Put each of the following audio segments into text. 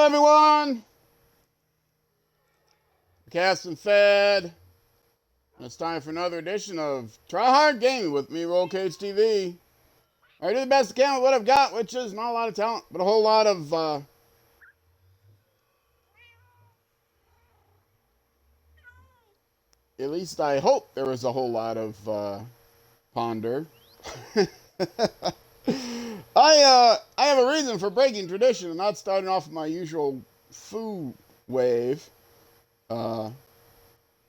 everyone? Cast and fed. And it's time for another edition of Tryhard Gaming with me, Roll Cage TV. I do the best I can with what I've got, which is not a lot of talent, but a whole lot of at least I hope there was a whole lot of ponder. I have a reason for breaking tradition and not starting off with my usual foo wave.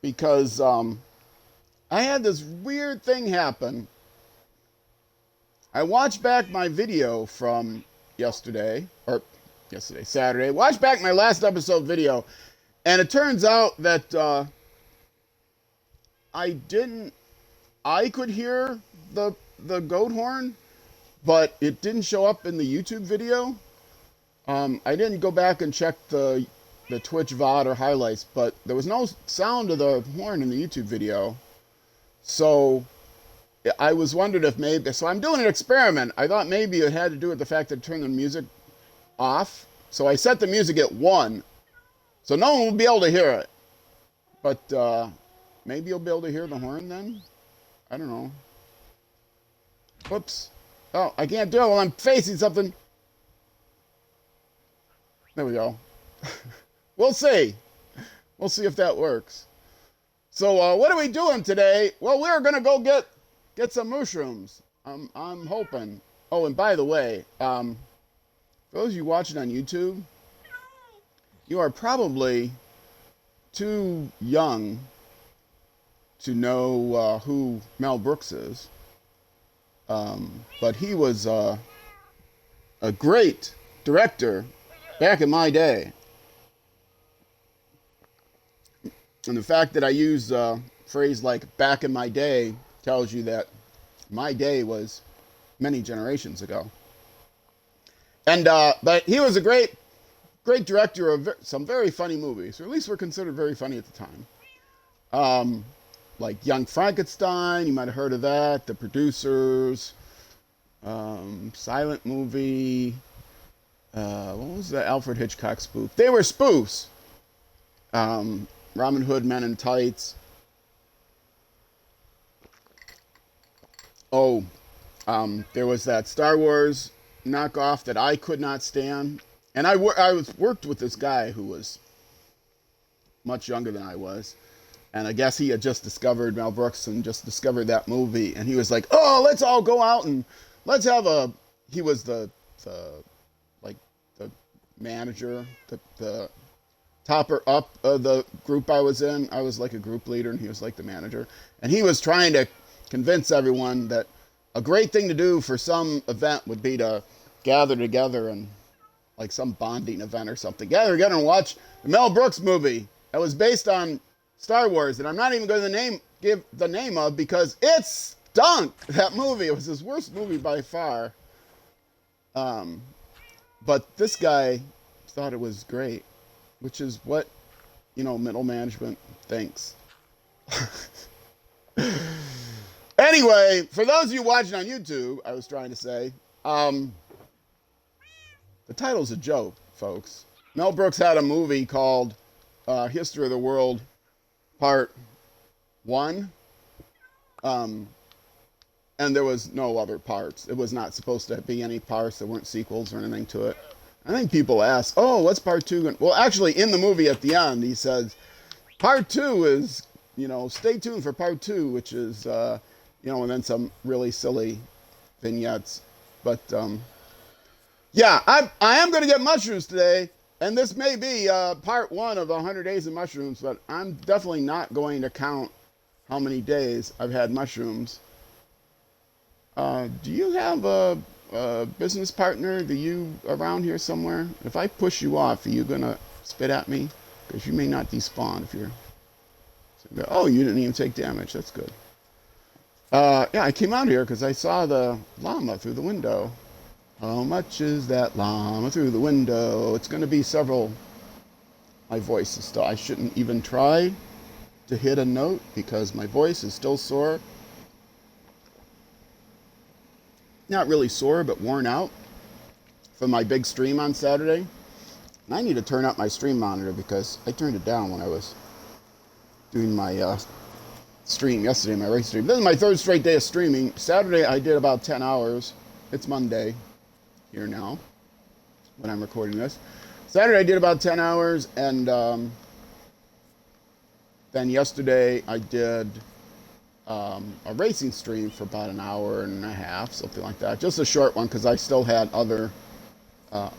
Because I had this weird thing happen. I watched back my video from Saturday. Watched back my last episode video, and it turns out that I could hear the goat horn, but it didn't show up in the YouTube video. I didn't go back and check the Twitch VOD or highlights, but there was no sound of the horn in the YouTube video. So I was wondering if maybe, so I'm doing an experiment. I thought maybe it had to do with the fact that turning the music off. So I set the music at 1, so no one will be able to hear it. But maybe you'll be able to hear the horn then? I don't know. Whoops. Oh, I can't do it while I'm facing something. There we go. We'll see. We'll see if that works. So what are we doing today? Well, we're gonna go get some mushrooms. I'm hoping. Oh, and by the way, for those of you watching on YouTube, you are probably too young to know who Mel Brooks is. But he was a great director back in my day. And the fact that I use a phrase like back in my day tells you that my day was many generations ago. And but he was a great director of some very funny movies, or at least were considered very funny at the time. Like Young Frankenstein, you might have heard of that. The Producers, silent movie. What was the Alfred Hitchcock spoof? They were spoofs. Robin Hood Men in Tights. Oh, there was that Star Wars knockoff that I could not stand. And I worked with this guy who was much younger than I was. And I guess he had just discovered Mel Brooks and just discovered that movie. And he was like, oh, let's all go out and let's have he was the manager, the topper up of the group I was in. I was like a group leader and he was like the manager. And he was trying to convince everyone that a great thing to do for some event would be to gather together and like some bonding event or something. Gather together and watch the Mel Brooks movie that was based on Star Wars that I'm not even going to give the name of because it stunk, that movie. It was his worst movie by far. But this guy thought it was great, which is what, middle management thinks. Anyway, for those of you watching on YouTube, I was trying to say, the title's a joke, folks. Mel Brooks had a movie called History of the World Part 1. And there was no other parts. It was not supposed to be any parts. There weren't sequels or anything to it. I think people ask, oh, what's part 2 going to... Well, actually, in the movie at the end, he says, part 2 is, stay tuned for part 2, which is, and then some really silly vignettes. But, yeah, I am going to get mushrooms today. And this may be part 1 of 100 days of mushrooms, but I'm definitely not going to count how many days I've had mushrooms. Do you have a business partner? Are you around here somewhere? If I push you off, are you going to spit at me? Because you may not despawn if you're... Oh, you didn't even take damage. That's good. Yeah, I came out here because I saw the llama through the window. How much is that llama through the window? It's going to be several... My voice is still... I shouldn't even try to hit a note because my voice is still sore. Not really sore, but worn out from my big stream on Saturday. I need to turn up my stream monitor because I turned it down when I was doing my stream yesterday, my race stream. This is my third straight day of streaming. Saturday I did about 10 hours. It's Monday here now when I'm recording this. Saturday I did about 10 hours, and then yesterday I did a racing stream for about an hour and a half, something like that. Just a short one because I still had other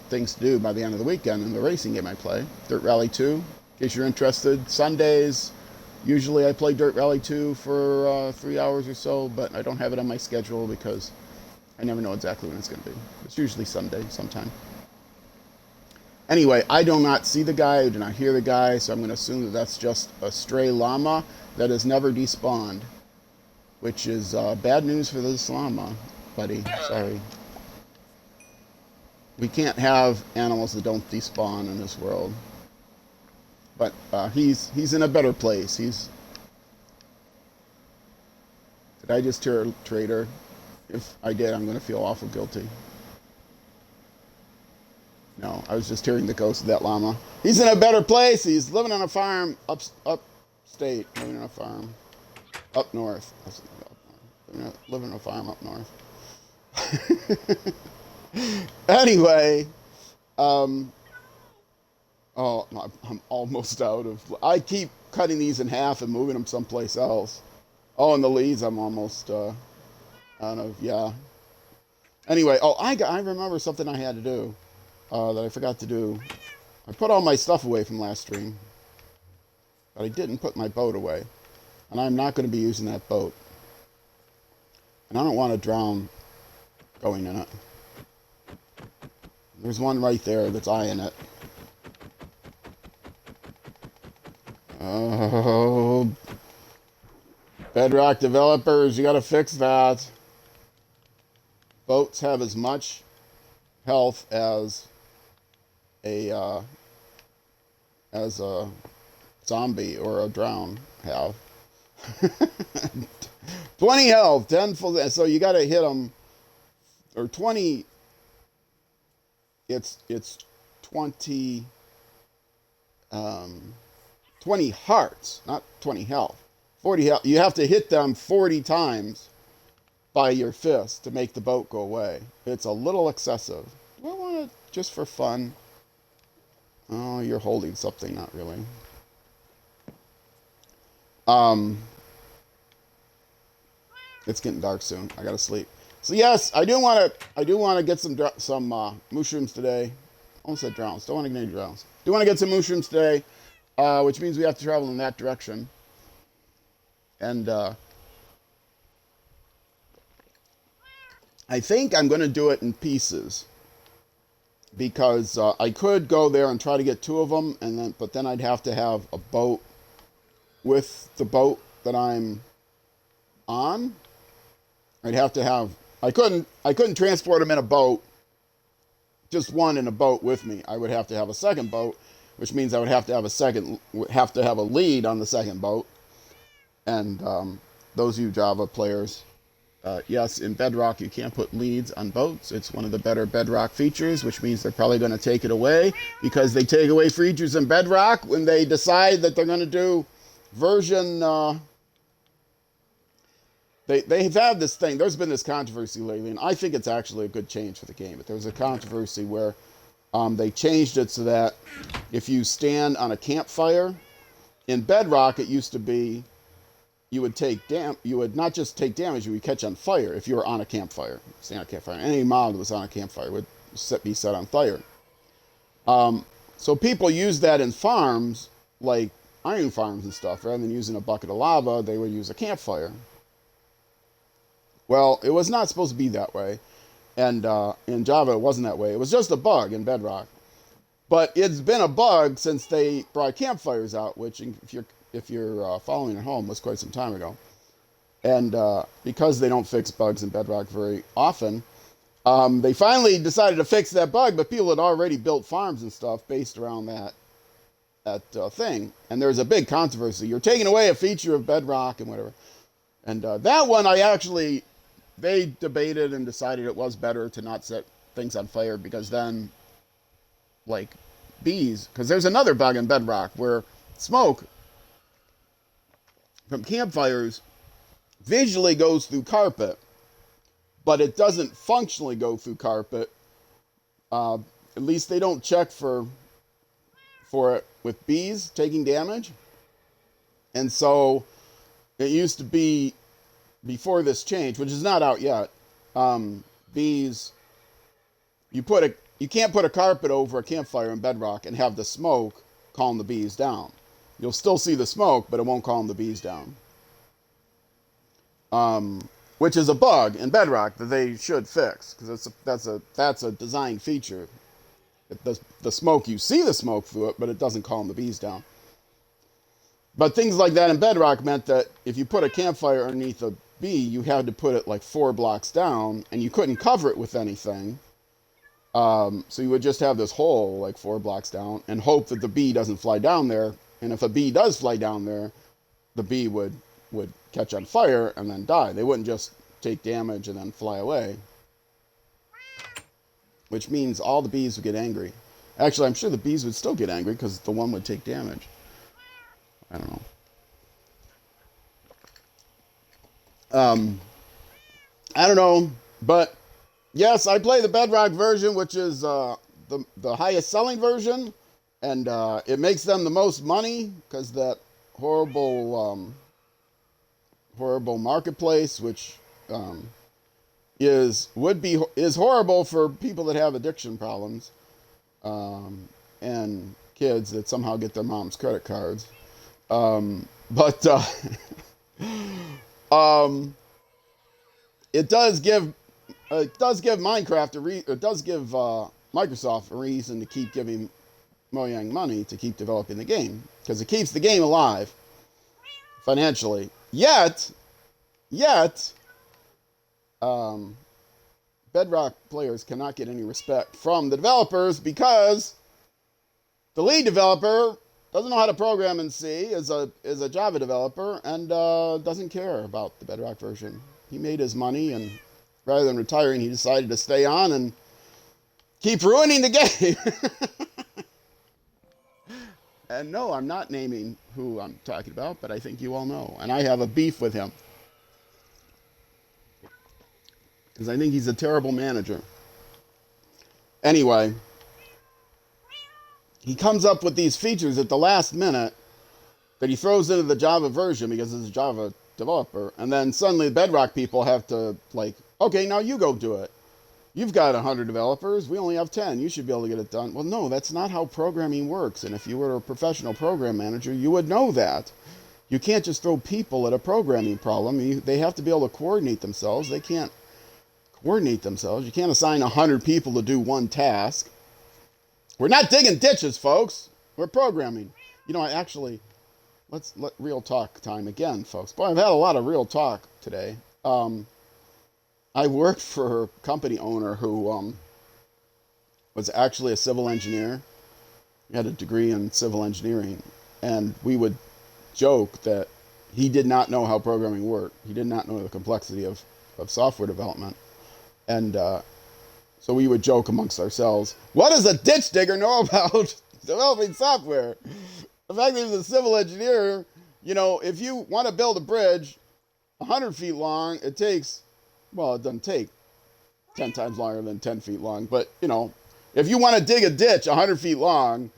things to do by the end of the weekend in the racing game I play. Dirt Rally 2, in case you're interested. Sundays, usually I play Dirt Rally 2 for 3 hours or so, but I don't have it on my schedule because I never know exactly when it's going to be. It's usually Sunday sometime. Anyway, I do not see the guy, I do not hear the guy, so I'm going to assume that that's just a stray llama that has never despawned, which is bad news for this llama, buddy. Sorry. We can't have animals that don't despawn in this world. But he's in a better place. Did I just hear a traitor? If I did, I'm going to feel awful guilty. No, I was just hearing the ghost of that llama. He's in a better place. He's living on a farm upstate. Living on a farm up north. Living on a farm up north. Anyway, oh, I'm almost out of... I keep cutting these in half and moving them someplace else. Oh, and the leaves I'm almost out of, yeah. Anyway, oh, I remember something I had to do that I forgot to do. I put all my stuff away from last stream, but I didn't put my boat away. And I'm not going to be using that boat. And I don't want to drown going in it. There's one right there that's eyeing it. Oh, Bedrock developers, you got to fix that. Boats have as much health as a zombie or a drown have. 20 health, 10 full. So you got to hit them, or 20. It's 20. 20 hearts, not 20 health. 40 health. You have to hit them 40 times by your fist to make the boat go away. It's a little excessive. Do I want to, just for fun? Oh, you're holding something, not really. It's getting dark soon. I gotta sleep. So yes, I do want to get some mushrooms today. Almost said drowns. Don't want to get any drowns. Do want to get some mushrooms today, which means we have to travel in that direction. And I think I'm going to do it in pieces because I could go there and try to get 2 of them, but then I'd have to have a boat with the boat that I'm on. I'd have to have. I couldn't transport them in a boat. Just one in a boat with me. I would have to have a second boat, which means I would have to have a lead on the second boat. And those of you Java players, yes, in Bedrock you can't put leads on boats. It's one of the better Bedrock features, which means they're probably going to take it away because they take away features in Bedrock when they decide that they're going to do version. They've had this thing. There's been this controversy lately, and I think it's actually a good change for the game. But there was a controversy where they changed it so that if you stand on a campfire, in Bedrock it used to be you would not just take damage, you would catch on fire if you were on a campfire. Stand on a campfire. Any mob that was on a campfire would be set on fire. So people use that in farms, like iron farms and stuff. Rather than using a bucket of lava, they would use a campfire. Well, it was not supposed to be that way. And in Java, it wasn't that way. It was just a bug in Bedrock. But it's been a bug since they brought campfires out, which if you're following at home was quite some time ago. And because they don't fix bugs in Bedrock very often, they finally decided to fix that bug, but people had already built farms and stuff based around that thing. And there's a big controversy. You're taking away a feature of Bedrock and whatever. And that one they debated and decided it was better to not set things on fire because then, like, bees, because there's another bug in Bedrock where smoke from campfires visually goes through carpet, but it doesn't functionally go through carpet. At least they don't check for it with bees taking damage. And so it used to be, before this change, which is not out yet, bees, you can't put a carpet over a campfire in Bedrock and have the smoke calm the bees down. You'll still see the smoke, but it won't calm the bees down. Which is a bug in Bedrock that they should fix, because that's a design feature. The smoke, you see the smoke through it, but it doesn't calm the bees down. But things like that in Bedrock meant that if you put a campfire underneath a bee, you had to put it like 4 blocks down, and you couldn't cover it with anything. So you would just have this hole like 4 blocks down and hope that the bee doesn't fly down there. And if a bee does fly down there, the bee would catch on fire and then die. They wouldn't just take damage and then fly away. Which means all the bees would get angry. Actually, I'm sure the bees would still get angry because the one would take damage. I don't know. I don't know, but yes, I play the Bedrock version, which is the highest selling version, and it makes them the most money because that horrible marketplace, which is horrible for people that have addiction problems, and kids that somehow get their mom's credit cards. But it does give Microsoft a reason to keep giving Mojang money to keep developing the game, because it keeps the game alive financially. Yet, Bedrock players cannot get any respect from the developers because the lead developer doesn't know how to program in C, is a Java developer, and doesn't care about the Bedrock version. He made his money, and rather than retiring, he decided to stay on and keep ruining the game. And no, I'm not naming who I'm talking about, but I think you all know. And I have a beef with him, because I think he's a terrible manager. Anyway, he comes up with these features at the last minute that he throws into the Java version because it's a Java developer. And then suddenly the Bedrock people have to, like, okay, now you go do it. You've got 100 developers. We only have 10. You should be able to get it done. Well, no, that's not how programming works. And if you were a professional program manager, you would know that. You can't just throw people at a programming problem. They have to be able to coordinate themselves. They can't coordinate themselves. You can't assign 100 people to do one task. We're not digging ditches, folks. We're programming. You know, let's let real talk time again, folks. Boy, I've had a lot of real talk today. I worked for a company owner who was actually a civil engineer. He had a degree in civil engineering. And we would joke that he did not know how programming worked. He did not know the complexity of software development. And so we would joke amongst ourselves, what does a ditch digger know about developing software? The fact that he's a civil engineer, you know, if you want to build a bridge 100 feet long, it takes, well, it doesn't take 10 times longer than 10 feet long. But, you know, if you want to dig a ditch 100 feet long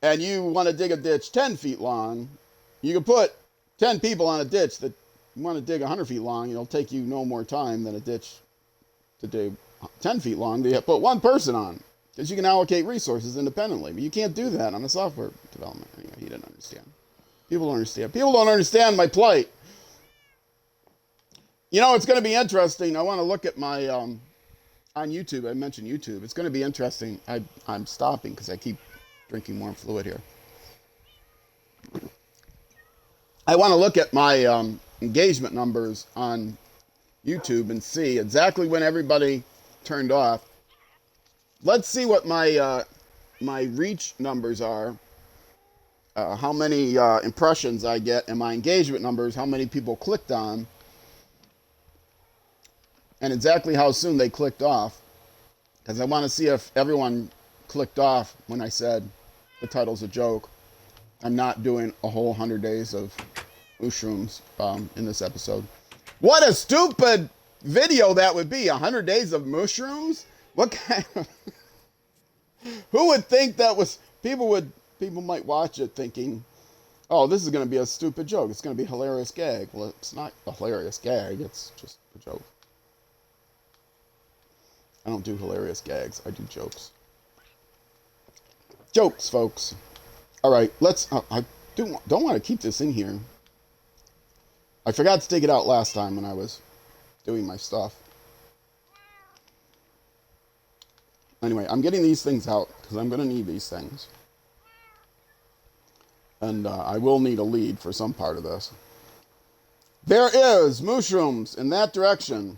and you want to dig a ditch 10 feet long, you can put 10 people on a ditch that you want to dig 100 feet long. It'll take you no more time than a ditch to dig 10 feet long. They put one person on because you can allocate resources independently. But you can't do that on a software development. Anyway, he didn't understand. People don't understand. People don't understand my plight. You know, it's going to be interesting. I want to look at my, on YouTube, I mentioned YouTube. It's going to be interesting. I'm stopping because I keep drinking more fluid here. I want to look at my engagement numbers on YouTube and see exactly when everybody turned off. Let's see what my reach numbers are, how many impressions I get, and my engagement numbers, how many people clicked on, and exactly how soon they clicked off, because I want to see if everyone clicked off when I said the title's a joke. I'm not doing a whole 100 days of Mooshrooms in this episode. What a stupid video that would be. 100 days of Mooshrooms? What kind of... Who would think that was... People might watch it thinking, oh, this is going to be a stupid joke. It's going to be a hilarious gag. Well, it's not a hilarious gag. It's just a joke. I don't do hilarious gags. I do jokes. Jokes, folks. All right, let's... I don't want to keep this in here. I forgot to take it out last time when I was doing my stuff. Anyway, I'm getting these things out because I'm going to need these things. And I will need a lead for some part of this. There is Mooshrooms in that direction,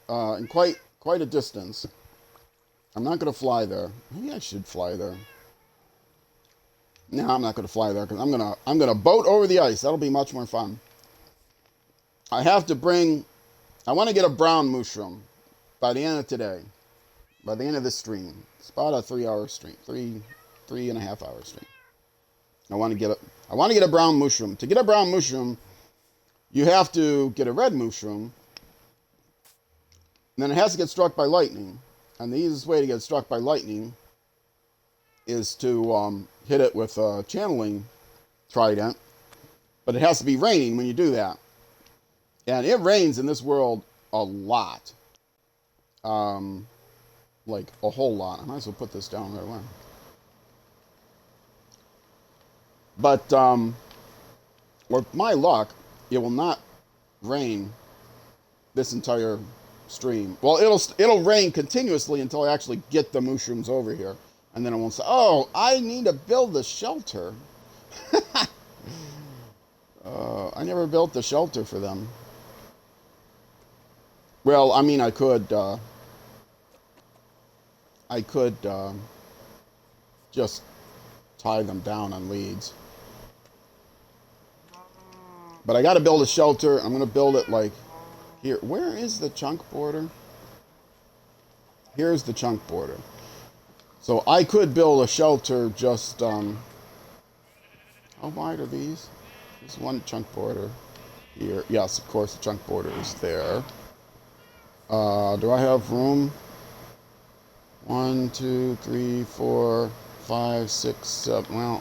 in quite a distance. I'm not going to fly there. Maybe I should fly there. No, I'm not going to fly there because I'm gonna boat over the ice. That'll be much more fun. I have to bring... I want to get a brown Mooshroom by the end of today. By the end of this stream. It's about a 3-hour stream. 3.5-hour stream. I want to get a brown Mooshroom. To get a brown Mooshroom, you have to get a red Mooshroom. And then it has to get struck by lightning. And the easiest way to get struck by lightning is to hit it with a channeling trident. But it has to be raining when you do that. And it rains in this world a lot. Like a whole lot. I might as well put this down right away. But with my luck, it will not rain this entire stream. Well, it'll rain continuously until I actually get the Mooshrooms over here. And then it won't say, oh, I need to build the shelter. I never built the shelter for them. Well, I mean, I could just tie them down on leads. But I got to build a shelter. I'm going to build it like here. Where is the chunk border? Here's the chunk border. So I could build a shelter just, how wide are these? There's one chunk border here. Yes, of course, the chunk border is there. Do I have room? 1, 2, 3, 4, 5, 6, 7. Well,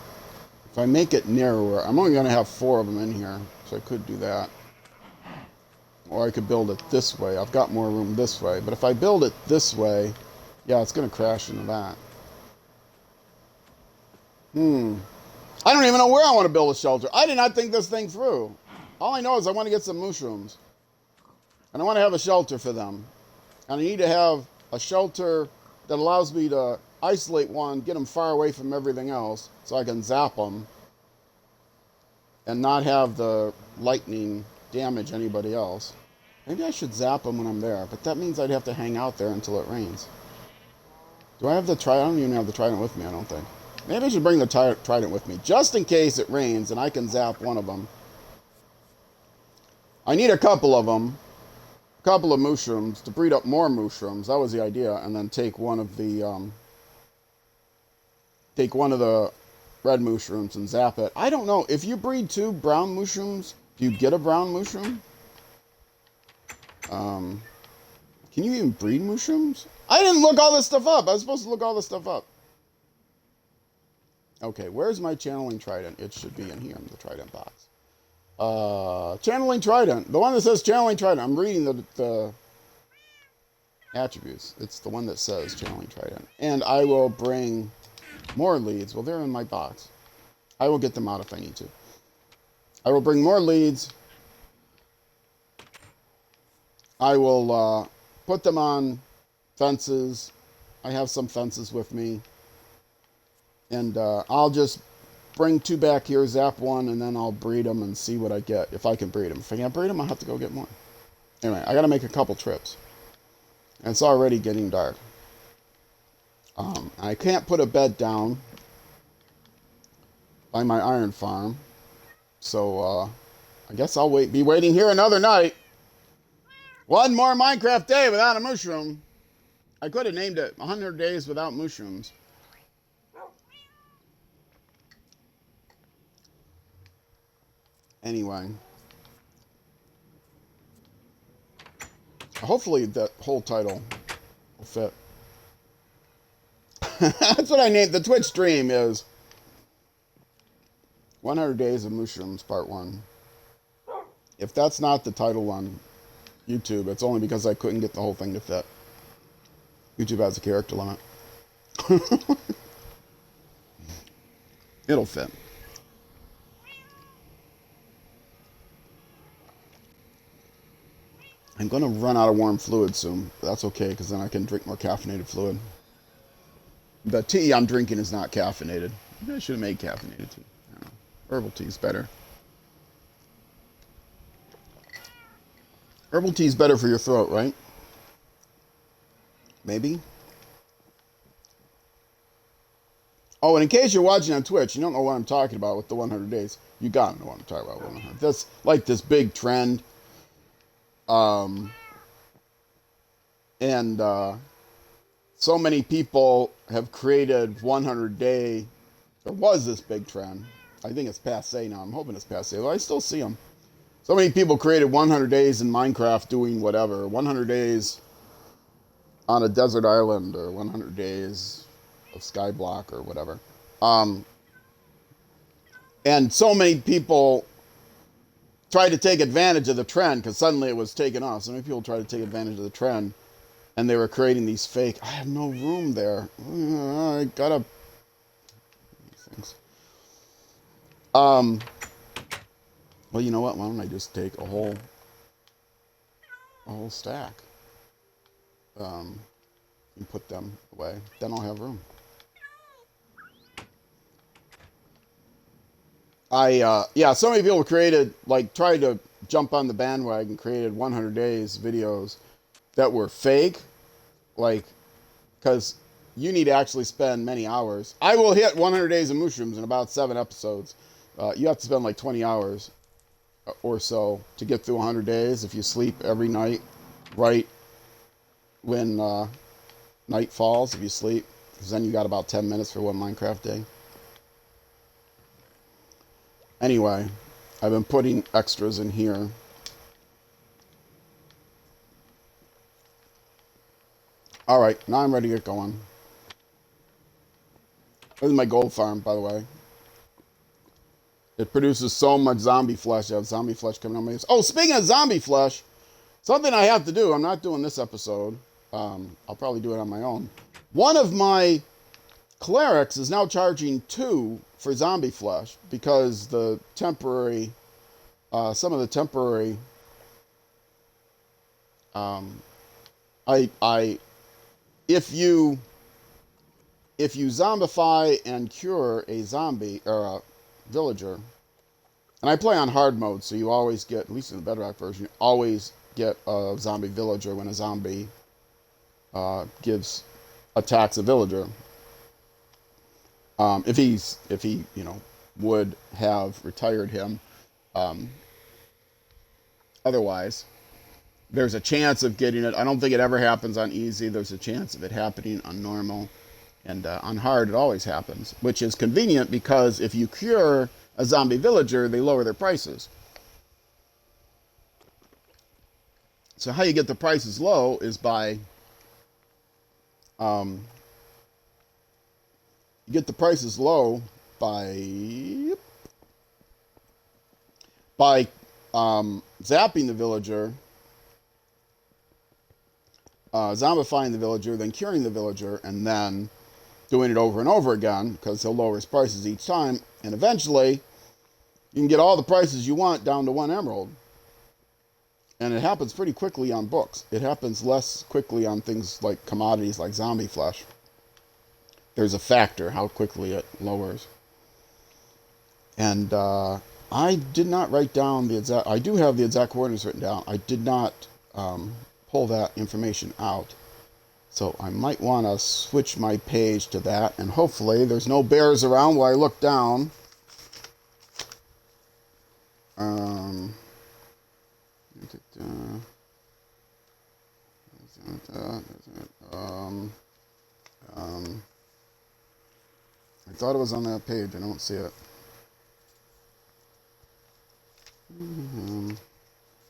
if I make it narrower, I'm only going to have 4 of them in here, so I could do that. Or I could build it this way. I've got more room this way. But if I build it this way, yeah, it's going to crash into that. I don't even know where I want to build a shelter. I did not think this thing through. All I know is I want to get some Mooshrooms. And I want to have a shelter for them. And I need to have a shelter that allows me to isolate one, get them far away from everything else, so I can zap them and not have the lightning damage anybody else. Maybe I should zap them when I'm there, but that means I'd have to hang out there until it rains. Do I have the trident? I don't even have the trident with me, I don't think. Maybe I should bring the trident with me, just in case it rains and I can zap one of them. I need a couple of them. Couple of Mooshrooms to breed up more Mooshrooms. That was the idea, and then take one of the red Mooshrooms and zap it. I don't know if you breed 2 brown Mooshrooms, do you get a brown Mooshroom? Can you even breed Mooshrooms? I didn't look all this stuff up. I was supposed to look all this stuff up. Okay, where's my channeling trident? It should be in here in the trident box. Channeling trident. The one that says channeling trident. I'm reading the attributes. It's the one that says channeling trident. And I will bring more leads. Well, they're in my box. I will get them out if I need to. I will bring more leads. I will put them on fences. I have some fences with me. And I'll just bring 2 back here, zap 1, and then I'll breed them and see what I get, if I can breed them. If I can't breed them, I'll have to go get more. Anyway, I got to make a couple trips. And it's already getting dark. I can't put a bed down by my iron farm. So, I guess I'll be waiting here another night. One more Minecraft day without a Mooshroom. I could have named it 100 Days Without Mooshrooms. Anyway, hopefully that whole title will fit. That's what I named the Twitch stream is 100 Days of Mooshrooms Part 1. If that's not the title on YouTube, it's only because I couldn't get the whole thing to fit. YouTube has a character limit. It'll fit. I'm going to run out of warm fluid soon. But that's okay, because then I can drink more caffeinated fluid. The tea I'm drinking is not caffeinated. Maybe I should have made caffeinated tea. I don't know. Herbal tea is better. Herbal tea is better for your throat, right? Maybe? Oh, and in case you're watching on Twitch, you don't know what I'm talking about with the 100 days. You gotta know what I'm talking about with 100. That's like this big trend. And so many people have created 100-day. There was this big trend. I think it's passe now. I'm hoping it's passe. But I still see them. So many people created 100 days in Minecraft doing whatever. 100 days on a desert island, or 100 days of Skyblock, or whatever. And so many people tried to take advantage of the trend because suddenly it was taken off. So many people tried to take advantage of the trend, and they were creating these fake. I have no room there. I gotta. Things. Well, you know what? Why don't I just take a whole stack, and put them away? Then I'll have room. Yeah, so many people created, like, tried to jump on the bandwagon, created 100 days videos that were fake, like, because you need to actually spend many hours. I will hit 100 days of Mooshrooms in about 7 episodes. You have to spend like 20 hours or so to get through 100 days if you sleep every night, right when night falls, if you sleep, because then you got about 10 minutes for one Minecraft day. Anyway, I've been putting extras in here. All right, now I'm ready to get going. This is my gold farm, by the way. It produces so much zombie flesh. I have zombie flesh coming on my face. Oh, speaking of zombie flesh, something I have to do. I'm not doing this episode. I'll probably do it on my own. One of my clerics is now charging 2 for zombie flesh because the temporary, some of the temporary, if you zombify and cure a zombie or a villager, and I play on hard mode, so you always get, at least in the Bedrock version, you always get a zombie villager when a zombie attacks a villager. If he would have retired him, otherwise, there's a chance of getting it. I don't think it ever happens on easy. There's a chance of it happening on normal, and on hard it always happens, which is convenient because if you cure a zombie villager, they lower their prices. So how you get the prices low is by you get the prices low by zapping the villager, zombifying the villager, then curing the villager, and then doing it over and over again because he'll lower his prices each time, and eventually you can get all the prices you want down to 1 emerald. And it happens pretty quickly on books. It happens less quickly on things like commodities like zombie flesh. There's a factor how quickly it lowers. And I did not write down the exact... I do have the exact coordinates written down. I did not pull that information out. So I might want to switch my page to that. And hopefully there's no bears around while I look down. I thought it was on that page. I don't see it.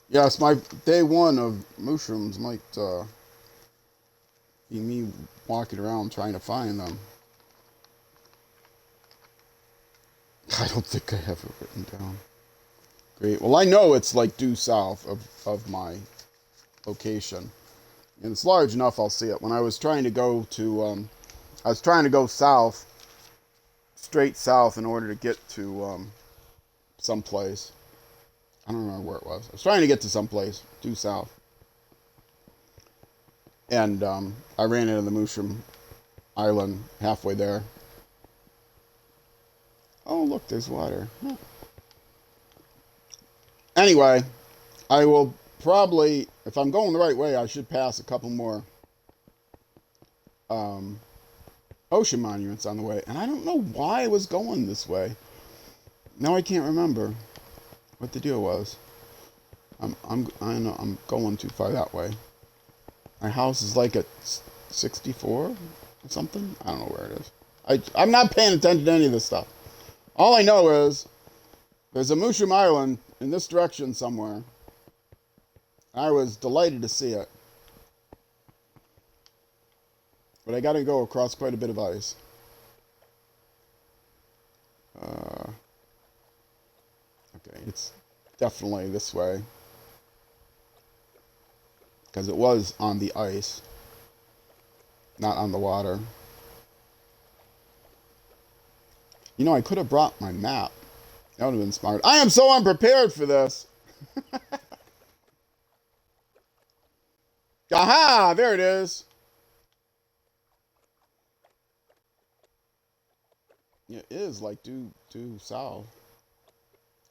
Yes, my day one of mushrooms might be me walking around trying to find them. I don't think I have it written down. Great. Well, I know it's like due south of my location. And it's large enough I'll see it. When I was trying to go to, I was trying to go south, straight south in order to get to someplace. I don't remember where it was. I was trying to get to someplace due south. And I ran into the mushroom island halfway there. Oh, look, there's water. Huh. Anyway, I will probably, if I'm going the right way, I should pass a couple more ocean monuments on the way. And I don't know why I was going this way. Now I can't remember what the deal was. I know I'm going too far that way. My house is like at 64 or something. I don't know where it is. I'm not paying attention to any of this stuff. All I know is there's a mushroom island in this direction somewhere. I was delighted to see it. But I got to go across quite a bit of ice. Okay, it's definitely this way. Because it was on the ice, not on the water. You know, I could have brought my map. That would have been smart. I am so unprepared for this. Aha! There it is. It is like due south.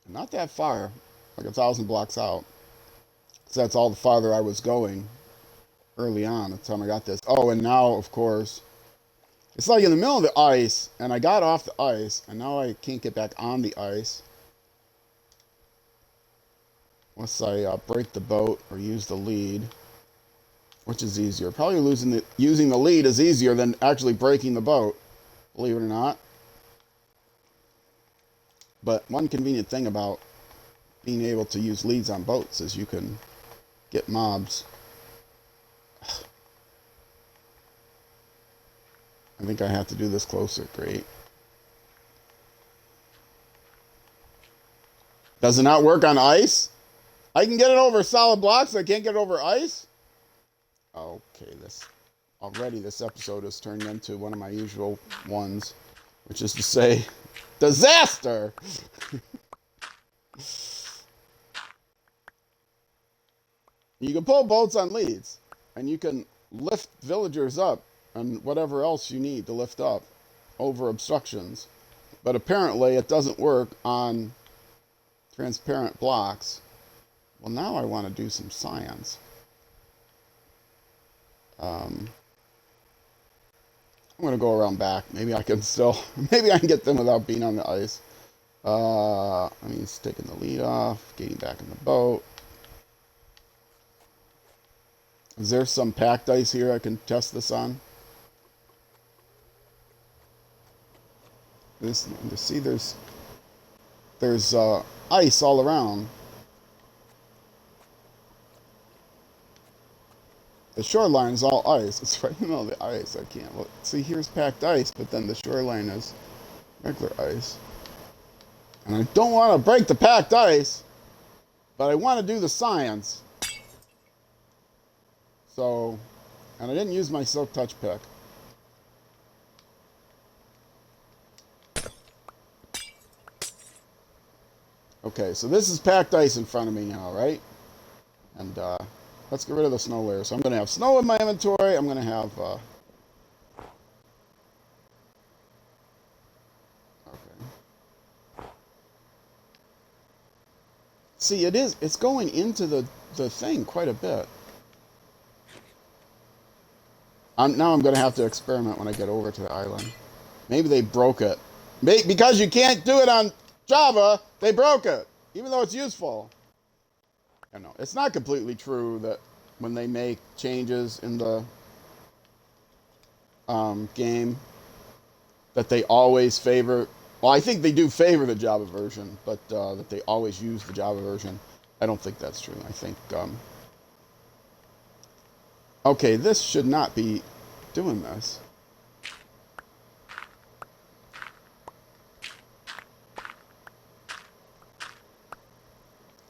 Not that far. Like 1,000 blocks out. So that's all the farther I was going early on at the time I got this. Oh, and now, of course, it's like in the middle of the ice, and I got off the ice, and now I can't get back on the ice unless I break the boat or use the lead, which is easier. Probably using the lead is easier than actually breaking the boat, believe it or not. But one convenient thing about being able to use leads on boats is you can get mobs. I think I have to do this closer. Great. Does it not work on ice? I can get it over solid blocks. I can't get it over ice? Okay, this episode has turned into one of my usual ones, which is to say, disaster! You can pull boats on leads, and you can lift villagers up and whatever else you need to lift up over obstructions. But apparently it doesn't work on transparent blocks. Well, now I want to do some science. I'm going to go around back. Maybe I can get them without being on the ice. I mean, it's taking the lead off, getting back in the boat. Is there some packed ice here I can test this on? See, there's ice all around. The shoreline is all ice. It's right in the middle of the ice. I can't look. See, here's packed ice, but then the shoreline is regular ice. And I don't want to break the packed ice, but I want to do the science. So, and I didn't use my silk touch pick. Okay, so this is packed ice in front of me now, right? And let's get rid of the snow layer. So I'm going to have snow in my inventory. I'm going to have... okay. See, it's going into the thing quite a bit. Now I'm going to have to experiment when I get over to the island. Maybe they broke it. Because you can't do it on Java, they broke it, even though it's useful. I know it's not completely true that when they make changes in the game, that they always favor Well, I think they do favor the Java version, but that they always use the Java version, I don't think that's true. I think, okay, this should not be doing this.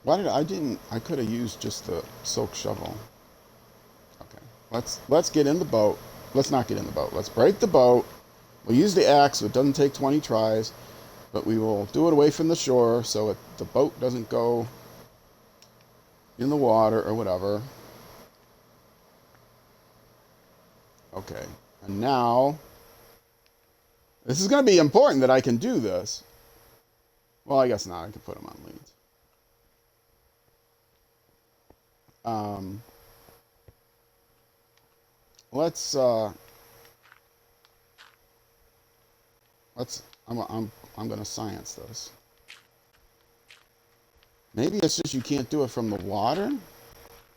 Why did I could have used just the soak shovel. Okay, let's get in the boat. Let's not get in the boat. Let's break the boat. We'll use the axe so it doesn't take 20 tries, but we will do it away from the shore so the boat doesn't go in the water or whatever. Okay, and now, this is going to be important that I can do this. Well, I guess not. I can put them on leads. Let's I'm going to science this. Maybe it's just you can't do it from the water.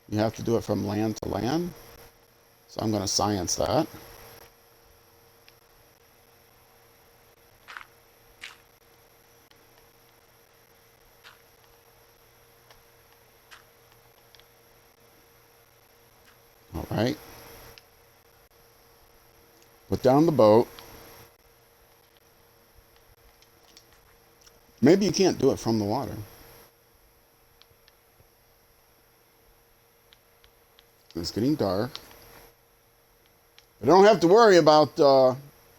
You have to do it from land to land. So I'm going to science that. All right. Put down the boat. Maybe you can't do it from the water. It's getting dark. I don't have to worry about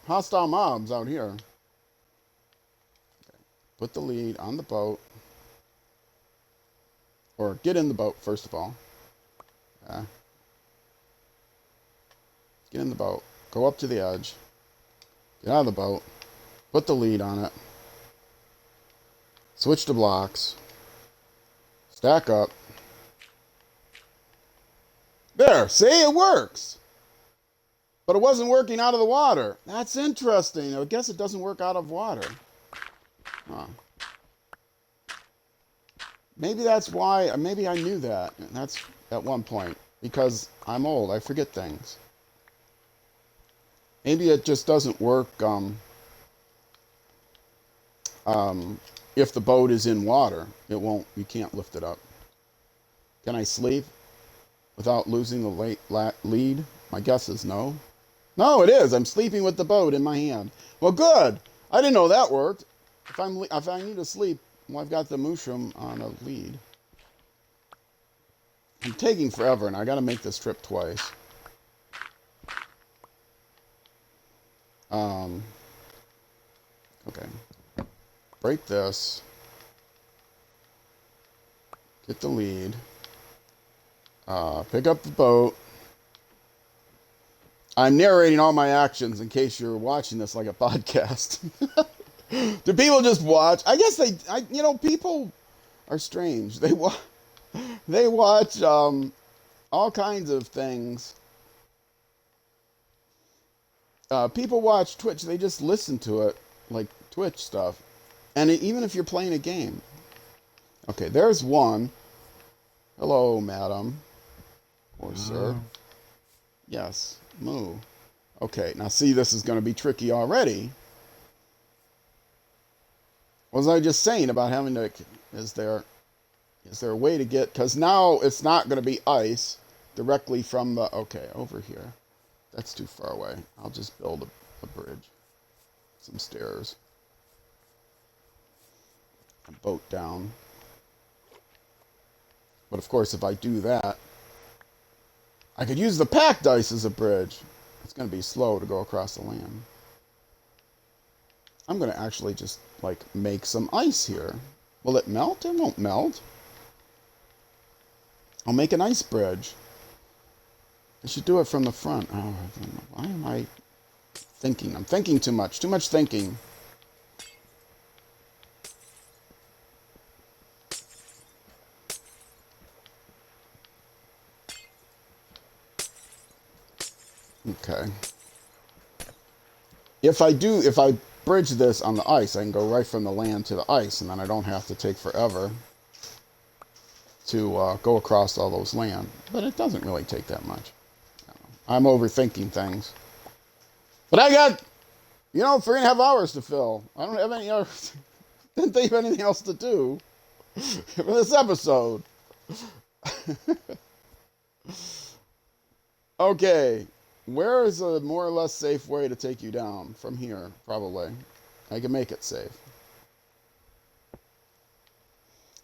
hostile mobs out here. Okay. Put the lead on the boat. Or get in the boat, first of all. Yeah. Get in the boat. Go up to the edge. Get out of the boat. Put the lead on it. Switch to blocks. Stack up. There, see, it works. But it wasn't working out of the water. That's interesting. I guess it doesn't work out of water. Huh. Maybe that's why, maybe I knew that. And that's at one point. Because I'm old, I forget things. Maybe it just doesn't work if the boat is in water. It won't, you can't lift it up. Can I sleep without losing the lead? My guess is no. No, it is. I'm sleeping with the boat in my hand. Well, good. I didn't know that worked. If I need to sleep, well, I've got the mushroom on a lead. I'm taking forever, and I got to make this trip twice. Okay. Break this. Get the lead. Pick up the boat. I'm narrating all my actions in case you're watching this like a podcast. Do people just watch? I guess people are strange. They watch all kinds of things. People watch Twitch. They just listen to it, like Twitch stuff. And even if you're playing a game. Okay, there's one. Hello, madam. Or sir. Yes, moo. Okay, now see, this is going to be tricky already. What was I just saying about having to... Is there a way to get... Because now it's not going to be ice directly from the... Okay, over here. That's too far away. I'll just build a bridge. Some stairs. A boat down. But of course, if I do that, I could use the packed ice as a bridge. It's going to be slow to go across the land. I'm going to actually just, make some ice here. Will it melt? It won't melt. I'll make an ice bridge. I should do it from the front. Oh, why am I thinking? I'm thinking too much. Too much thinking. Okay. If I bridge this on the ice, I can go right from the land to the ice, and then I don't have to take forever to go across all those land. But it doesn't really take that much. I'm overthinking things. But I got You know, 3.5 hours to fill. I don't have any other. Didn't think of anything else to do for this episode. Okay, where is a more or less safe way to take you down? From here, probably. I can make it safe.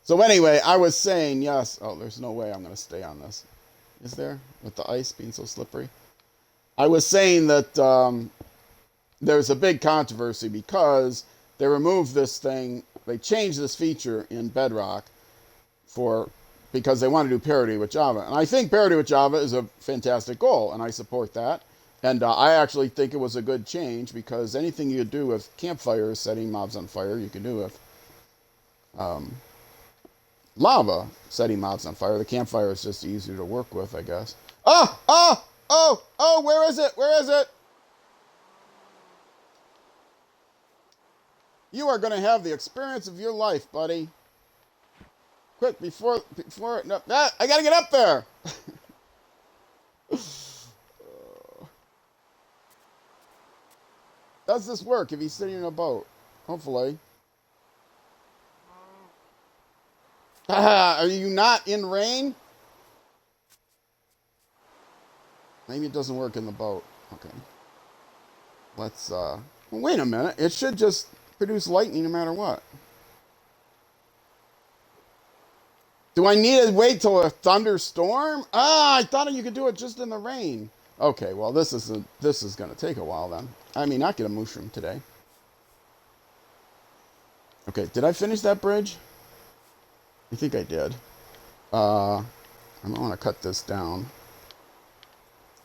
So anyway, I was saying, yes. Oh, there's no way I'm going to stay on this. Is there? With the ice being so slippery? I was saying that there's a big controversy because they removed this thing. They changed this feature in Bedrock because they want to do parity with Java. And I think parity with Java is a fantastic goal, and I support that. And I actually think it was a good change because anything you do with campfires, setting mobs on fire, you can do with lava, setting mobs on fire. The campfire is just easier to work with, I guess. Oh, where is it? Where is it? You are going to have the experience of your life, buddy. Quick, before, no, I got to get up there. Does this work if he's sitting in a boat? Hopefully. Are you not in rain? Maybe it doesn't work in the boat. Okay. Let's, wait a minute. It should just produce lightning no matter what. Do I need to wait till a thunderstorm? I thought you could do it just in the rain. Okay, well, this is going to take a while then. I may not get a mushroom today. Okay, did I finish that bridge? I think I did. I might want to cut this down.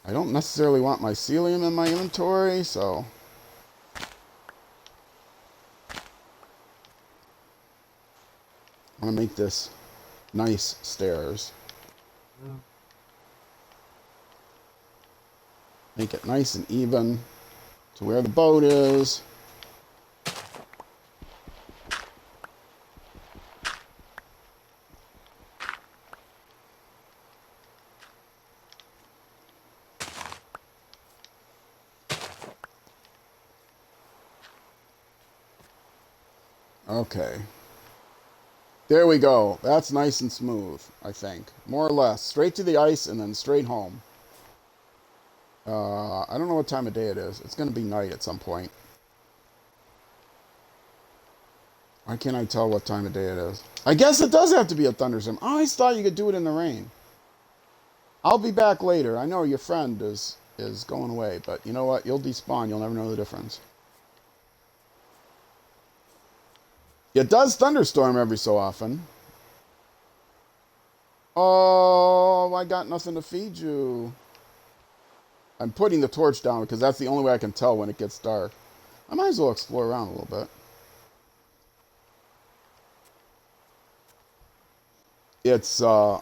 I don't necessarily want mycelium in my inventory, so... I want to make this nice stairs. Make it nice and even to where the boat is. Okay. There we go. That's nice and smooth, I think. More or less. Straight to the ice and then straight home. I don't know what time of day it is. It's going to be night at some point. Why can't I tell what time of day it is? I guess it does have to be a thunderstorm. I always thought you could do it in the rain. I'll be back later. I know your friend is going away, but you know what? You'll despawn. You'll never know the difference. It does thunderstorm every so often. Oh, I got nothing to feed you. I'm putting the torch down because that's the only way I can tell when it gets dark. I might as well explore around a little bit. It's a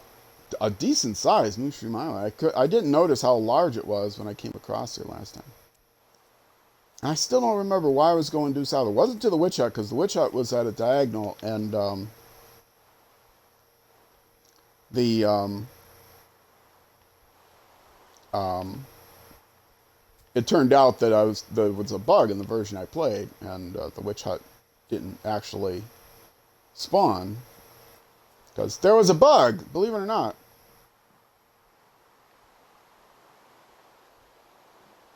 decent size Mooshrooms Island. I didn't notice how large it was when I came across here last time. And I still don't remember why I was going due south. It wasn't to the witch hut because the witch hut was at a diagonal, and it turned out that there was a bug in the version I played, and the witch hut didn't actually spawn because there was a bug, believe it or not.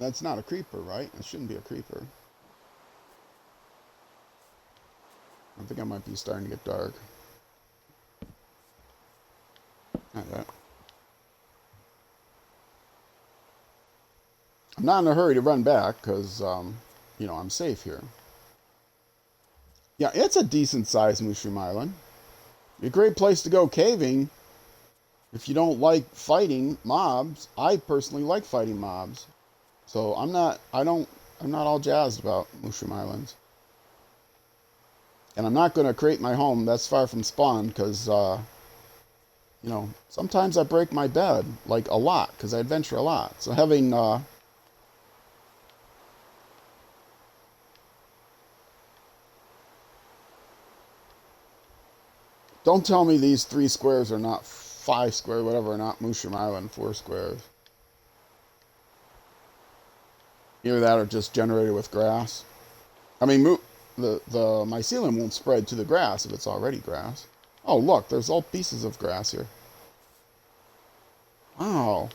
That's not a creeper, right? It shouldn't be a creeper. I think I might be starting to get dark. Not yet. I'm not in a hurry to run back because, I'm safe here. Yeah, it's a decent-sized Mooshrooms Island. A great place to go caving if you don't like fighting mobs. I personally like fighting mobs. So I'm not all jazzed about Mooshrooms Islands. And I'm not going to create my home that's far from spawn because, sometimes I break my bed, like a lot, because I adventure a lot. So having, don't tell me these 3 squares are not 5 squares, whatever, are not Mooshrooms Island 4 squares. Either that or just generated with grass. I mean, the mycelium won't spread to the grass if it's already grass. Oh, look, there's all pieces of grass here. Wow.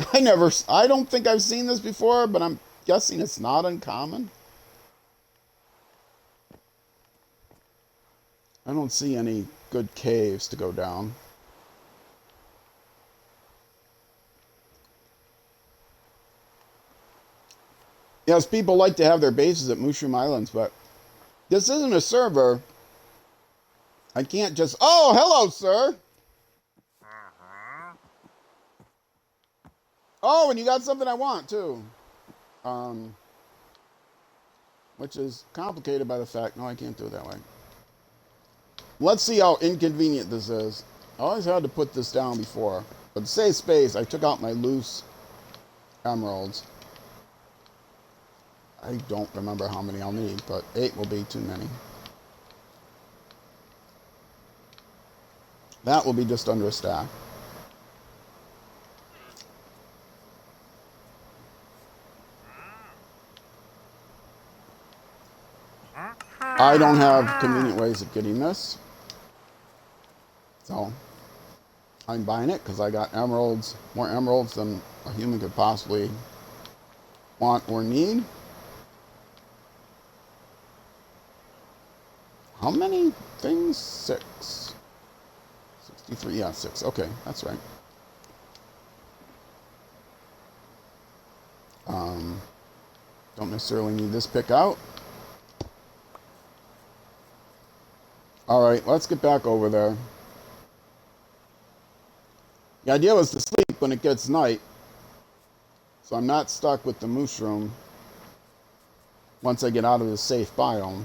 I don't think I've seen this before, but I'm guessing it's not uncommon. I don't see any good caves to go down. Yes, people like to have their bases at Mushroom Islands, but this isn't a server. I can't just... Oh, hello, sir! Oh, and you got something I want, too. Um, which is complicated by the fact... No, I can't do it that way. Let's see how inconvenient this is. I always had to put this down before. But to save space, I took out my loose emeralds. I don't remember how many I'll need, but 8 will be too many. That will be just under a stack. I don't have convenient ways of getting this. So, I'm buying it because I got emeralds, more emeralds than a human could possibly want or need. How many things? 6. 63, yeah, 6. Okay, that's right. Don't necessarily need this pick out. Alright, let's get back over there. The idea was to sleep when it gets night, so I'm not stuck with the mushroom once I get out of the safe biome.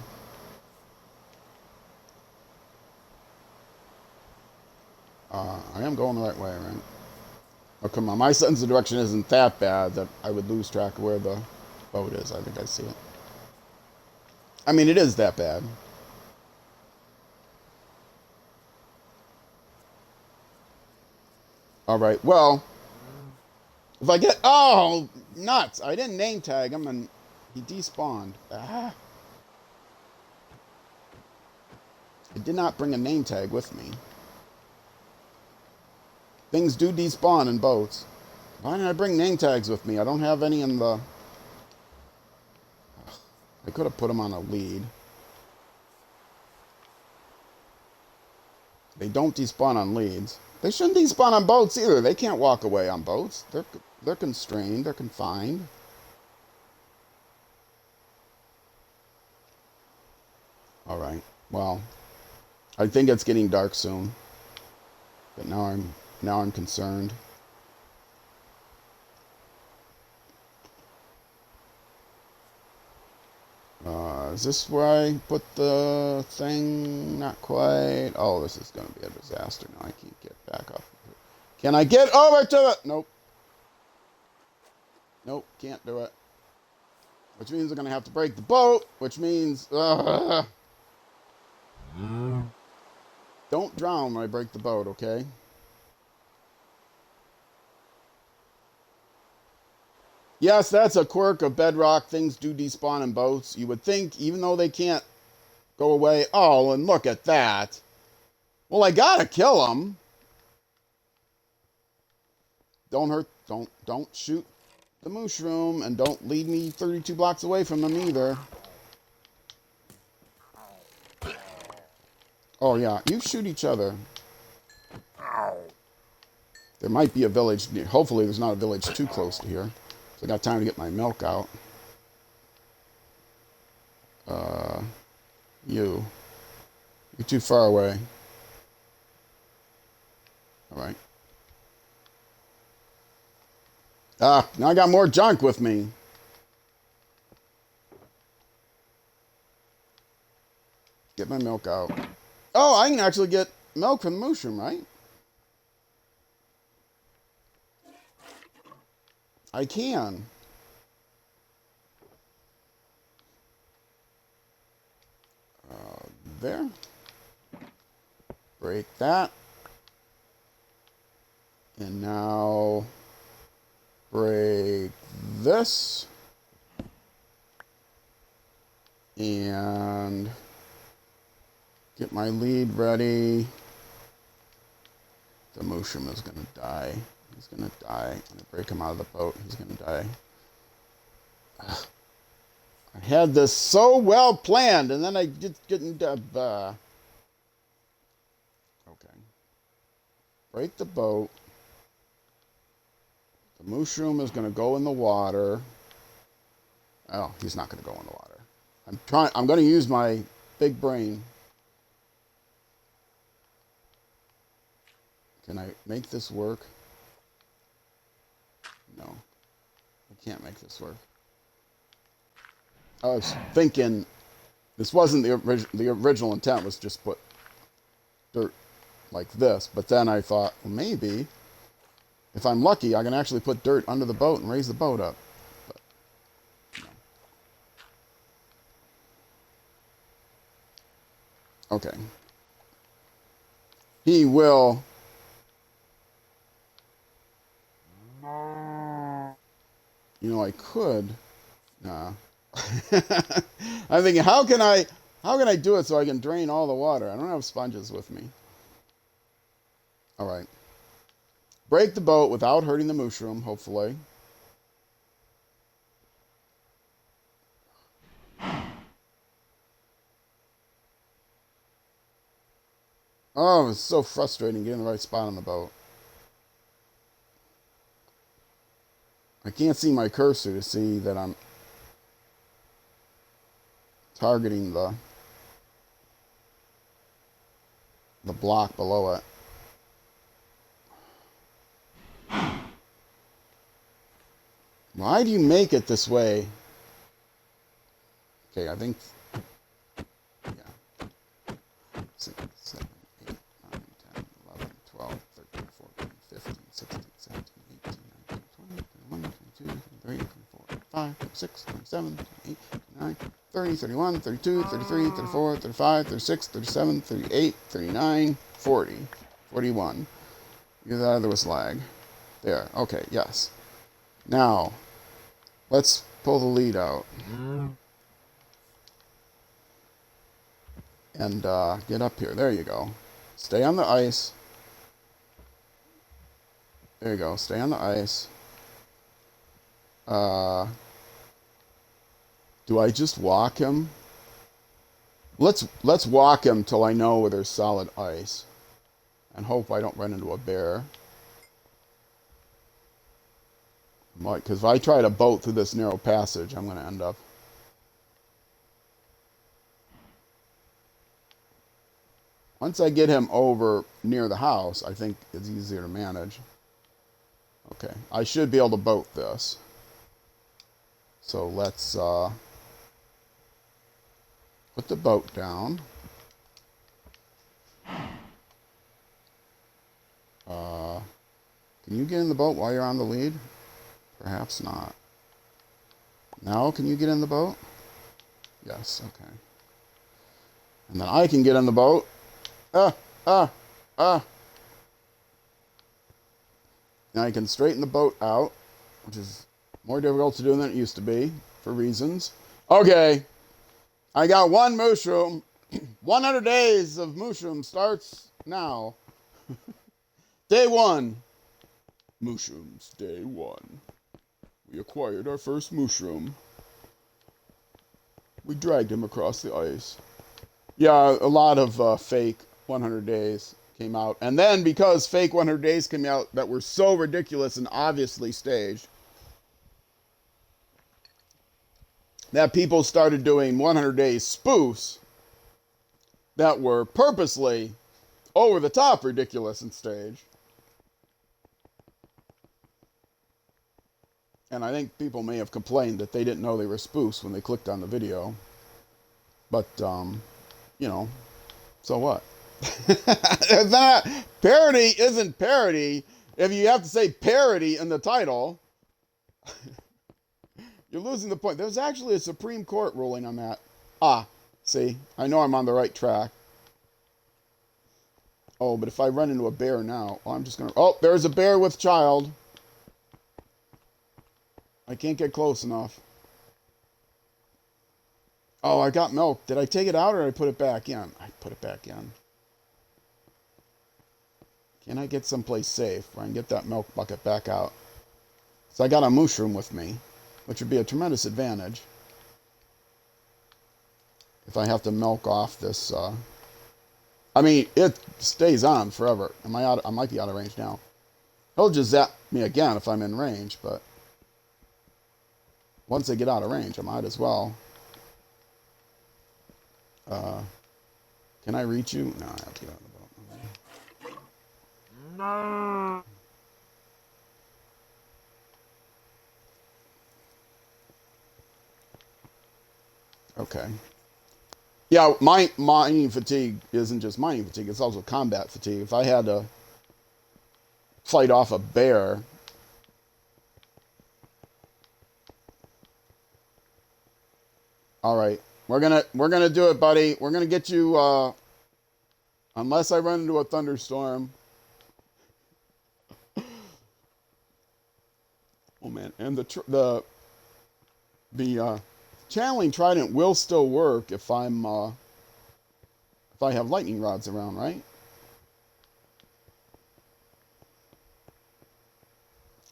I am going the right way, right? Oh, come on. My sense of direction isn't that bad that I would lose track of where the boat is. I think I see it. I mean, it is that bad. All right. Well, if I get... Oh, nuts. I didn't name tag him, and he despawned. Ah. I did not bring a name tag with me. Things do despawn in boats. Why didn't I bring name tags with me? I don't have any in the... I could have put them on a lead. They don't despawn on leads. They shouldn't despawn on boats either. They can't walk away on boats. They're constrained. They're confined. All right. Well, I think it's getting dark soon. But now I'm concerned. Is this where I put the thing? Not quite. Oh, this is going to be a disaster. Now I can't get back up. Can I get over to it? Nope. Nope, can't do it. Which means I'm going to have to break the boat, which means... Don't drown when I break the boat, okay? Yes, that's a quirk of Bedrock. Things do despawn in boats. You would think, even though they can't go away... Oh, and look at that. Well, I gotta kill them. Don't hurt... Don't shoot the mushroom, and don't leave me 32 blocks away from them either. Oh, yeah. You shoot each other. There might be a village near. Hopefully there's not a village too close to here. So I got time to get my milk out. You're too far away. Alright. Ah, now I got more junk with me. Get my milk out. Oh, I can actually get milk from the mushroom, right? I can. There. Break that. And now break this. And get my lead ready. The mushroom is going to die. He's going to die. I'm going to break him out of the boat. He's going to die. Ugh. I had this so well planned, and then I just didn't. Okay. Break the boat. The mushroom is going to go in the water. Oh, he's not going to go in the water. I'm going to use my big brain. Can I make this work? No. I can't make this work. I was thinking this wasn't the original intent was just put dirt like this, but then I thought, well, maybe if I'm lucky, I can actually put dirt under the boat and raise the boat up. But, no. Okay. He will. You know, I could. Nah. I'm thinking, how can I do it so I can drain all the water? I don't have sponges with me. All right. Break the boat without hurting the mushroom, hopefully. Oh, it's so frustrating getting the right spot on the boat. I can't see my cursor to see that I'm targeting the block below it. Why do you make it this way? Okay, I think, yeah. 6, 7, 8, 9, 10, 11, 12, 13, 14, 15, 16, 17, 18, 19, 20, 21, 22, 23, 24, 25, 26, 27, 28, 29, 30, 31, 32, 33, 34, 35, 36, 37, 38, 39, 40, 41. Either that or there was lag. There. Okay, yes. Now, let's pull the lead out. And get up here. There you go. Stay on the ice. There you go. Stay on the ice. Do I just walk him? Let's walk him till I know where there's solid ice. And hope I don't run into a bear. Might, because if I try to boat through this narrow passage, I'm going to end up. Once I get him over near the house, I think it's easier to manage. Okay, I should be able to boat this. So let's put the boat down. Can you get in the boat while you're on the lead? Perhaps not. Now, can you get in the boat? Yes, okay. And then I can get in the boat. Now I can straighten the boat out, which is more difficult to do than it used to be, for reasons. Okay, I got one mushroom. 100 days of mushroom starts now. Day 1. Mushrooms, day 1. We acquired our first mushroom. We dragged him across the ice. Yeah, a lot of fake 100 days came out. And then because fake 100 days came out that were so ridiculous and obviously staged, that people started doing 100 days spoofs that were purposely over the top ridiculous and staged. And I think people may have complained that they didn't know they were spoofs when they clicked on the video. But, you know, so what? Parody isn't parody if you have to say parody in the title. You're losing the point. There's actually a Supreme Court ruling on that. See, I know I'm on the right track. Oh, but if I run into a bear now, well, I'm just going to... Oh, there's a bear with child. I can't get close enough. Oh, I got milk. Did I take it out or did I put it back in? I put it back in. Can I get someplace safe where I can get that milk bucket back out? So I got a mushroom with me, which would be a tremendous advantage if I have to milk off this. I mean, it stays on forever. Am I out? I might be out of range now. He'll just zap me again if I'm in range, but once I get out of range, I might as well. Uh, can I reach you? No, I have to get on the boat. No. Okay. Yeah, my mining fatigue isn't just mining fatigue, it's also combat fatigue. If I had to fight off a bear, all right. We're gonna do it, buddy. We're gonna get you unless I run into a thunderstorm. Oh man, and the channeling trident will still work if I have lightning rods around, right?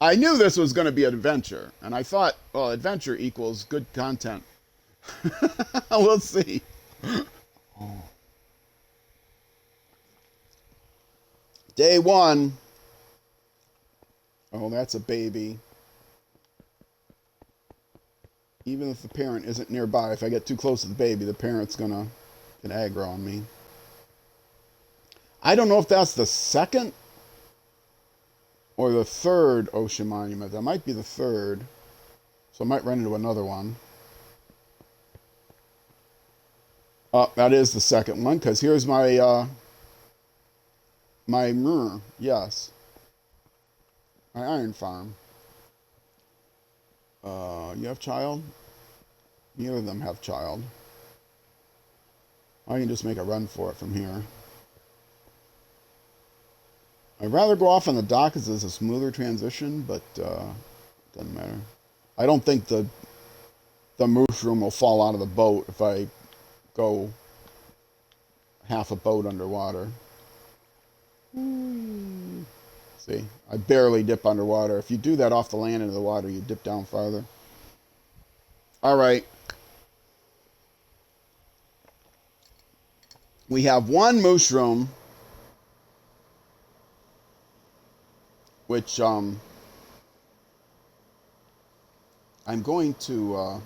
I knew this was going to be an adventure, and I thought, well, adventure equals good content. We'll see. Day one. Oh, that's a baby. Even if the parent isn't nearby, if I get too close to the baby, the parent's gonna get aggro on me. I don't know if that's the second or the third ocean monument. That might be the third. So I might run into another one. Oh, that is the second one, because here's my mirror. Yes. My iron farm. You have child? Neither of them have child. I can just make a run for it from here. I'd rather go off on the dock because it's a smoother transition, but doesn't matter. I don't think the mushroom will fall out of the boat if I go half a boat underwater. See, I barely dip underwater. If you do that off the land into the water, you dip down farther. All right. We have one mushroom, which I'm going to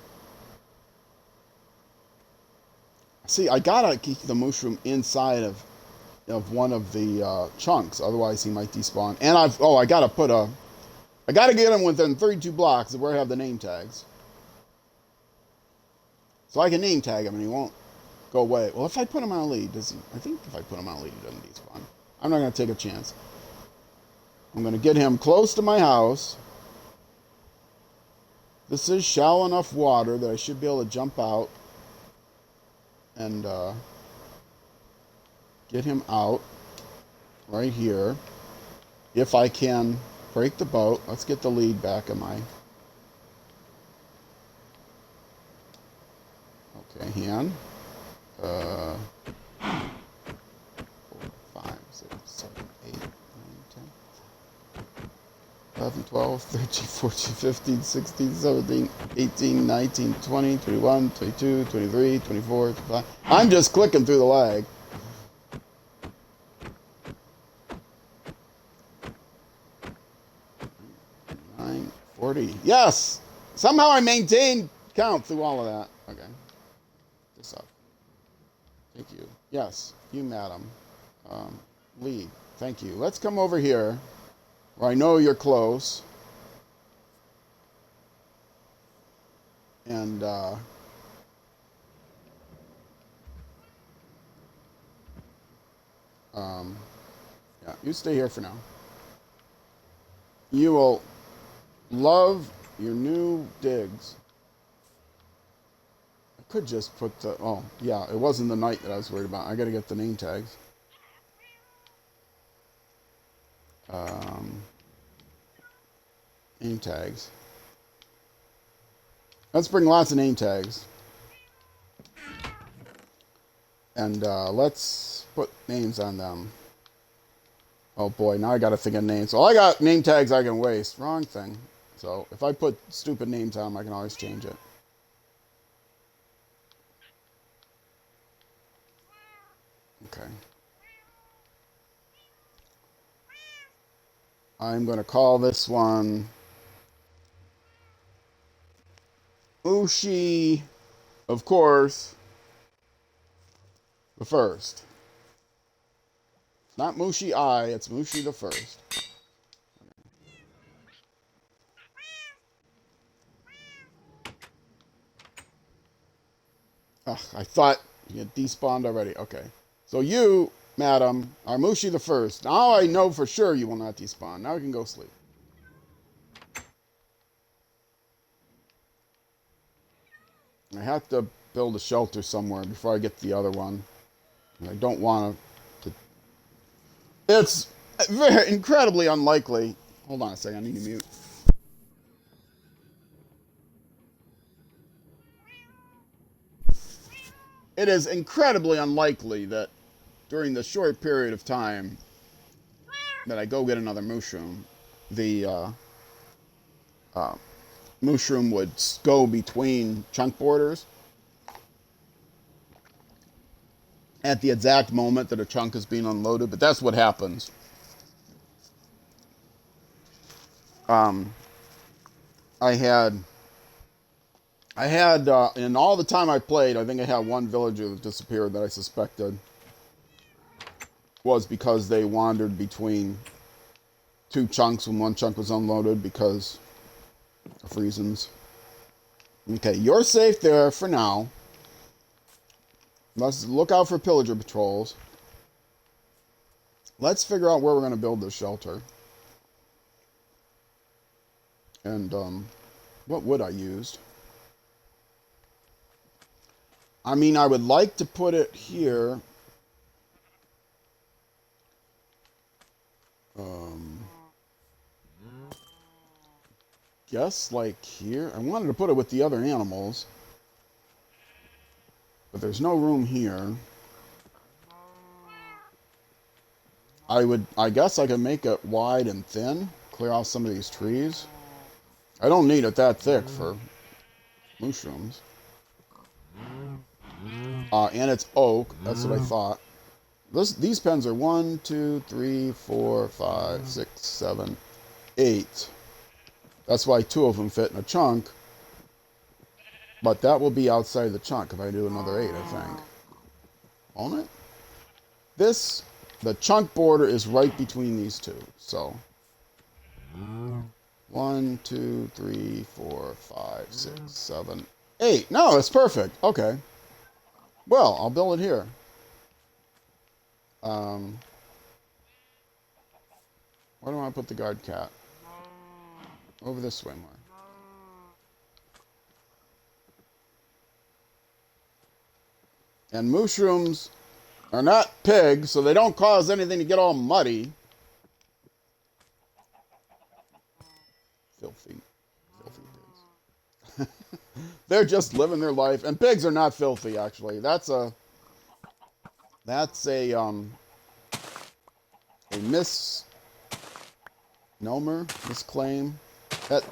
see. I gotta keep the mushroom inside of one of the chunks, otherwise he might despawn. And I gotta get him within 32 blocks of where I have the name tags, so I can name tag him and he won't go away. Well, if I put him on a lead, does he? I think if I put him on a lead, he doesn't despawn. I'm not gonna take a chance. I'm gonna get him close to my house. This is shallow enough water that I should be able to jump out and get him out right here. If I can break the boat, let's get the lead back in my... Okay, hand. 4, 5, 6, 7, 8, 9, 10, 11, 12, 13, 14, 15, 16, 17, 18, 19, 20, 21, 22, 23, 24, 25. I'm just clicking through the lag. 40. Yes! Somehow I maintained count through all of that. Okay. This up. Thank you. Yes, you, madam. Lead. Thank you. Let's come over here where I know you're close. And, yeah, you stay here for now. You will love your new digs. I could just put the... Oh, yeah, it wasn't the night that I was worried about. I gotta get the name tags. Name tags. Let's bring lots of name tags. And let's put names on them. Oh boy, now I gotta think of names. Well, I got name tags I can waste. Wrong thing. So if I put stupid names on them, I can always change it. Okay. I'm gonna call this one Mushi, of course, the first. Not Mushi I, it's Mushi the first. Ugh, I thought you had despawned already. Okay. So you, madam, are Mushi the first. Now I know for sure you will not despawn. Now we can go sleep. I have to build a shelter somewhere before I get the other one. I don't want to. It's very incredibly unlikely. Hold on a second. I need to mute. It is incredibly unlikely that during the short period of time that I go get another mushroom, the mushroom would go between chunk borders at the exact moment that a chunk is being unloaded. But that's what happens. Um, I had in all the time I played, I think I had one villager that disappeared that I suspected was because they wandered between two chunks when one chunk was unloaded because of reasons. Okay, you're safe there for now. Let's look out for pillager patrols. Let's figure out where we're going to build this shelter. And what wood I used. I mean, I would like to put it here. Guess like here. I wanted to put it with the other animals. But there's no room here. I guess I could make it wide and thin. Clear off some of these trees. I don't need it that thick for mushrooms. And it's oak. That's what I thought. These pens are 1, 2, 3, 4, 5, 6, 7, 8. That's why 2 of them fit in a chunk. But that will be outside the chunk if I do another 8, I think. Won't it? The chunk border is right between these two. So 1, 2, 3, 4, 5, 6, 7, 8. No, it's perfect. Okay. Well, I'll build it here. Where do I want to put the guard cat? Over this way more. And mushrooms are not pigs, so they don't cause anything to get all muddy. Filthy. Filthy pigs. They're just living their life. And pigs are not filthy, actually. That's a misclaim. That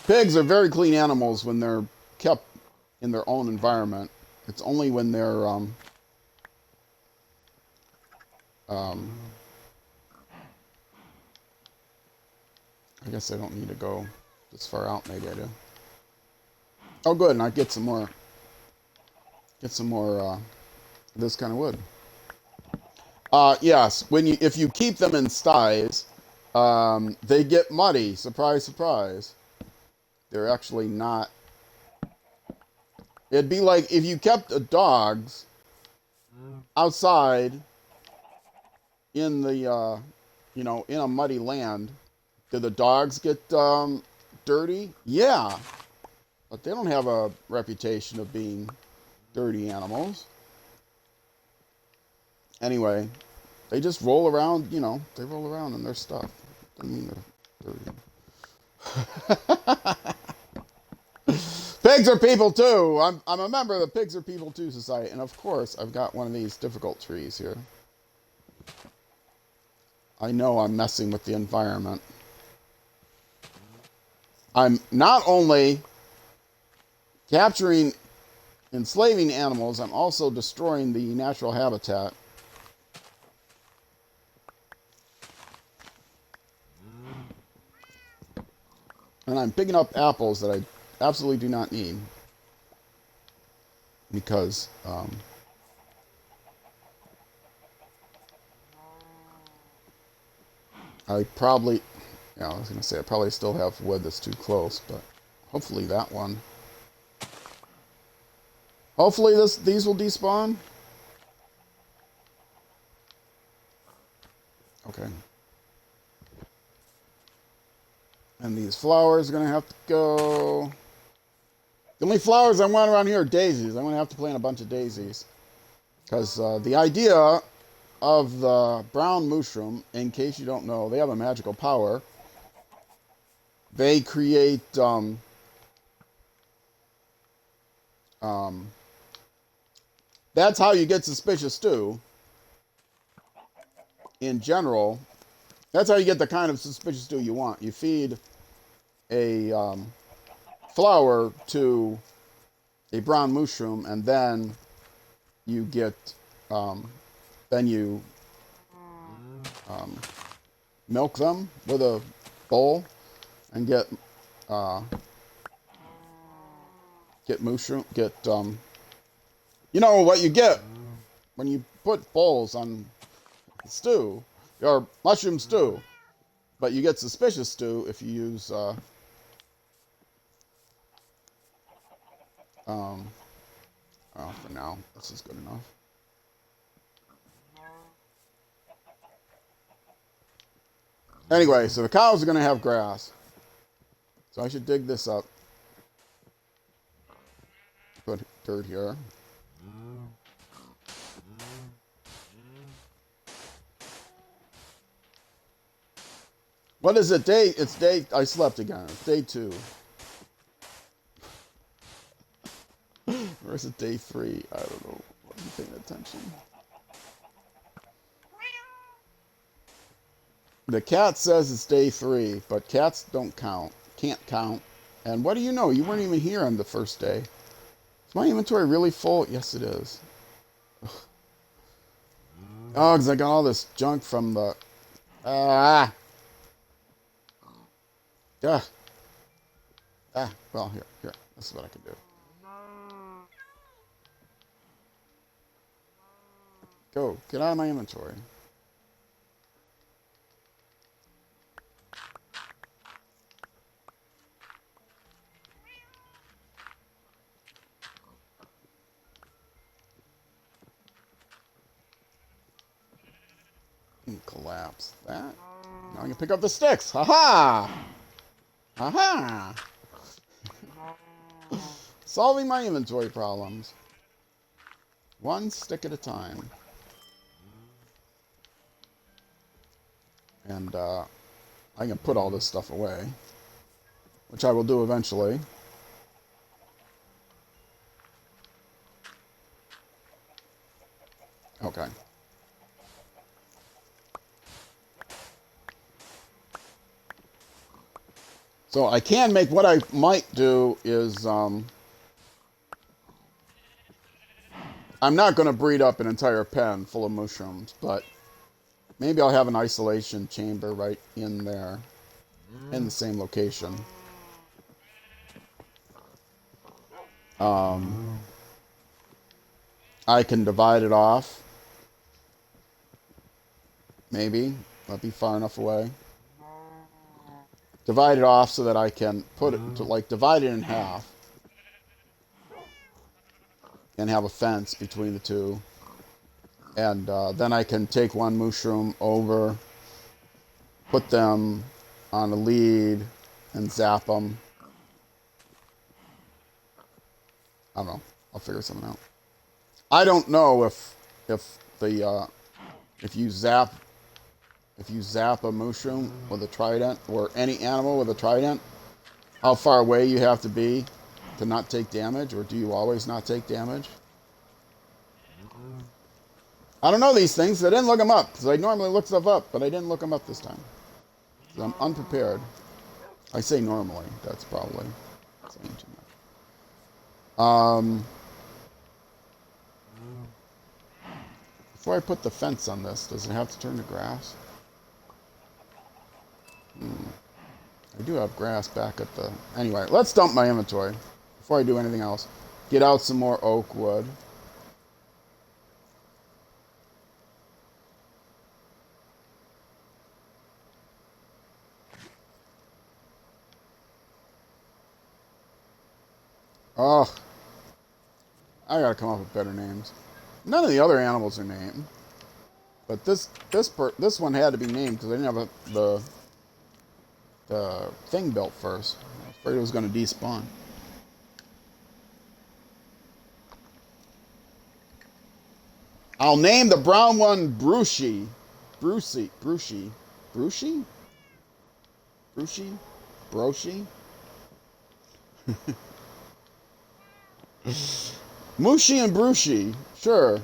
pigs are very clean animals when they're kept in their own environment. It's only when they're I guess I don't need to go this far out. Maybe I do. Oh, good, and I get some more this kind of wood. Yes, if you keep them in sties, they get muddy. Surprise, surprise. They're actually not. It'd be like if you kept dogs outside in the in a muddy land. Do the dogs get dirty? Yeah, but they don't have a reputation of being dirty animals. Anyway, they just roll around, they roll around in their stuff. Doesn't mean they're dirty. Pigs are people too. I'm a member of the Pigs are People too Society, and of course I've got one of these difficult trees here. I know I'm messing with the environment. I'm not only capturing, enslaving animals, I'm also destroying the natural habitat. And I'm picking up apples that I absolutely do not need. Because, I probably, yeah, I was going to say I probably still have wood that's too close, but hopefully that one. Hopefully these will despawn. Okay. And these flowers are going to have to go. The only flowers I want around here are daisies. I'm going to have to plant a bunch of daisies. Because the idea of the brown mushroom, in case you don't know, they have a magical power. They create that's how you get suspicious stew. In general, that's how you get the kind of suspicious stew you want. You feed a flower to a brown mushroom, and then you get, then you milk them with a bowl and get mushroom, you know what you get when you put bowls on stew, or mushroom stew, but you get suspicious stew if you use, oh, for now, this is good enough. Anyway, so the cows are going to have grass. So I should dig this up. Put dirt here. What is it? Day? It's day. I slept again. It's day 2. Or is it day 3? I don't know. I wasn't paying attention. The cat says it's day 3, but cats don't count. Can't count. And what do you know? You weren't even here on the first day. Is my inventory really full? Yes, it is. Ugh. Oh, because I got all this junk from the... Ah! Well, here. This is what I can do. Go. Get out of my inventory. And collapse that. Now I can pick up the sticks. Ha-ha! Ha-ha! Solving my inventory problems. One stick at a time. And I can put all this stuff away, which I will do eventually. Okay. So I can make, what I might do is, I'm not going to breed up an entire pen full of mushrooms, but maybe I'll have an isolation chamber right in there, in the same location. I can divide it off. Maybe. That'd be far enough away. Divide it off so that I can put it, to, like, divide it in half. And have a fence between the two. And then I can take one mushroom over, put them on a lead, and zap them. I don't know. I'll figure something out. I don't know if you zap a mushroom with a trident, or any animal with a trident, how far away you have to be to not take damage, or do you always not take damage? I don't know these things. I didn't look them up, because I normally look stuff up, but I didn't look them up this time. So I'm unprepared. I say normally. That's probably saying too much. Before I put the fence on this, does it have to turn to grass? I do have grass back at the... Anyway, let's dump my inventory before I do anything else. Get out some more oak wood. Oh, I gotta come up with better names. None of the other animals are named, but this one had to be named because I didn't have the thing built first. I was afraid it was going to despawn. I'll name the brown one Brucey. Brucey. Brucey. Brucey? Brucey? Broshi? Mushi and Brucey. Sure.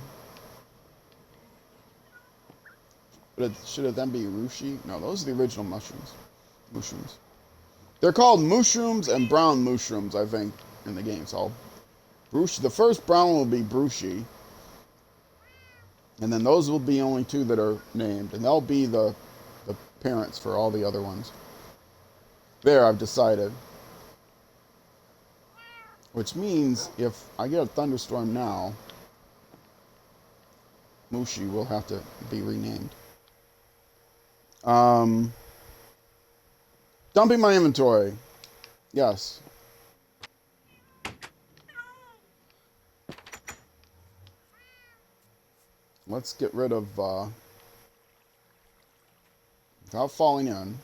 Should it then be Rushi? No, those are the original mushrooms. Mooshrooms. They're called Mooshrooms and brown Mooshrooms, I think, in the game. So, the first brown one will be Brucey. And then those will be only two that are named. And they'll be the parents for all the other ones. There, I've decided. Which means if I get a thunderstorm now, Mushi will have to be renamed. Dumping my inventory. Yes. Let's get rid of, without falling in,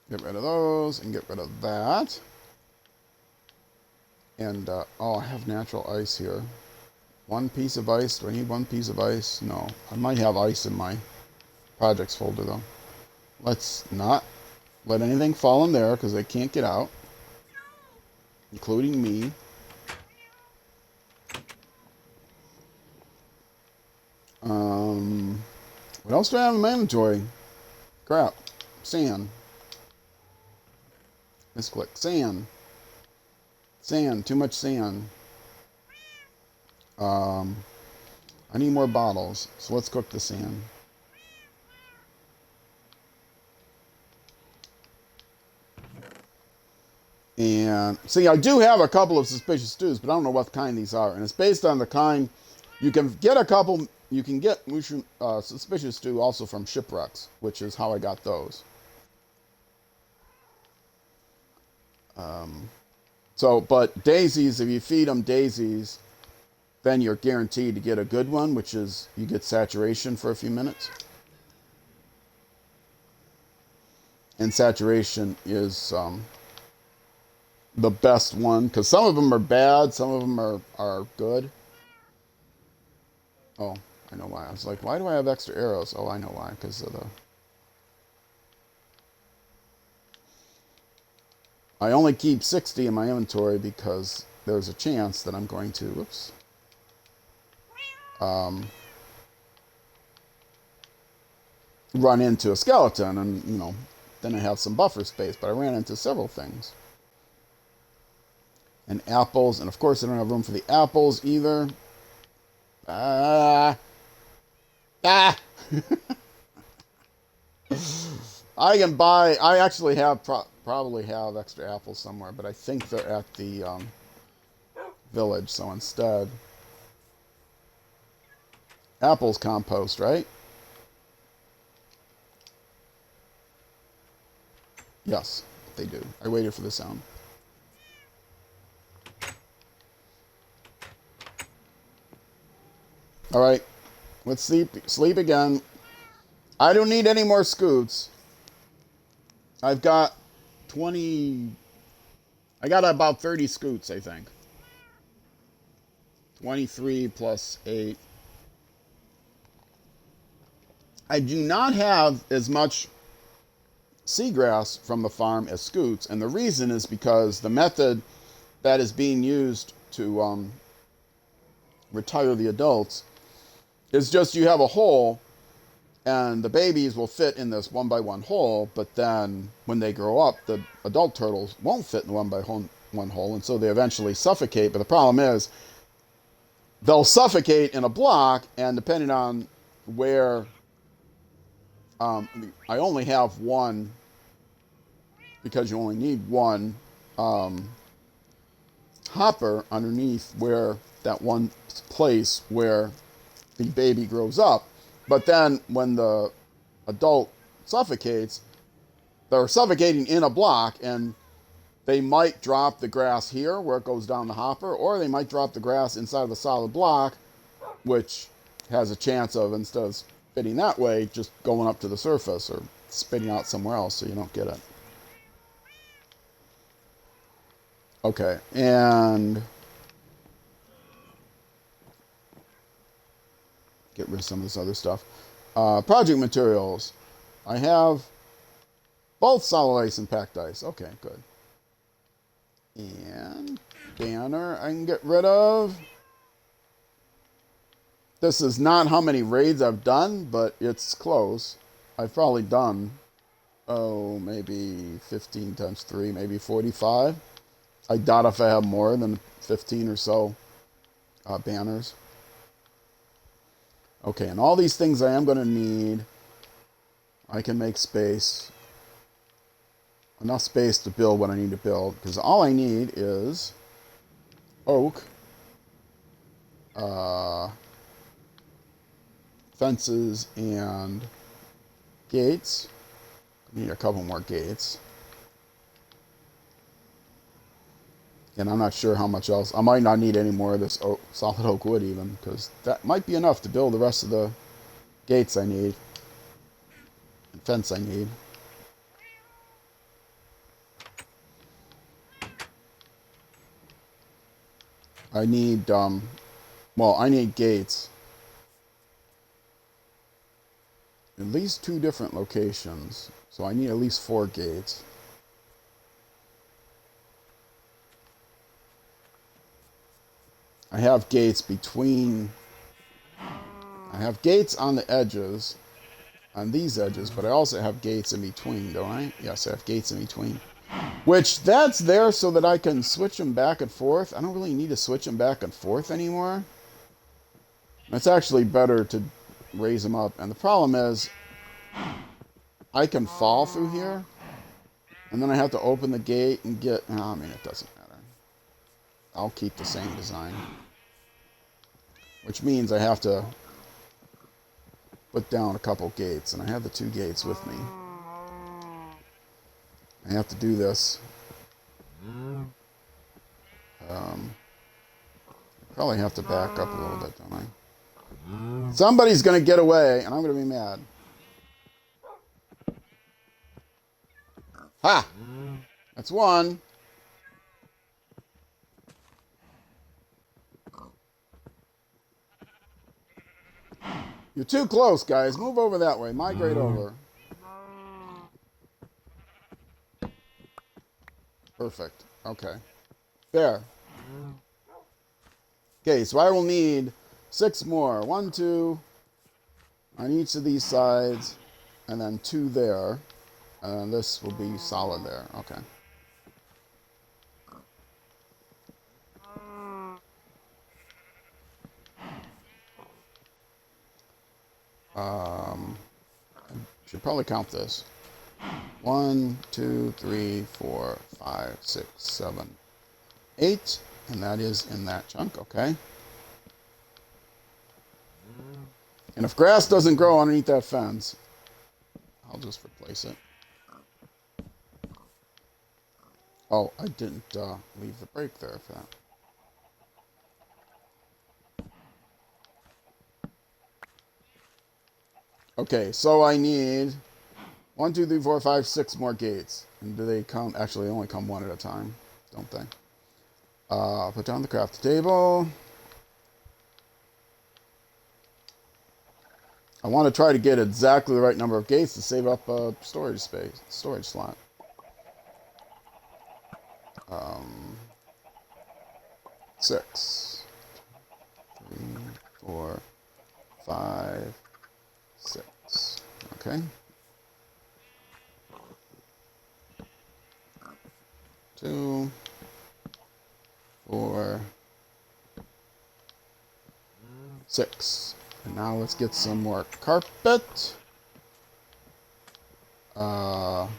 get rid of those and get rid of that. And, oh, I have natural ice here. One piece of ice. Do I need one piece of ice? No. I might have ice in my projects folder, though. Let's not let anything fall in there because they can't get out, including me. What else do I have in my inventory? Crap. Sand. Misclick. Sand. Sand. Too much sand. I need more bottles, so let's cook the sand. And see, I do have a couple of suspicious stews, but I don't know what kind these are. And it's based on the kind. You can get a couple. You can get mushroom suspicious stew also from shipwrecks, which is how I got those. But daisies, if you feed them daisies, then you're guaranteed to get a good one, which is you get saturation for a few minutes. And saturation is the best one, because some of them are bad, some of them are good. Oh, I know why. I was like, why do I have extra arrows? Oh, I know why, because of the... I only keep 60 in my inventory because there's a chance that I'm going to, whoops, run into a skeleton, and, you know, then I have some buffer space, but I ran into several things. And apples, and of course I don't have room for the apples either. I can buy, I actually have, probably have extra apples somewhere, but I think they're at the village, so instead, apples compost, right? Yes, they do. I waited for the sound. All right, let's sleep again. I don't need any more scoots. I've got 20... I got about 30 scoots, I think. 23 plus 8. I do not have as much seagrass from the farm as scoots. And the reason is because the method that is being used to retire the adults is just you have a hole and the babies will fit in this 1x1 hole, but then when they grow up, the adult turtles won't fit in the 1x1 hole, and so they eventually suffocate. But the problem is they'll suffocate in a block, and depending on where, I only have one, because you only need one hopper underneath where that one place where the baby grows up. But then when the adult suffocates, they're suffocating in a block, and they might drop the grass here where it goes down the hopper, or they might drop the grass inside the solid block, which has a chance of, instead of spitting that way, just going up to the surface or spitting out somewhere else, so you don't get it. Okay, and get rid of some of this other stuff. Project materials. I have both solid ice and packed ice. Okay, good. And banner I can get rid of. This is not how many raids I've done, but it's close. I've probably done, maybe 15 times 3, maybe 45. I doubt if I have more than 15 or so banners. Okay, and all these things I am going to need, I can make space. Enough space to build what I need to build, because all I need is oak, fences, and gates. Need a couple more gates. And I'm not sure how much else. I might not need any more of this solid oak wood even, because that might be enough to build the rest of the gates I need. And fence I need. I need, I need gates. At least 2 different locations. So I need at least 4 gates. I have gates between... I have gates on the edges, on these edges, but I also have gates in between, don't I? Yes, I have gates in between. Which, that's there so that I can switch them back and forth. I don't really need to switch them back and forth anymore. It's actually better to raise them up. And the problem is, I can fall through here, and then I have to open the gate and get... I mean, it doesn't matter. I'll keep the same design. Which means I have to put down a couple gates, and I have the 2 gates with me. I have to do this. Probably have to back up a little bit, don't I? Somebody's going to get away, and I'm going to be mad. Ha! That's one. You're too close, guys. Move over that way. Migrate over. Perfect. Okay. There. Okay, so I will need 6 more. 1, 2 on each of these sides, and then 2 there. And this will be solid there. Okay. Should probably count this. 1, 2, 3, 4, 5, 6, 7, 8, and that is in that chunk. Okay. And if grass doesn't grow underneath that fence, I'll just replace it. Oh, I didn't leave the break there for that. Okay, so I need 1, 2, 3, 4, 5, 6 more gates. And do they come? Actually, they only come 1 at a time, don't they? Put down the craft table. I want to try to get exactly the right number of gates to save up storage slot. 6, 3, 4, 5, 6. Okay. 2, 4, 6. And now let's get some more carpet. Yeah,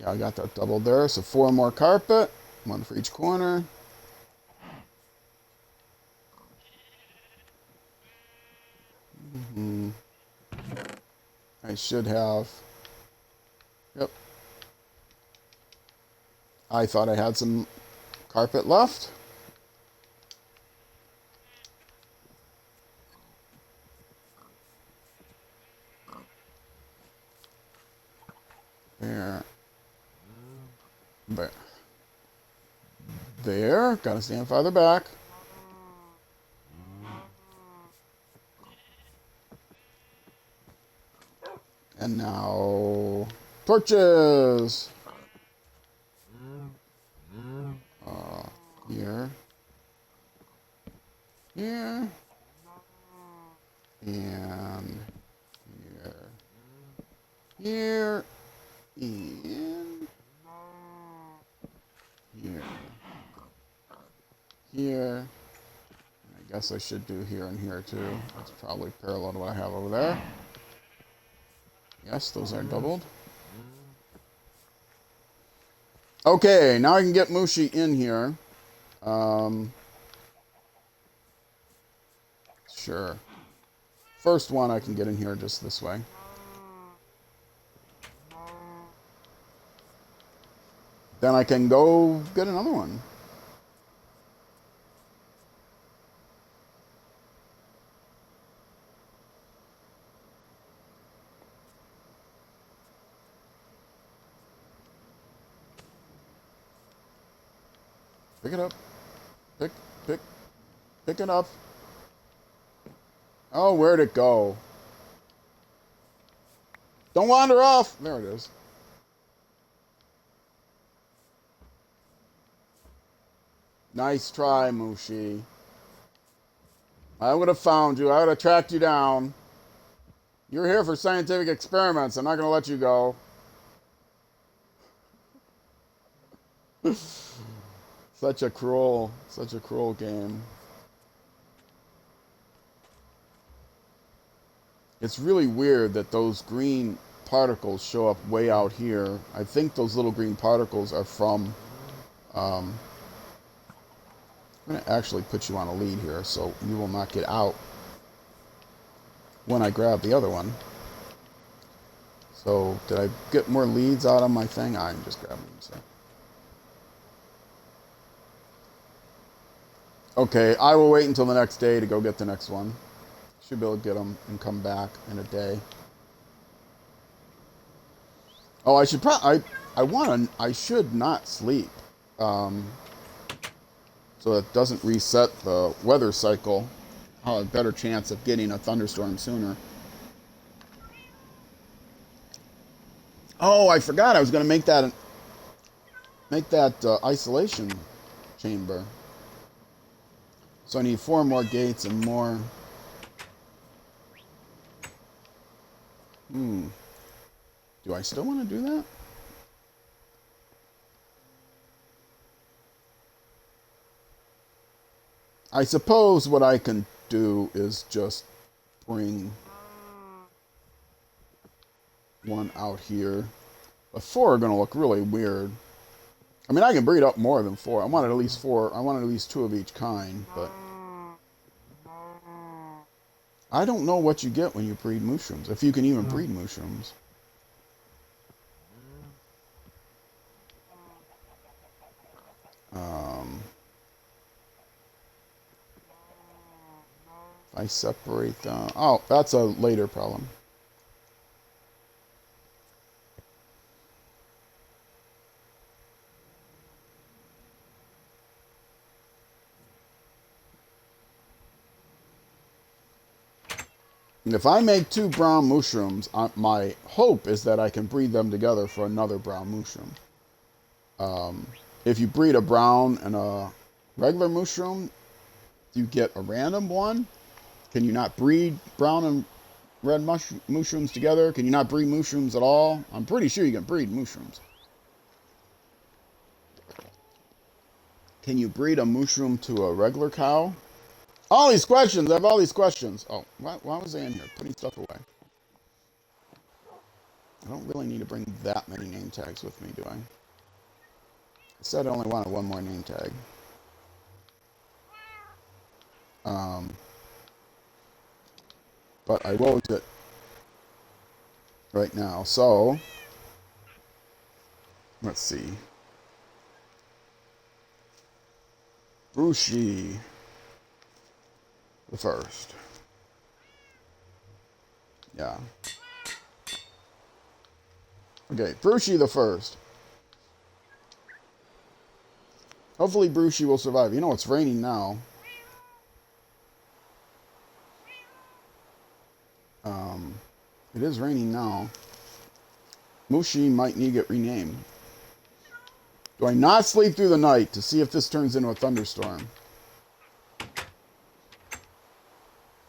I got that doubled there. So 4 more carpet. 1 for each corner. I should have. Yep. I thought I had some carpet left. There. But there. Gotta stand farther back. And now torches. Here. Here. And here. Here. And here. Here. I guess I should do here and here too. That's probably parallel to what I have over there. Yes, those are doubled. Okay, now I can get Mooshie in here. Sure. First one I can get in here just this way. Then I can go get another one. Pick it up. Pick it up. Oh, where'd it go? Don't wander off. There it is. Nice try, Mooshie. I would have found you. I would have tracked you down. You're here for scientific experiments. I'm not going to let you go. Such a cruel game. It's really weird that those green particles show up way out here. I think those little green particles are from... I'm going to actually put you on a lead here so you will not get out when I grab the other one. So, did I get more leads out of my thing? I'm just grabbing them. So. Okay, I will wait until the next day to go get the next one. Should be able to get them and come back in a day. Oh, I should I should not sleep. So it doesn't reset the weather cycle. I'll have a better chance of getting a thunderstorm sooner. Oh, I forgot I was going to make that isolation chamber. So I need 4 more gates and more. Do I still want to do that? I suppose what I can do is just bring one out here. But 4 are going to look really weird. I mean, I can breed up more than 4. I wanted at least 4. I wanted at least 2 of each kind, but I don't know what you get when you breed mushrooms, if you can even breed mushrooms. If I separate them... Oh, that's a later problem. If I make 2 brown mushrooms, my hope is that I can breed them together for another brown mushroom. If you breed a brown and a regular mushroom, you get a random one. Can you not breed brown and red mushrooms together? Can you not breed mushrooms at all? I'm pretty sure you can breed mushrooms. Can you breed a mushroom to a regular cow? All these questions. I have all these questions. Oh, why was I in here? Putting stuff away. I don't really need to bring that many name tags with me, do I? I said I only wanted 1 more name tag. But I will use it right now. So, let's see. Brushi the first. Yeah. Okay, Brushi the first. Hopefully Brushi will survive. You know, it's raining now. It is raining now. Mushi might need to get renamed. Do I not sleep through the night to see if this turns into a thunderstorm?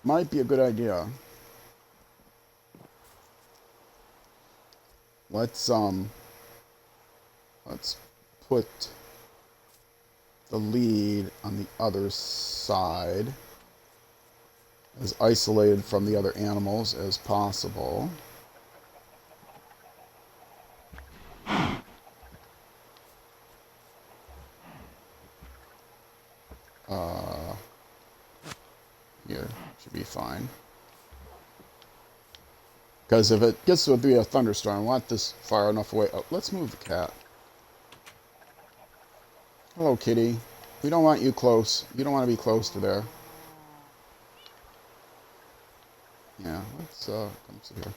Might be a good idea. Let's put the lead on the other side, as isolated from the other animals as possible. Here, should be fine. Because if it gets to be a thunderstorm, I want this far enough away. Oh, let's move the cat. Hello, kitty. We don't want you close. You don't want to be close to there. Yeah, let's come sit here.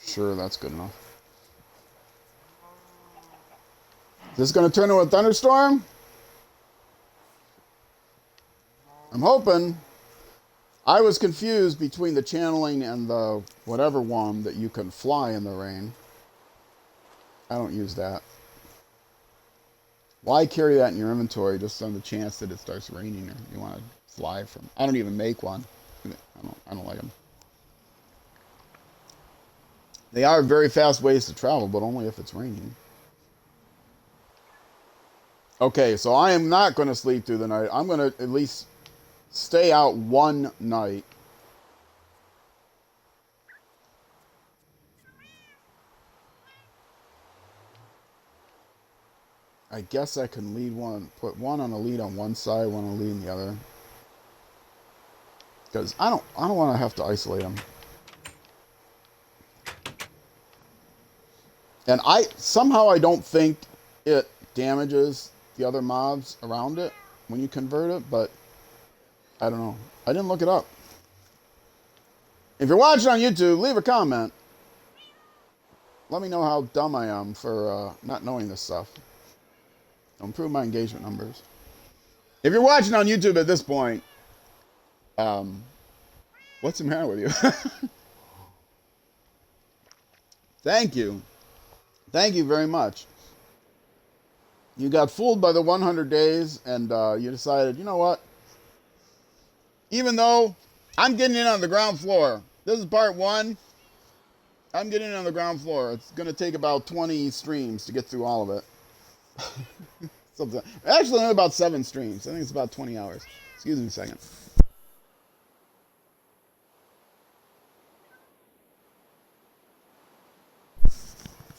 Sure, that's good enough. Is this going to turn into a thunderstorm? I'm hoping. I was confused between the channeling and the whatever one that you can fly in the rain. I don't use that. Why carry that in your inventory just on the chance that it starts raining or you want to fly from? I don't even make one. I don't like them. They are very fast ways to travel, but only if it's raining. Okay, so I am not going to sleep through the night. I'm going to at least stay out 1 night. I guess I can lead one, put one on a lead on one side, one on a lead on the other. Because I don't want to have to isolate them. And somehow I don't think it damages the other mobs around it when you convert it, but I don't know. I didn't look it up. If you're watching on YouTube, leave a comment. Let me know how dumb I am for not knowing this stuff. It'll improve my engagement numbers. If you're watching on YouTube at this point, what's the matter with you? Thank you. Thank you very much. You got fooled by the 100 days, and you decided, you know what? Even though I'm getting in on the ground floor. This is part 1. I'm getting in on the ground floor. It's going to take about 20 streams to get through all of it. Actually, only about 7 streams. I think it's about 20 hours. Excuse me a second.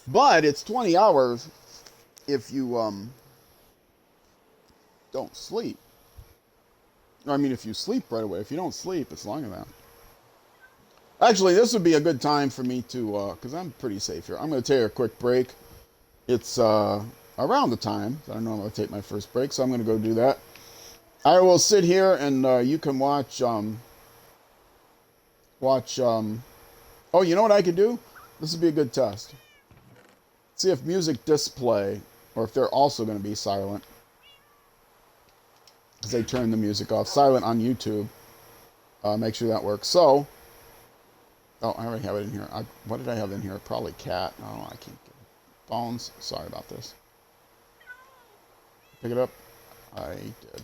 But it's 20 hours if you don't sleep. I mean, if you sleep right away. If you don't sleep, it's longer than that. Actually, this would be a good time for me to, because I'm pretty safe here. I'm going to take a quick break. It's around the time that I normally take my first break, so I'm going to go do that. I will sit here and you can watch. Oh, you know what I could do? This would be a good test. See if music display, or if they're also going to be silent. Because they turn the music off. Silent on YouTube. Make sure that works. So, oh, I already have it in here. What did I have in here? Probably cat. Oh, I can't get it. Bones. Sorry about this. Pick it up. I did. Okay.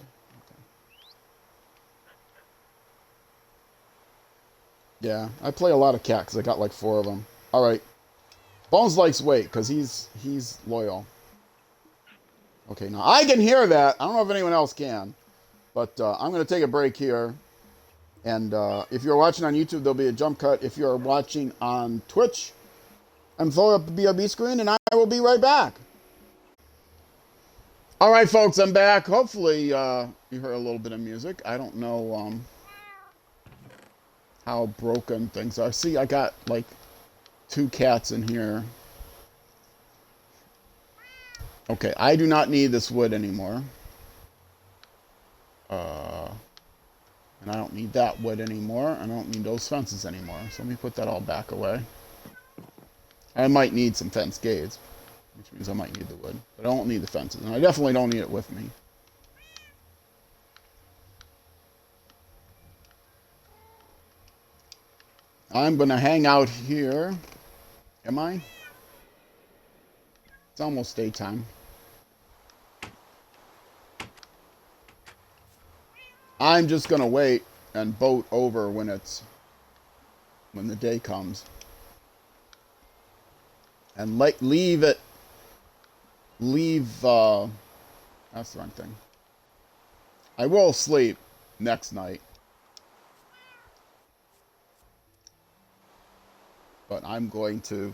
Yeah, I play a lot of cat because I got like 4 of them. All right. Bones likes weight because he's loyal. Okay, now I can hear that. I don't know if anyone else can, but I'm going to take a break here. And if you're watching on YouTube, there'll be a jump cut. If you're watching on Twitch, I'm throwing up the BRB screen, and I will be right back. All right, folks, I'm back. Hopefully, you heard a little bit of music. I don't know how broken things are. See, I got like 2 cats in here. Okay, I do not need this wood anymore. And I don't need that wood anymore. I don't need those fences anymore. So let me put that all back away. I might need some fence gates, which means I might need the wood. But I don't need the fences. And I definitely don't need it with me. I'm going to hang out here. Am I? It's almost daytime. I'm just going to wait and boat over when the day comes. And leave, that's the wrong thing. I will sleep next night. But I'm going to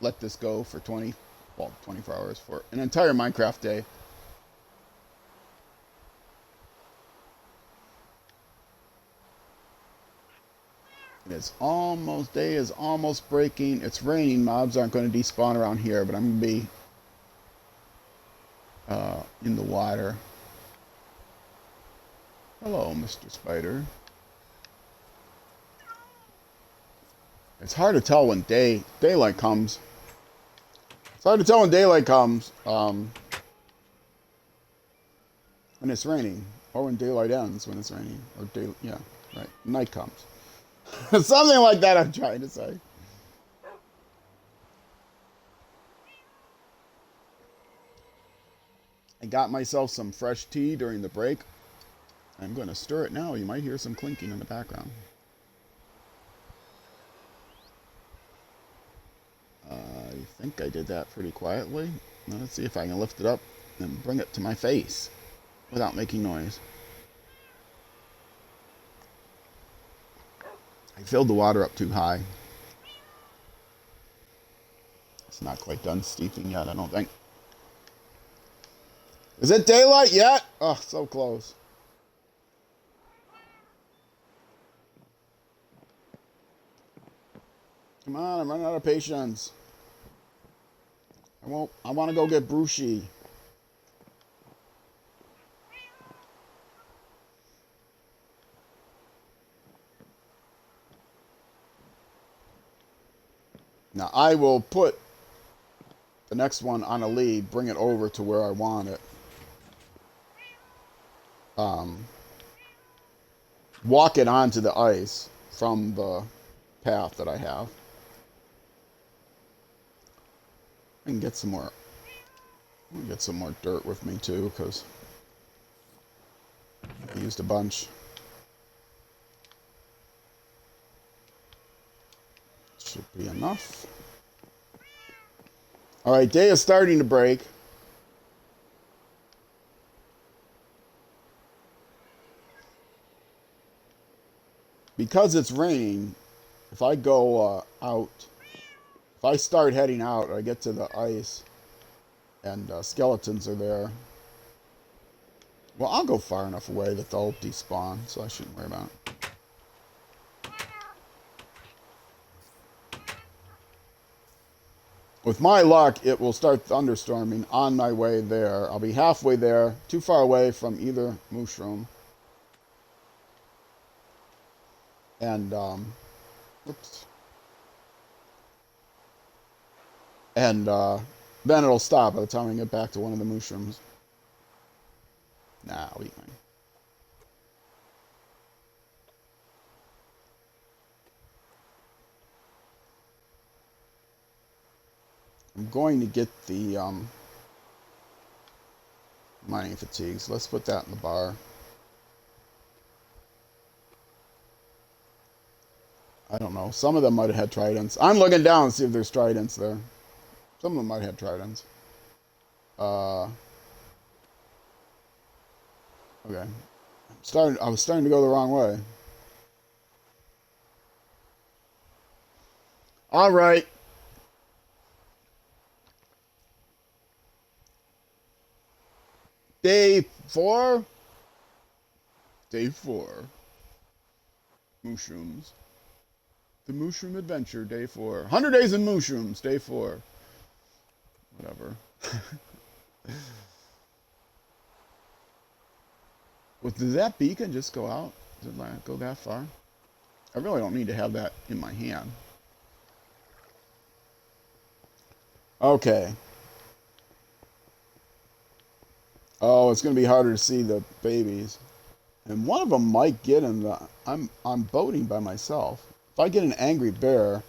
let this go for 24 hours for an entire Minecraft day. Day is almost breaking. It's raining. Mobs aren't going to despawn around here, but I'm going to be in the water. Hello, Mr. Spider. It's hard to tell when daylight comes. It's hard to tell when daylight comes when it's raining, or when daylight ends when it's raining, or yeah, right. Night comes. Something like that. I'm trying to say. I got myself some fresh tea during the break. I'm going to stir it now. You might hear some clinking in the background. I think I did that pretty quietly. Now let's see if I can lift it up and bring it to my face without making noise. I filled the water up too high. It's not quite done steeping yet, I don't think. Is it daylight yet? Oh, so close. Come on, I'm running out of patience. I want to go get Brucey. Now I will put the next one on a lead, bring it over to where I want it. Walk it onto the ice from the path that I have. I can get some more. I'm gonna get some more dirt with me too, because I used a bunch. Should be enough. All right, day is starting to break. Because it's raining, if I go out, if I start heading out, I get to the ice, and skeletons are there. Well, I'll go far enough away that they'll despawn, so I shouldn't worry about it. With my luck, it will start thunderstorming on my way there. I'll be halfway there, too far away from either mushroom. And, oops. And then it'll stop by the time I get back to one of the mushrooms. Nah, I'll eat mine. I'm going to get the mining fatigues. Let's put that in the bar. I don't know. Some of them might have had tridents. I'm looking down to see if there's tridents there. Some of them might have tridents. Okay. I was starting to go the wrong way. All right. Day 4? Day 4. Mooshrooms. The Mushroom Adventure, Day 4. 100 Days in Mooshrooms, Day 4. Whatever. Well, did that beacon just go out? Did it go that far? I really don't need to have that in my hand. Okay. Oh, it's going to be harder to see the babies. And one of them might get in the... I'm boating by myself. If I get an angry bear,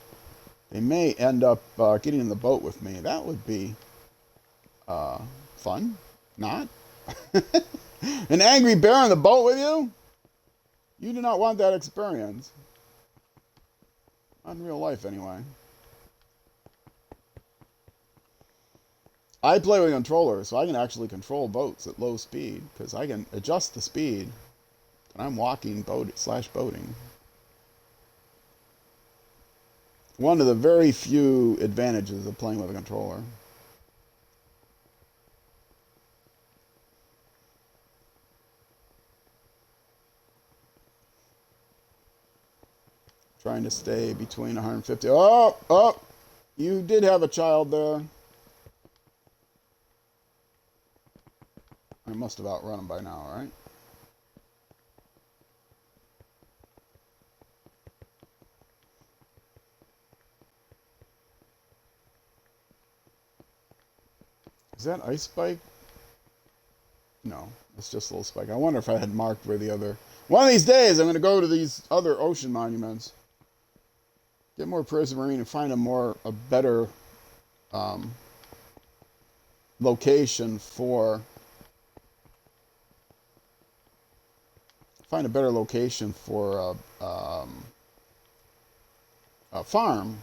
they may end up getting in the boat with me. That would be fun. Not? An angry bear in the boat with you? You do not want that experience. Not in real life, anyway. I play with a controller, so I can actually control boats at low speed, because I can adjust the speed. And I'm walking boating. One of the very few advantages of playing with a controller. Trying to stay between 150. Oh! You did have a child there. I must have outrun him by now, right? Is that ice spike? No, it's just a little spike. I wonder if I had marked where the other... One of these days, I'm going to go to these other ocean monuments. Get more prismarine and find a better location for... Find a better location for a farm.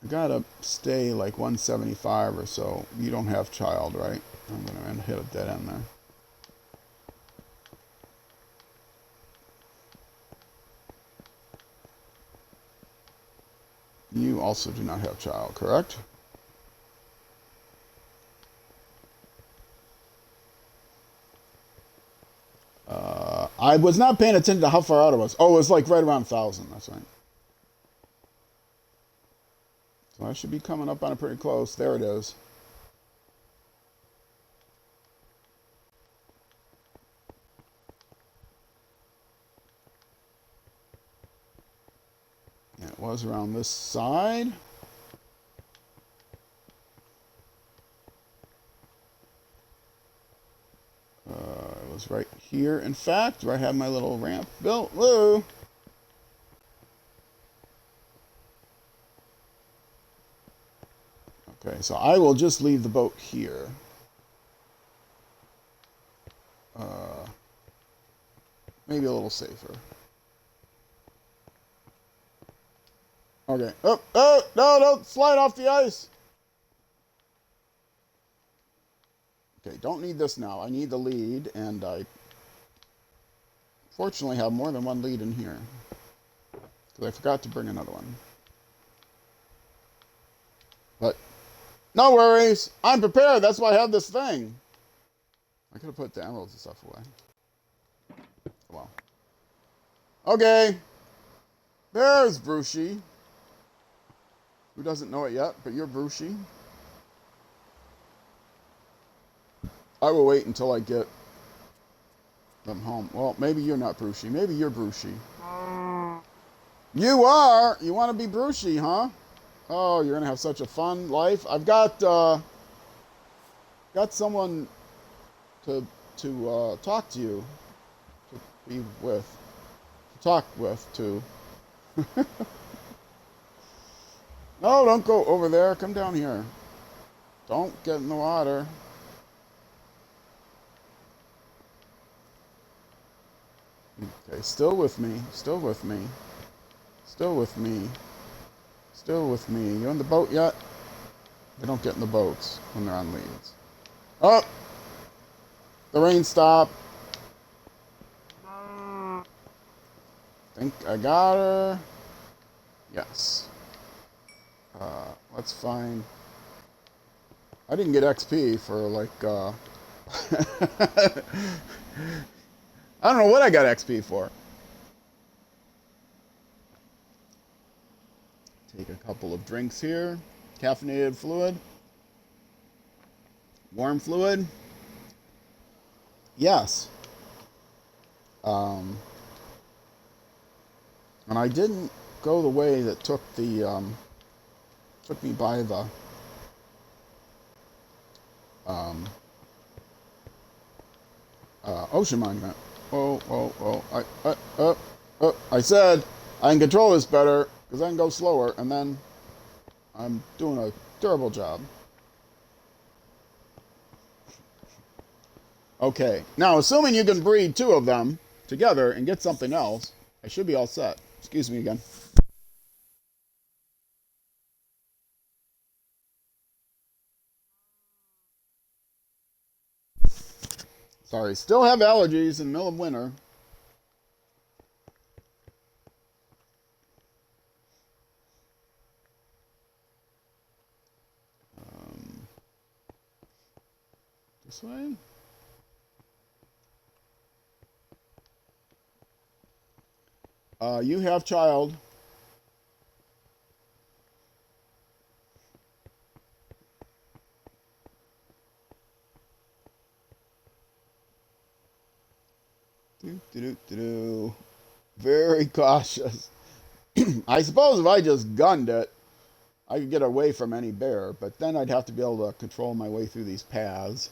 I gotta stay like 175 or so. You don't have child, right? I'm gonna hit a dead end there. You also do not have child, correct? I was not paying attention to how far out it was. Oh, it was like right around 1,000. That's right. So I should be coming up on it pretty close. There it is. And it was around this side. It was right here, in fact, where I had my little ramp built. Whoa! Okay, so I will just leave the boat here. Maybe a little safer. Okay. Oh, no, don't slide off the ice. Okay, don't need this now. I need the lead, and I fortunately have more than one lead in here. Because I forgot to bring another one. But, no worries. I'm prepared. That's why I have this thing. I could have put the emeralds and stuff away. Well. Okay. There's Brucey. Who doesn't know it yet, but you're Brucey. I will wait until I get them home. Well, maybe you're not Brucey. Maybe you're Brucey. You are? You want to be Brucey, huh? Oh, you're going to have such a fun life. I've got someone to talk to you. To be with. To talk with, too. No, don't go over there. Come down here. Don't get in the water. Okay, still with me. Still with me. Still with me. Still with me. You in the boat yet? They don't get in the boats when they're on leads. Oh! The rain stopped. Think I got her. Yes. Let's find... I didn't get XP for like, I don't know what I got XP for. Take a couple of drinks here. Caffeinated fluid. Warm fluid. Yes. And I didn't go the way that took the, took me by the, ocean monument. I said I can control this better because I can go slower, and then I'm doing a terrible job. Okay, now assuming you can breed two of them together and get something else, I should be all set. Excuse me again. Sorry, still have allergies in the middle of winter. This way? You have child. Very cautious. I suppose if I just gunned it, I could get away from any bear, but then I'd have to be able to control my way through these paths.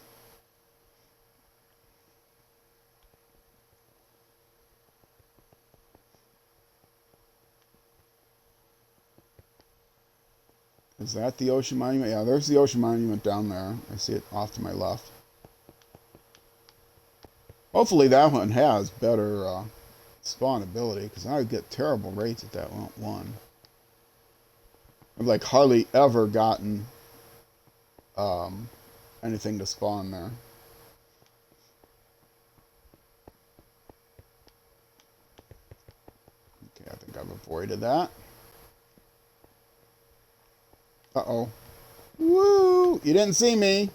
Is that the ocean monument? Yeah, there's the ocean monument down there. I see it off to my left. Hopefully that one has better spawn ability, because I would get terrible rates at that one. I've like hardly ever gotten anything to spawn there. Okay, I think I've avoided that. Uh-oh. Woo! You didn't see me.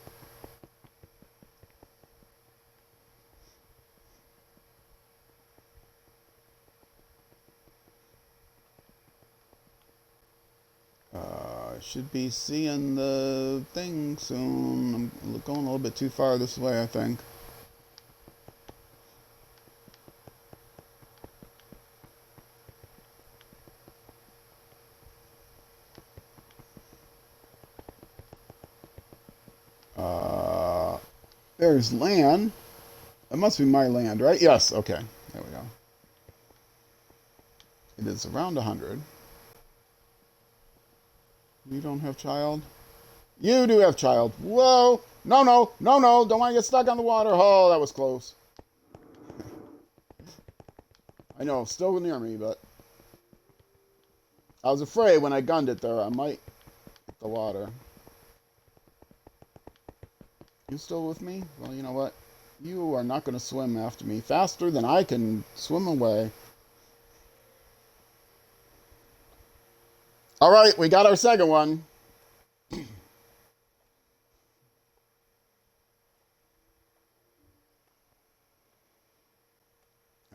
Should be seeing the thing soon. I'm going a little bit too far this way, I think. There's land. That must be my land, right? Yes, okay. There we go. It is around 100. You don't have child? You do have child. Whoa! No, no, no, no. Don't want to get stuck on the water. Oh, that was close. I know, still near me, but I was afraid when I gunned it there, I might hit the water. You still with me? Well, you know what? You are not going to swim after me faster than I can swim away. All right, we got our second one.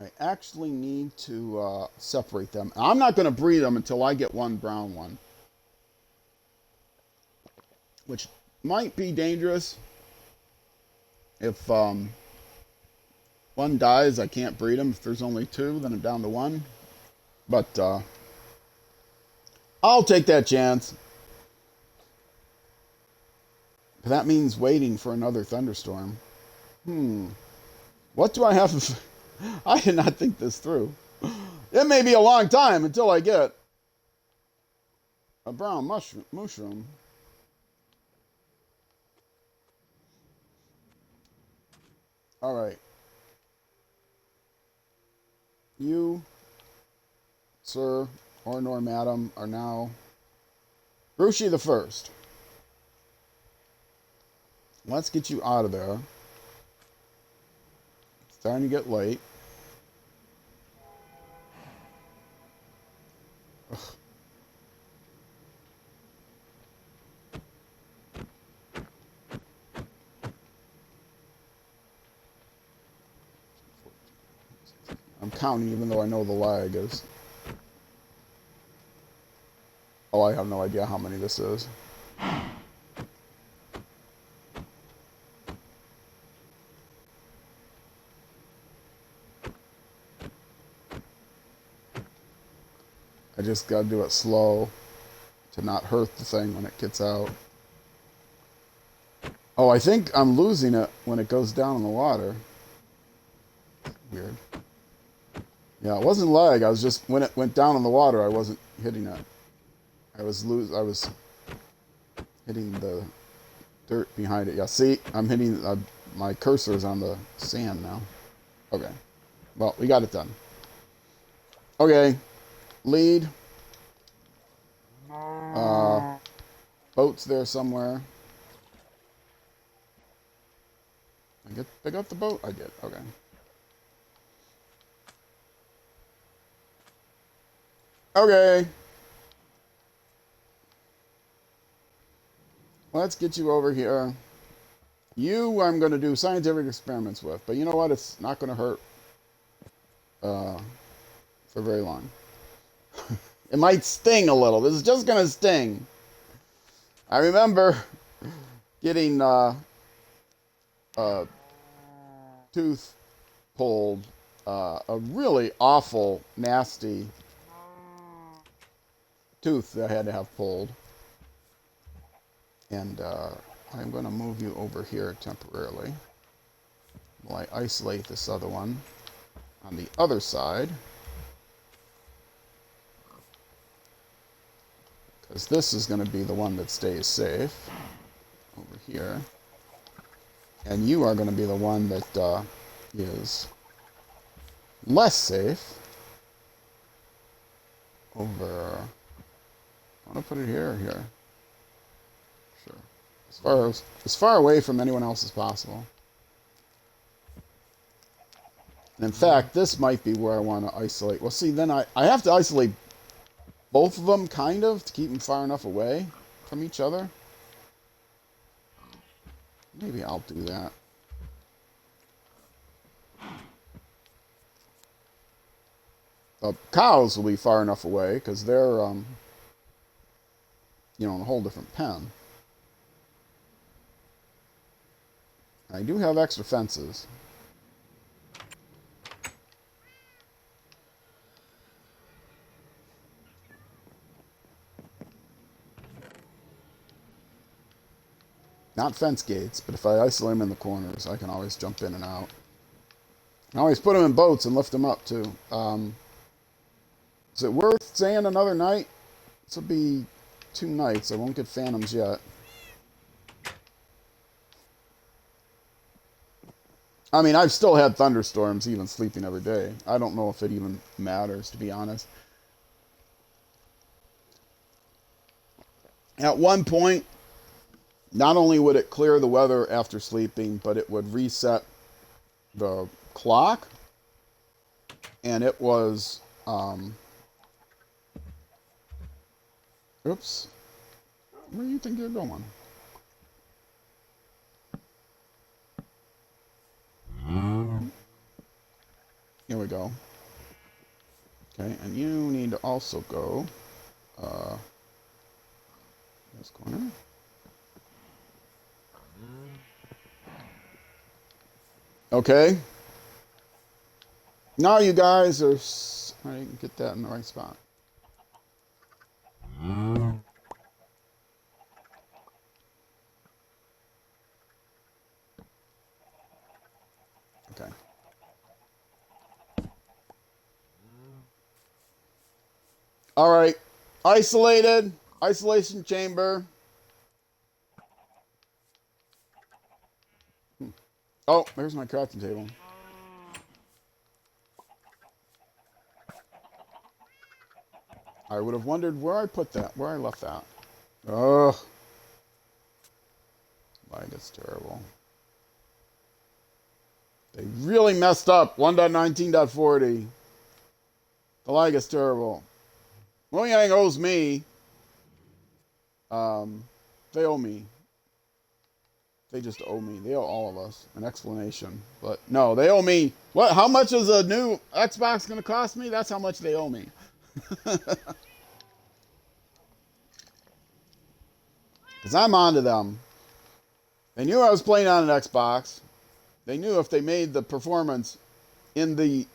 I actually need to separate them. I'm not going to breed them until I get one brown one, which might be dangerous. If one dies, I can't breed them. If there's only two, then I'm down to one. But I'll take that chance. But that means waiting for another thunderstorm. What do I have? I did not think this through. It may be a long time until I get A brown mushroom. All right. You, sir, or nor madam, are now Rushi the First. Let's get you out of there. It's starting to get late. Ugh. I'm counting even though I know the lag is. Oh, I have no idea how many this is. I just gotta do it slow to not hurt the thing when it gets out. Oh, I think I'm losing it when it goes down in the water. Weird. Yeah, it wasn't lag. I was just when it went down in the water, I wasn't hitting it. I was hitting the dirt behind it. Yeah, see, I'm hitting. My cursor is on the sand now. Okay. Well, we got it done. Okay. Lead. Boat's there somewhere. I got the boat? I did. Okay. Okay. Let's get you over here. You I'm going to do scientific experiments with. But you know what? It's not going to hurt for very long. It might sting a little. This is just going to sting. I remember getting a tooth pulled. A really awful, nasty tooth that I had to have pulled. And I'm going to move you over here temporarily while I isolate this other one on the other side. Because this is going to be the one that stays safe over here. And you are going to be the one that is less safe over... I want to put it here or here? Sure. As far away from anyone else as possible. And in fact, this might be where I want to isolate. Well, see, then I have to isolate both of them, kind of, to keep them far enough away from each other. Maybe I'll do that. The cows will be far enough away, because they're, in a whole different pen. I do have extra fences. Not fence gates, but if I isolate them in the corners, I can always jump in and out. I can always put them in boats and lift them up, too. Is it worth staying another night? This will be 2 nights. I won't get phantoms yet. I mean, I've still had thunderstorms even sleeping every day. I don't know if it even matters, to be honest. At one point, not only would it clear the weather after sleeping, but it would reset the clock. And it was... oops. Where do you think you're going? Here we go. Okay, and you need to also go this corner. Okay. Now you guys are... I didn't get that in the right spot. Okay. All right. Isolated. Isolation chamber. Oh, there's my crafting table. I would have wondered where I put that, where I left that. Ugh. Lag is terrible. They really messed up 1.19.40. The lag is terrible. Mojang owes me. They owe me. They just owe me. They owe all of us an explanation. But no, they owe me. What? How much is a new Xbox going to cost me? That's how much they owe me. Because I'm on to them. They knew I was playing on an Xbox. They knew if they made the performance in the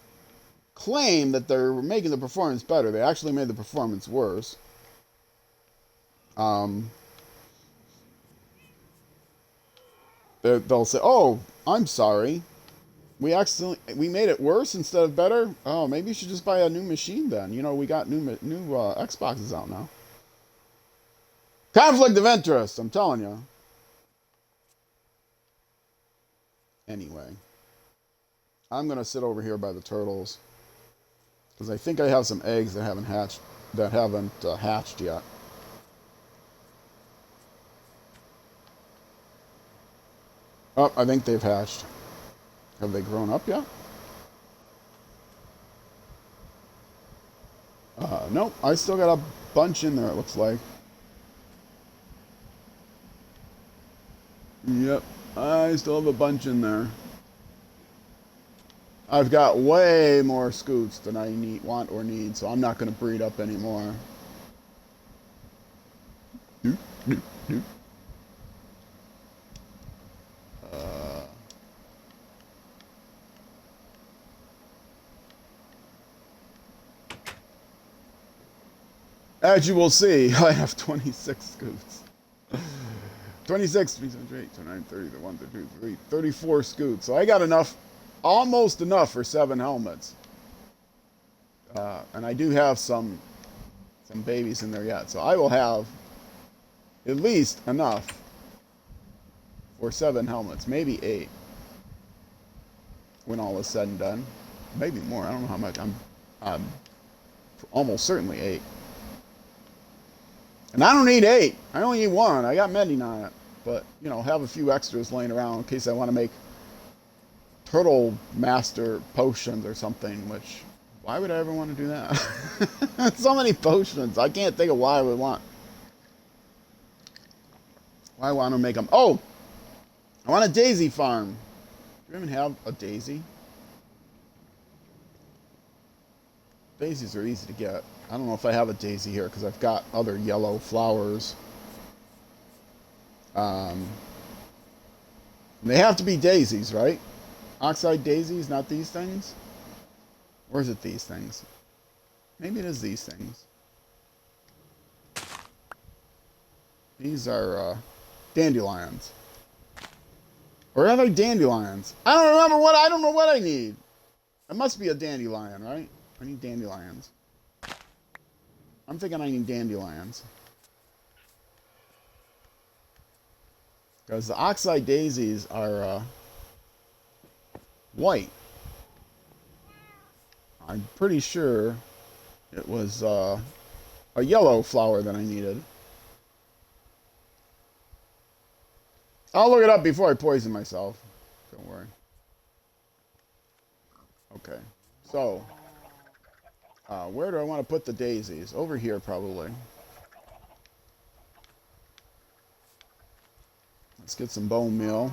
claim that they were making the performance better, they actually made the performance worse. They'll say, "Oh, I'm sorry. We made it worse instead of better. Oh, maybe you should just buy a new machine then. You know, we got new Xboxes out now." Conflict of interest, I'm telling you. Anyway, I'm gonna sit over here by the turtles because I think I have some eggs that haven't hatched yet. Oh, I think they've hatched. Have they grown up yet? Nope. I still got a bunch in there, it looks like. Yep. I still have a bunch in there. I've got way more scoots than I want or need, so I'm not going to breed up anymore. Doop, doop, doop. As you will see, I have 26 scoots. 26, 3, 8, 29, 30, 31, 32, 33, 34 scoots. So I got enough, almost enough for 7 helmets. And I do have some babies in there yet. So I will have at least enough for 7 helmets, maybe 8 when all is said and done. Maybe more. I don't know how much. I'm almost certainly 8. And I don't need 8. I only need 1. I got mending on it. But, you know, have a few extras laying around in case I want to make Turtle Master potions or something, which, why would I ever want to do that? So many potions. I can't think of why I would want. Why I want to make them. Oh! I want a daisy farm. Do you even have a daisy? Daisies are easy to get. I don't know if I have a daisy here because I've got other yellow flowers. They have to be daisies, right? Oxide daisies, not these things? Or is it these things? Maybe it is these things. These are dandelions. Or are they dandelions? I don't know what I need. It must be a dandelion, right? I need dandelions. I'm thinking I need dandelions. Because the oxide daisies are white. I'm pretty sure it was a yellow flower that I needed. I'll look it up before I poison myself. Don't worry. Okay. So, where do I want to put the daisies? Over here, probably. Let's get some bone meal.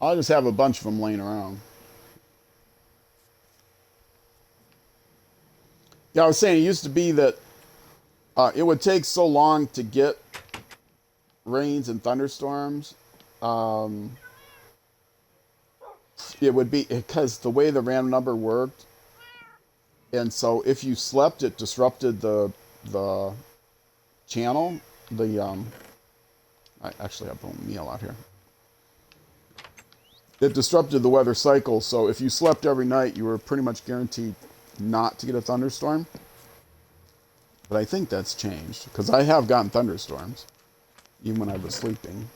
I'll just have a bunch of them laying around. Yeah, I was saying it used to be that it would take so long to get rains and thunderstorms. It would be because the way the random number worked. And so if you slept, it disrupted the channel. I actually have bone meal out here. it disrupted the weather cycle. So if you slept every night, you were pretty much guaranteed not to get a thunderstorm. But I think that's changed because I have gotten thunderstorms even when I was sleeping.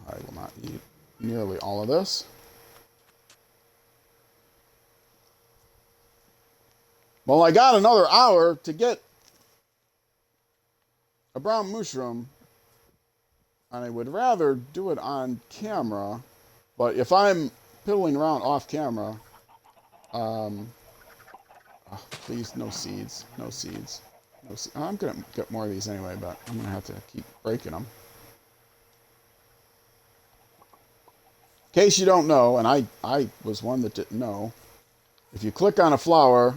I will not eat nearly all of this. Well, I got another hour to get a brown mushroom, and I would rather do it on camera, but if I'm piddling around off camera, oh, please, no seeds, no seeds. No seeds. I'm going to get more of these anyway, but I'm going to have to keep breaking them. In case you don't know, and I was one that didn't know, if you click on a flower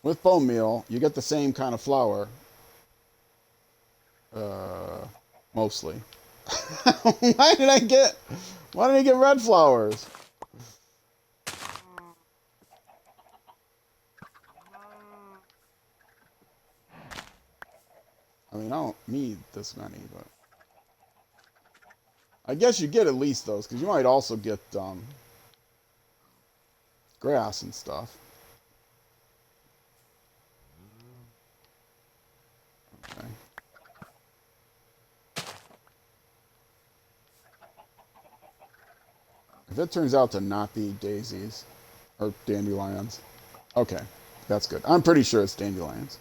with bone meal, you get the same kind of flower. Mostly. Why did I get red flowers? I mean, I don't need this many, but I guess you get at least those, because you might also get grass and stuff. Okay. If it turns out to not be daisies or dandelions, okay, that's good. I'm pretty sure it's dandelions.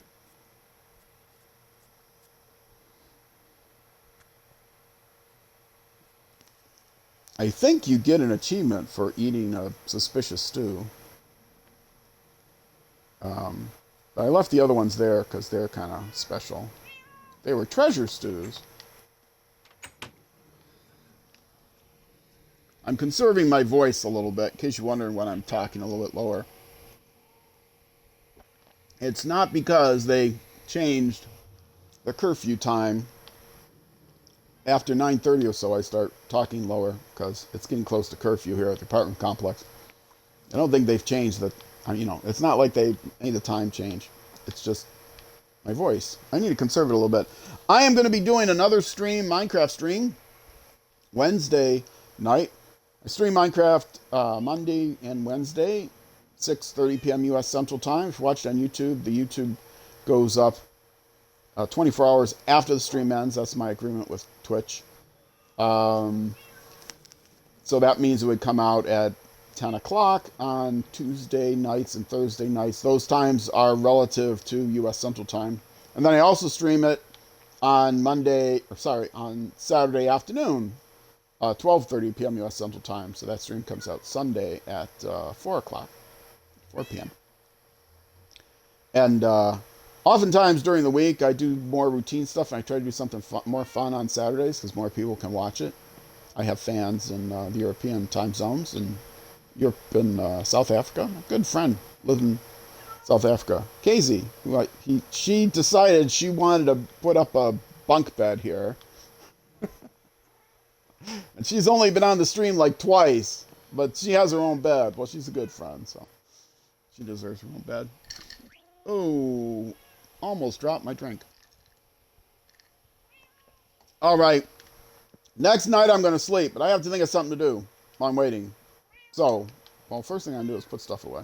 I think you get an achievement for eating a suspicious stew. But I left the other ones there because they're kind of special. They were treasure stews. I'm conserving my voice a little bit in case you're wondering when I'm talking a little bit lower. It's not because they changed the curfew time. After 9:30 or so, I start talking lower because it's getting close to curfew here at the apartment complex. I don't think they've changed the, it's not like they made the time change. It's just my voice. I need to conserve it a little bit. I am going to be doing another stream, Minecraft stream, Wednesday night. I stream Minecraft Monday and Wednesday, 6:30 p.m. U.S. Central Time. If you watch it on YouTube, the YouTube goes up 24 hours after the stream ends. That's my agreement with Twitch. So that means it would come out at 10 o'clock on Tuesday nights and Thursday nights. Those times are relative to U.S. Central Time. And then I also stream it on on Saturday afternoon, 12:30 p.m. U.S. Central Time. So that stream comes out Sunday at 4 p.m. And oftentimes during the week, I do more routine stuff, and I try to do something more fun on Saturdays because more people can watch it. I have fans in the European time zones and Europe and South Africa. A good friend lives in South Africa. Casey, she decided she wanted to put up a bunk bed here. And she's only been on the stream like twice, but she has her own bed. Well, she's a good friend, so she deserves her own bed. Oh, almost dropped my drink. All right. Next night I'm going to sleep, but I have to think of something to do while I'm waiting. So, well, first thing I'm going to do is put stuff away.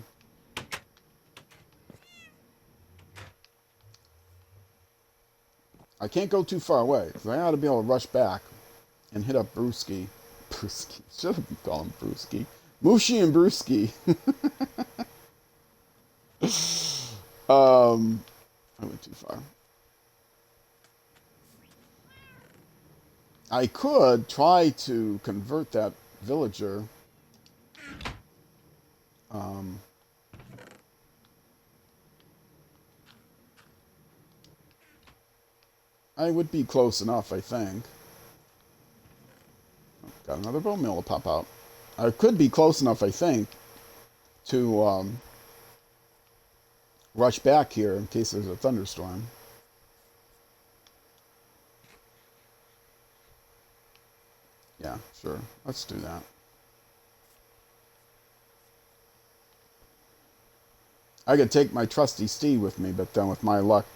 I can't go too far away, because I ought to be able to rush back and hit up Brewski. Brewski. Should have called him Brewski. Mooshie and Brewski. I went too far. I could try to convert that villager. I would be close enough, I think. Got another bone meal to pop out. I could be close enough, I think, to rush back here in case there's a thunderstorm. Yeah, sure. Let's do that. I could take my trusty steed with me, but then with my luck,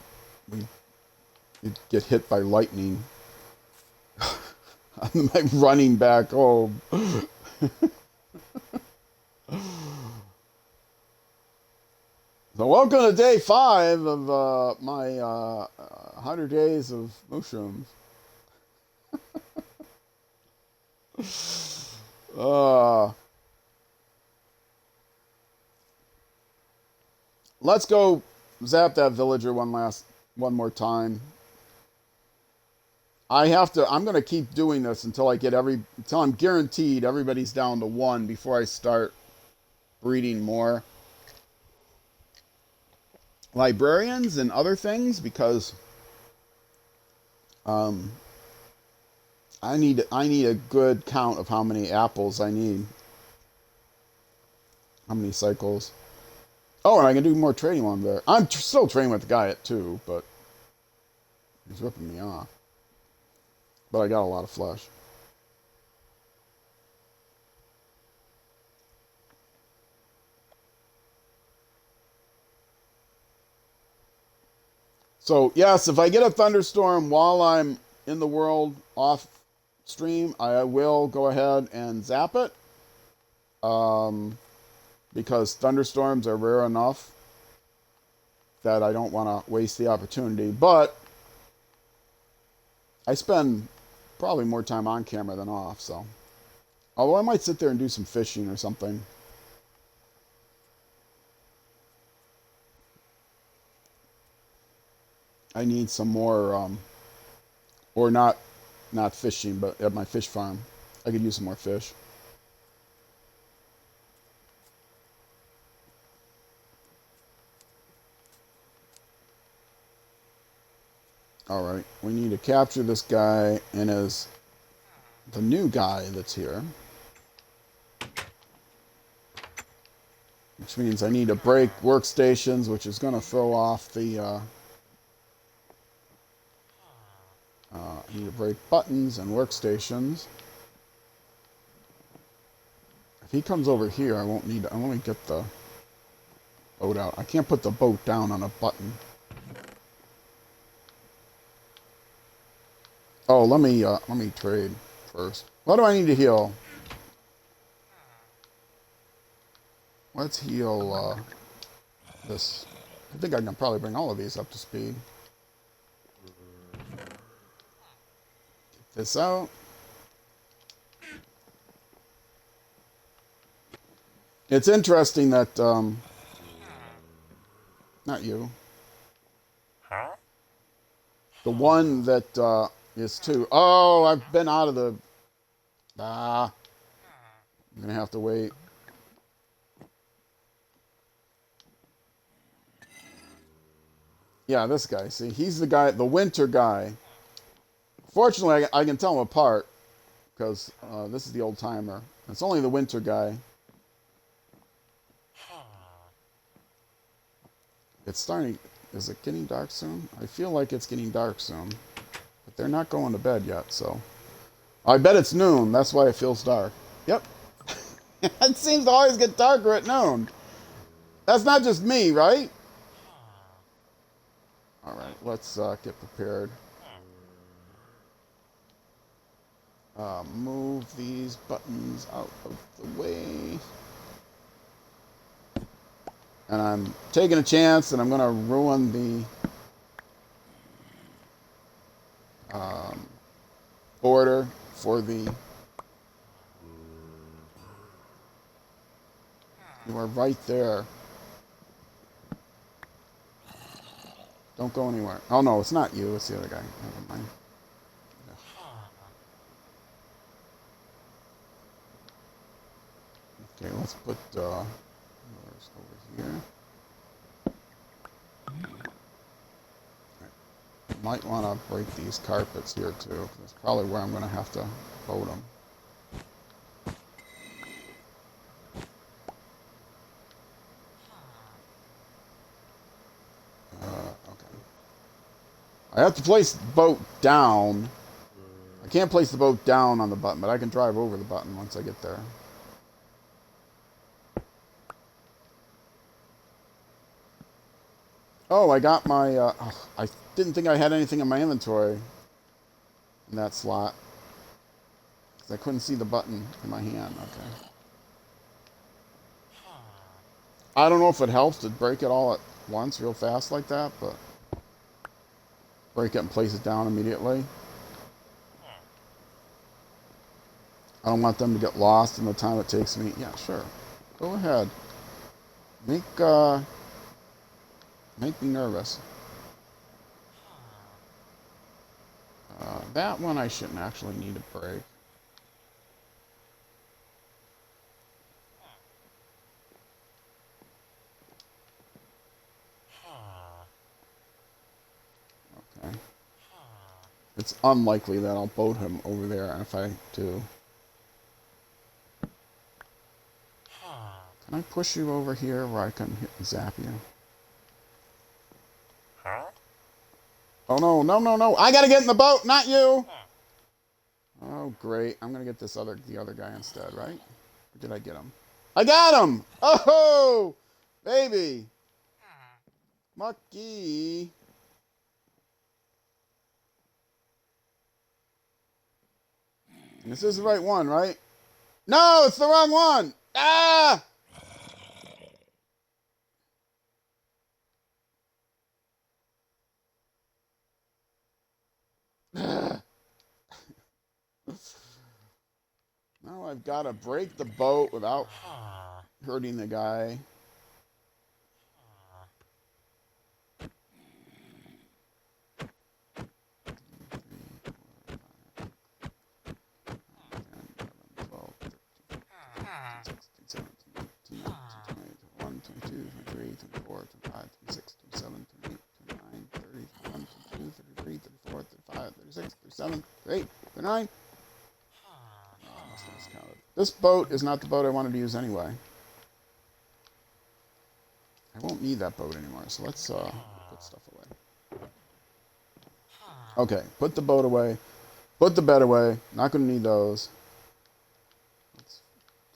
we'd get hit by lightning I'm running back home. So welcome to day 5 of my 100 days of mushrooms. Uh, let's go zap that villager one more time. I'm gonna keep doing this until until I'm guaranteed everybody's down to 1 before I start breeding more librarians and other things, because um, I need a good count of how many apples I need, how many cycles. Oh, and I can do more trading while I'm there. I'm still trading with the guy at 2, but he's ripping me off. But I got a lot of flesh. So yes, if I get a thunderstorm while I'm in the world off stream, I will go ahead and zap it. Because thunderstorms are rare enough that I don't want to waste the opportunity. But I spend probably more time on camera than off, so. Although I might sit there and do some fishing or something. I need some more, or not fishing, but at my fish farm. I could use some more fish. Alright, we need to capture this guy and the new guy that's here. Which means I need to break workstations, which is going to throw off the... I need to break buttons and workstations. If he comes over here, I won't need to... I want to get the boat out. I can't put the boat down on a button. Oh, let me trade first. What do I need to heal? Let's heal this. I think I can probably bring all of these up to speed. Get this out. It's interesting that not you. Huh? The one that is 2. Oh, I've been out of the... I'm gonna have to wait. Yeah, this guy. See, he's the guy, the winter guy. Fortunately, I can tell him apart, because this is the old timer. It's only the winter guy. It's starting... Is it getting dark soon? I feel like it's getting dark soon. But they're not going to bed yet, so... I bet it's noon. That's why it feels dark. Yep. It seems to always get darker at noon. That's not just me, right? Alright, let's get prepared. Move these buttons out of the way. And I'm taking a chance, and I'm going to ruin the border for the... You are right there. Don't go anywhere. Oh, no, it's not you. It's the other guy. Never mind. Okay, let's put yours over here. Might want to break these carpets here too. That's probably where I'm going to have to boat them. Okay. I have to place the boat down. I can't place the boat down on the button, but I can drive over the button once I get there. Oh, I got my... I didn't think I had anything in my inventory in that slot. I couldn't see the button in my hand. Okay. I don't know if it helps to break it all at once real fast like that, but break it and place it down immediately. I don't want them to get lost in the time it takes me. Yeah, sure. Go ahead. Make me nervous. That one I shouldn't actually need a break. Okay. It's unlikely that I'll boat him over there if I do. Can I push you over here where I can hit and zap you? Huh? Oh no, no, no, no. I gotta get in the boat, not you! Oh great. I'm gonna get the other guy instead, right? Or did I get him? I got him! Oh baby! Mucky! This is the right one, right? No, it's the wrong one! Ah! Now I've got to break the boat without hurting the guy. This boat is not the boat I wanted to use anyway. I won't need that boat anymore, so let's put stuff away. Okay, put the boat away. Put the bed away. Not going to need those. Let's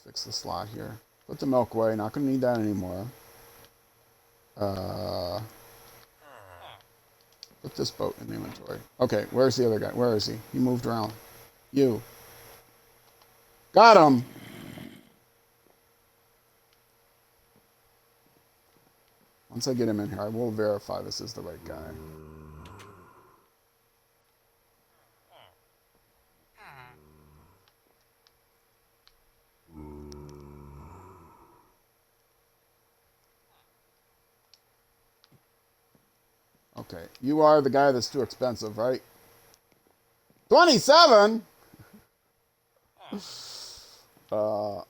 fix the slot here. Put the milk away. Not going to need that anymore. Put this boat in the inventory. Okay, where's the other guy? Where is he? He moved around. You. Got him! Once I get him in here, I will verify this is the right guy. Okay, you are the guy that's too expensive, right? 27?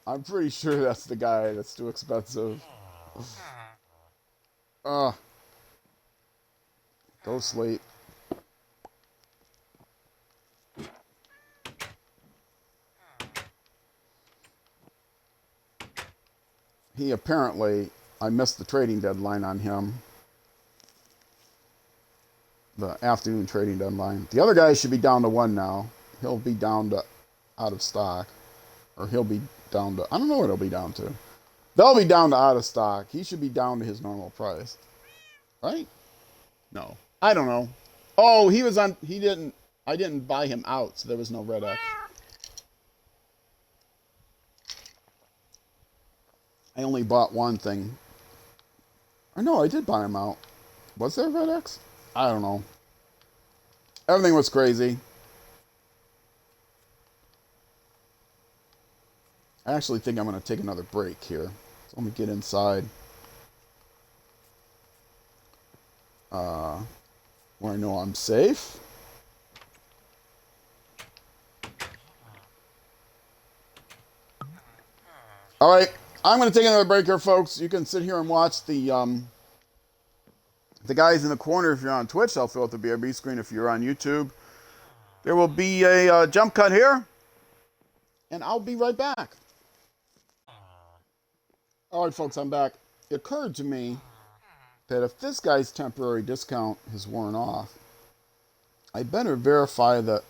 I'm pretty sure that's the guy that's too expensive. Go sleep. He apparently, I missed the trading deadline on him. The afternoon trading deadline. The other guy should be down to 1 now. He'll be down to out of stock. Or he'll be down to, I don't know what he'll be down to. They'll be down to out of stock. He should be down to his normal price. Right? No. I don't know. Oh, he was on, I didn't buy him out, so there was no red X. I only bought one thing. Or no, I did buy him out. Was there a red X? I don't know. Everything was crazy. I actually think I'm going to take another break here. So let me get inside. Where I know I'm safe. All right, I'm going to take another break here, folks. You can sit here and watch the guys in the corner if you're on Twitch. I'll fill out the BRB screen if you're on YouTube. There will be a jump cut here, and I'll be right back. All right, folks, I'm back. It occurred to me that if this guy's temporary discount has worn off, I better verify that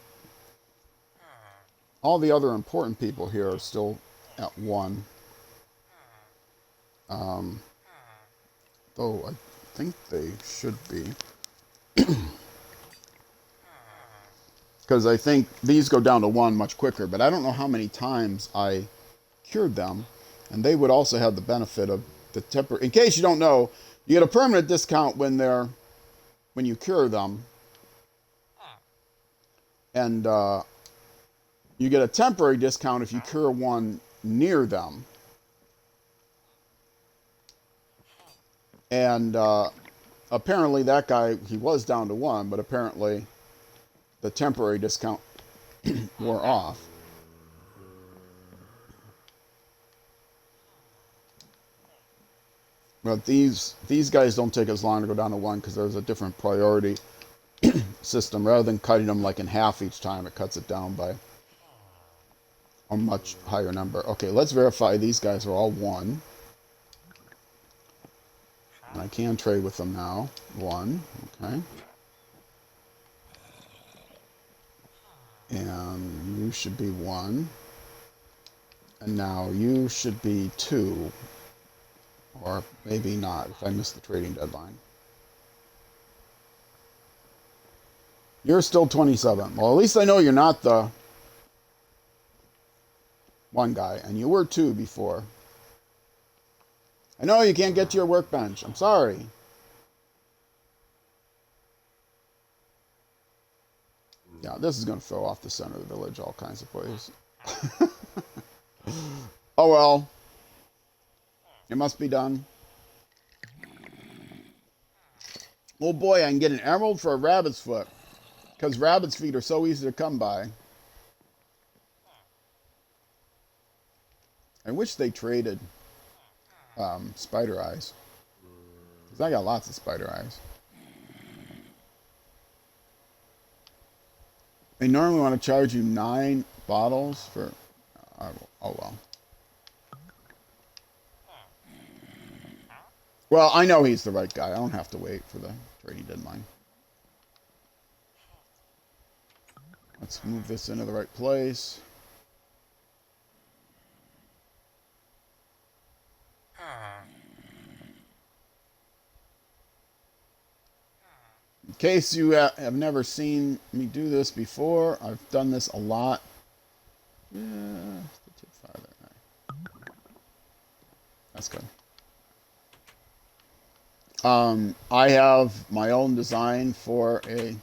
all the other important people here are still at 1. Though I think they should be. Because because I think these go down to 1 much quicker, but I don't know how many times I cured them, and they would also have the benefit of the temporary. In case you don't know, you get a permanent discount when you cure them, and you get a temporary discount if you cure one near them. And apparently that guy, he was down to 1, but apparently the temporary discount wore off. But these guys don't take as long to go down to 1 because there's a different priority system. Rather than cutting them like in half each time, it cuts it down by a much higher number. Okay, let's verify these guys are all 1. And I can trade with them now. 1, okay. And you should be 1. And now you should be 2. Or maybe not, if I miss the trading deadline. You're still 27. Well, at least I know you're not the 1 guy. And you were 2 before. I know you can't get to your workbench. I'm sorry. Yeah, this is going to throw off the center of the village all kinds of ways. Oh well. It must be done. Oh boy, I can get an emerald for a rabbit's foot. Because rabbit's feet are so easy to come by. I wish they traded spider eyes. Because I got lots of spider eyes. They normally want to charge you 9 bottles for... oh well. Well, I know he's the right guy. I don't have to wait for the trading deadline. Let's move this into the right place. In case you have never seen me do this before, I've done this a lot. Yeah, that's good. I have my own design for a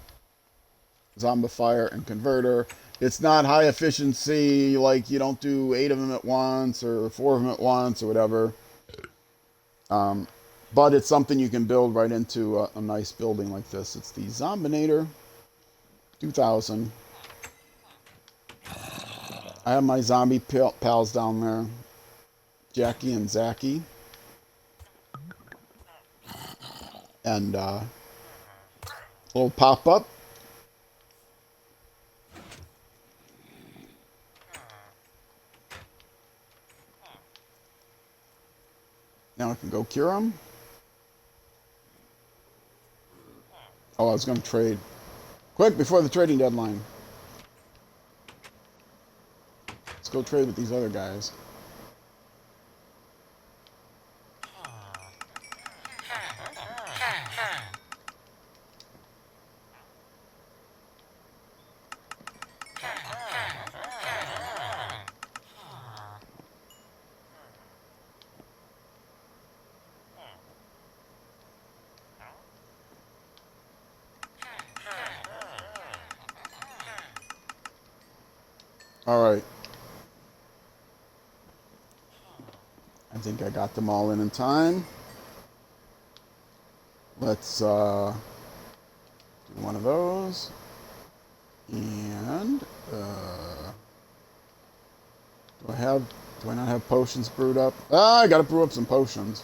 zombifier and converter. It's not high efficiency, like you don't do 8 of them at once or 4 of them at once or whatever. But it's something you can build right into a nice building like this. It's the Zombinator 2000. I have my zombie pals down there, Jackie and Zachy. And little pop-up. Now I can go cure them. Oh, I was going to trade. Quick, before the trading deadline. Let's go trade with these other guys. All right. I think I got them all in time. Let's do one of those. And do I not have potions brewed up? Ah, I gotta brew up some potions.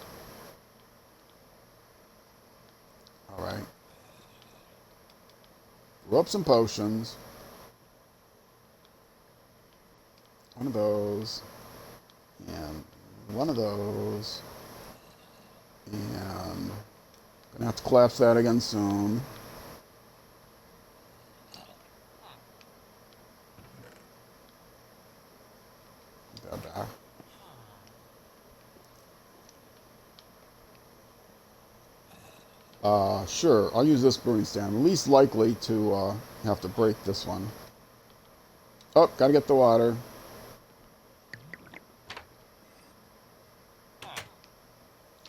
All right. Brew up some potions. One of those. And one of those. And gonna have to collapse that again soon. Put that back. Sure, I'll use this brewing stand. I'm least likely to have to break this one. Oh, gotta get the water.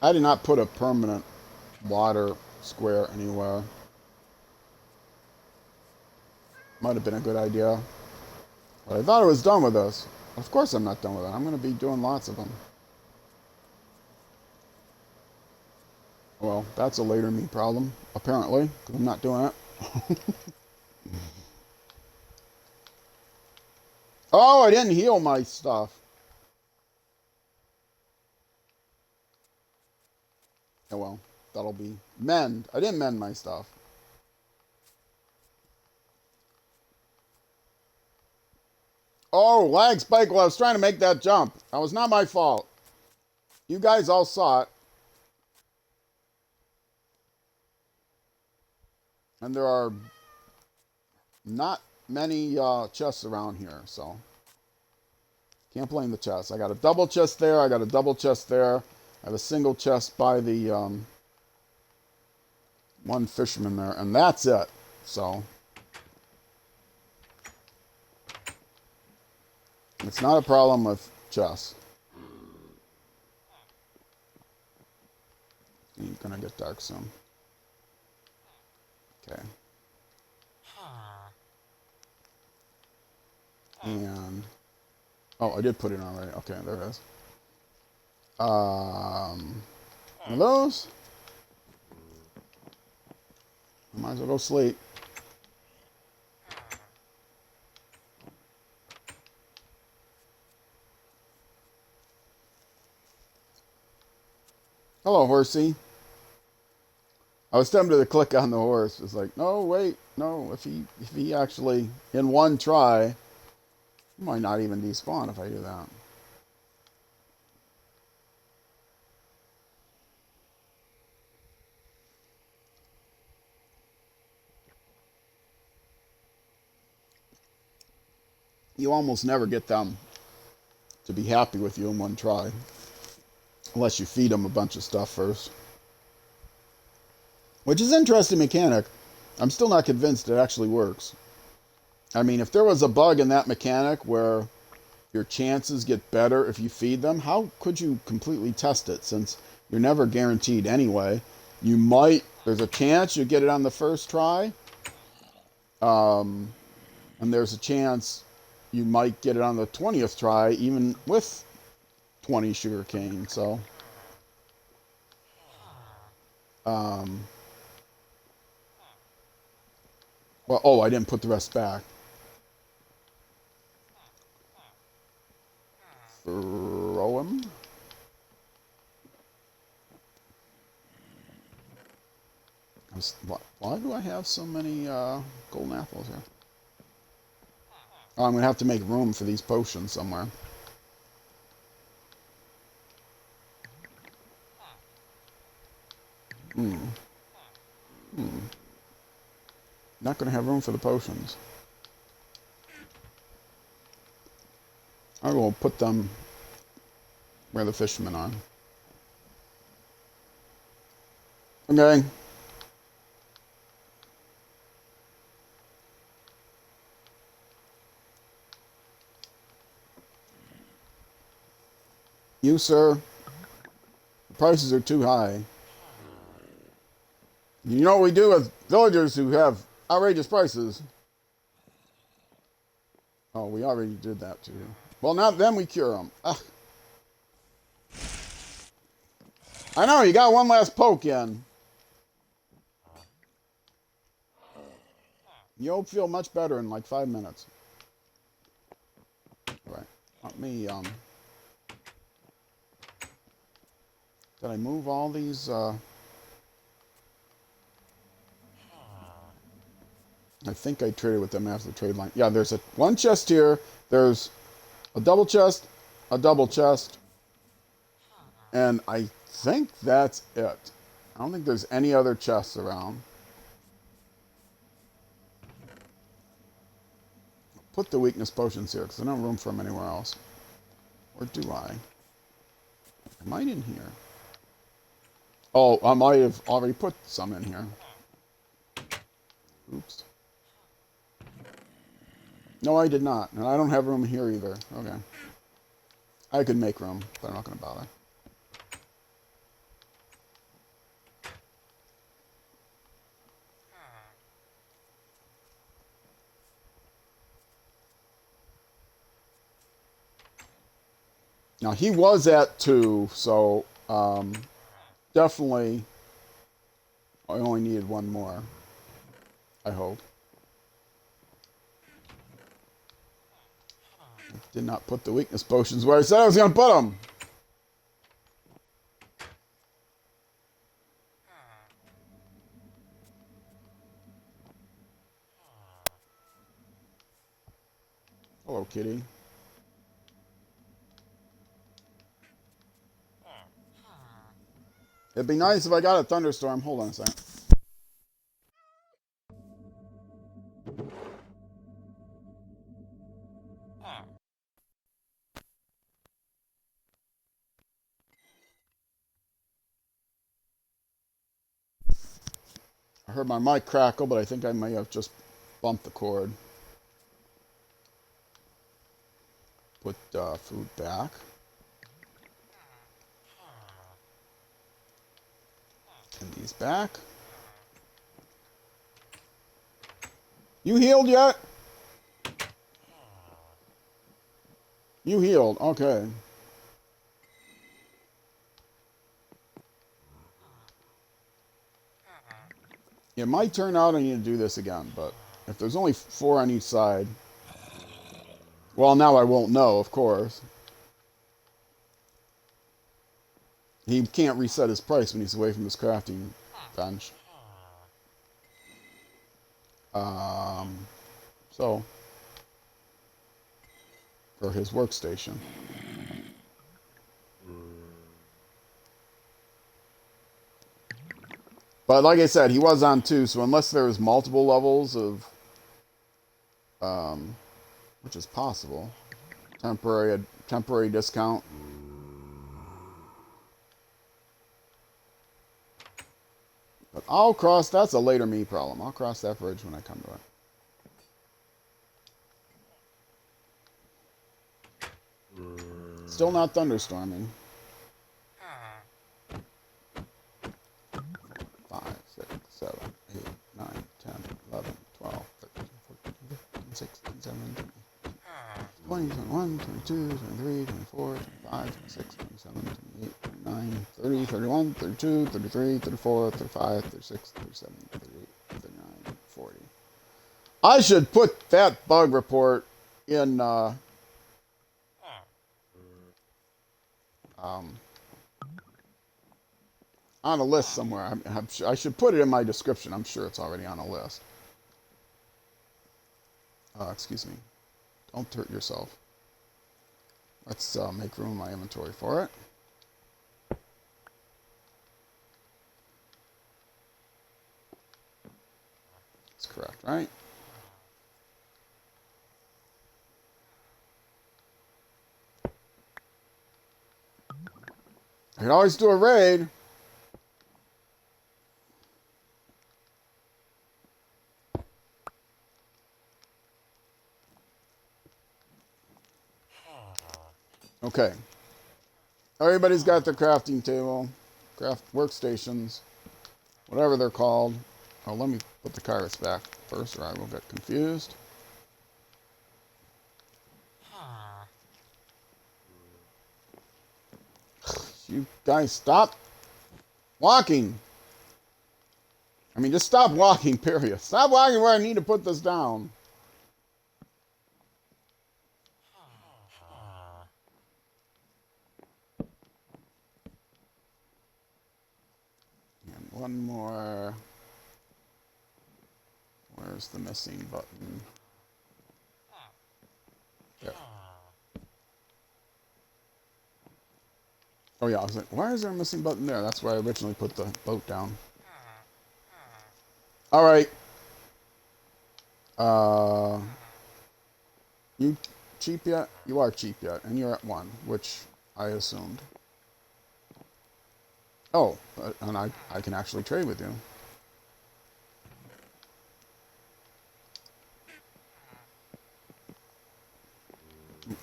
I did not put a permanent water square anywhere. Might have been a good idea. But I thought I was done with this. Of course I'm not done with it. I'm going to be doing lots of them. Well, that's a later me problem, apparently, because I'm not doing it. Oh, I didn't heal my stuff. Oh well, that'll be mend. I didn't mend my stuff. Oh, lag spike while I was trying to make that jump. That was not my fault. You guys all saw it. And there are not many chests around here, so can't blame the chest. I got a double chest there. I got a double chest there. I have a single chest by the one fisherman there, and that's it. So it's not a problem with chests. It's gonna get dark soon. Okay. And oh, I did put it on right. Okay, there it is. One of those. I might as well go sleep. Hello, horsey. I was tempted to click on the horse. It's like, no, wait, no. If he actually in one try, he might not even despawn if I do that. You almost never get them to be happy with you in one try, unless you feed them a bunch of stuff first. Which is an interesting mechanic. I'm still not convinced it actually works. I mean, if there was a bug in that mechanic where your chances get better if you feed them, how could you completely test it since you're never guaranteed anyway? You might, there's a chance you get it on the first try, and there's a chance you might get it on the 20th try, even with 20 sugar cane. So, well, oh, I didn't put the rest back. Throw him. Why do I have so many golden apples here? Oh, I'm going to have to make room for these potions somewhere. Not going to have room for the potions. I will put them where the fishermen are. Okay. You, sir, the prices are too high. You know what we do with villagers who have outrageous prices? Oh, we already did that too. Well, now then we cure them. Ugh. I know, you got one last poke in. You'll feel much better in like 5 minutes. Right. Let me, did I move all these, I think I traded with them after the trade line. Yeah, there's one chest here. There's a double chest, and I think that's it. I don't think there's any other chests around. Put the weakness potions here because I don't have room for them anywhere else. Or do I? Am I in here? Oh, I might have already put some in here. Oops. No, I did not. And I don't have room here either. Okay. I could make room, but I'm not going to bother. Now, he was at 2, so definitely I only needed one more, I hope. I did not put the weakness potions where I said I was going to put them. Hello, kitty. It'd be nice if I got a thunderstorm. Hold on a second. I heard my mic crackle, but I think I may have just bumped the cord. Put food back. And these back. You healed yet? You healed. Okay. It might turn out I need to do this again, but if there's only 4 on each side... Well, now I won't know, of course. He can't reset his price when he's away from his crafting bench. So... Or his workstation. But like I said, he was on 2, so unless there was multiple levels of... which is possible. Temporary discount. But I'll cross... That's a later me problem. I'll cross that bridge when I come to it. Still not thunderstorming. 5, 6, 7, 8, 9, 10, 11, 12, 13, 14, 15, 16, 17, 20, 21, 22, 23, 24, 25, 26, 27, 28, 29, 30, 31, 32, 33, 34, 35, 36, 37, 38, 39, 40. I should put that bug report in on a list somewhere. I should put it in my description. I'm sure it's already on a list. Excuse me. Don't hurt yourself. Let's make room in my inventory for it. That's correct, right? I can always do a raid. Okay. Everybody's got their crafting table, craft workstations, whatever they're called. Oh, let me put the carrots back first, or I will get confused. You guys stop walking. I mean, just stop walking, period. Stop walking where I need to put this down. And one more. Where's the missing button? There. Oh yeah, I was like, why is there a missing button there? That's where I originally put the boat down. Alright. You cheap yet? You are cheap yet, and you're at 1, which I assumed. Oh, and I can actually trade with you.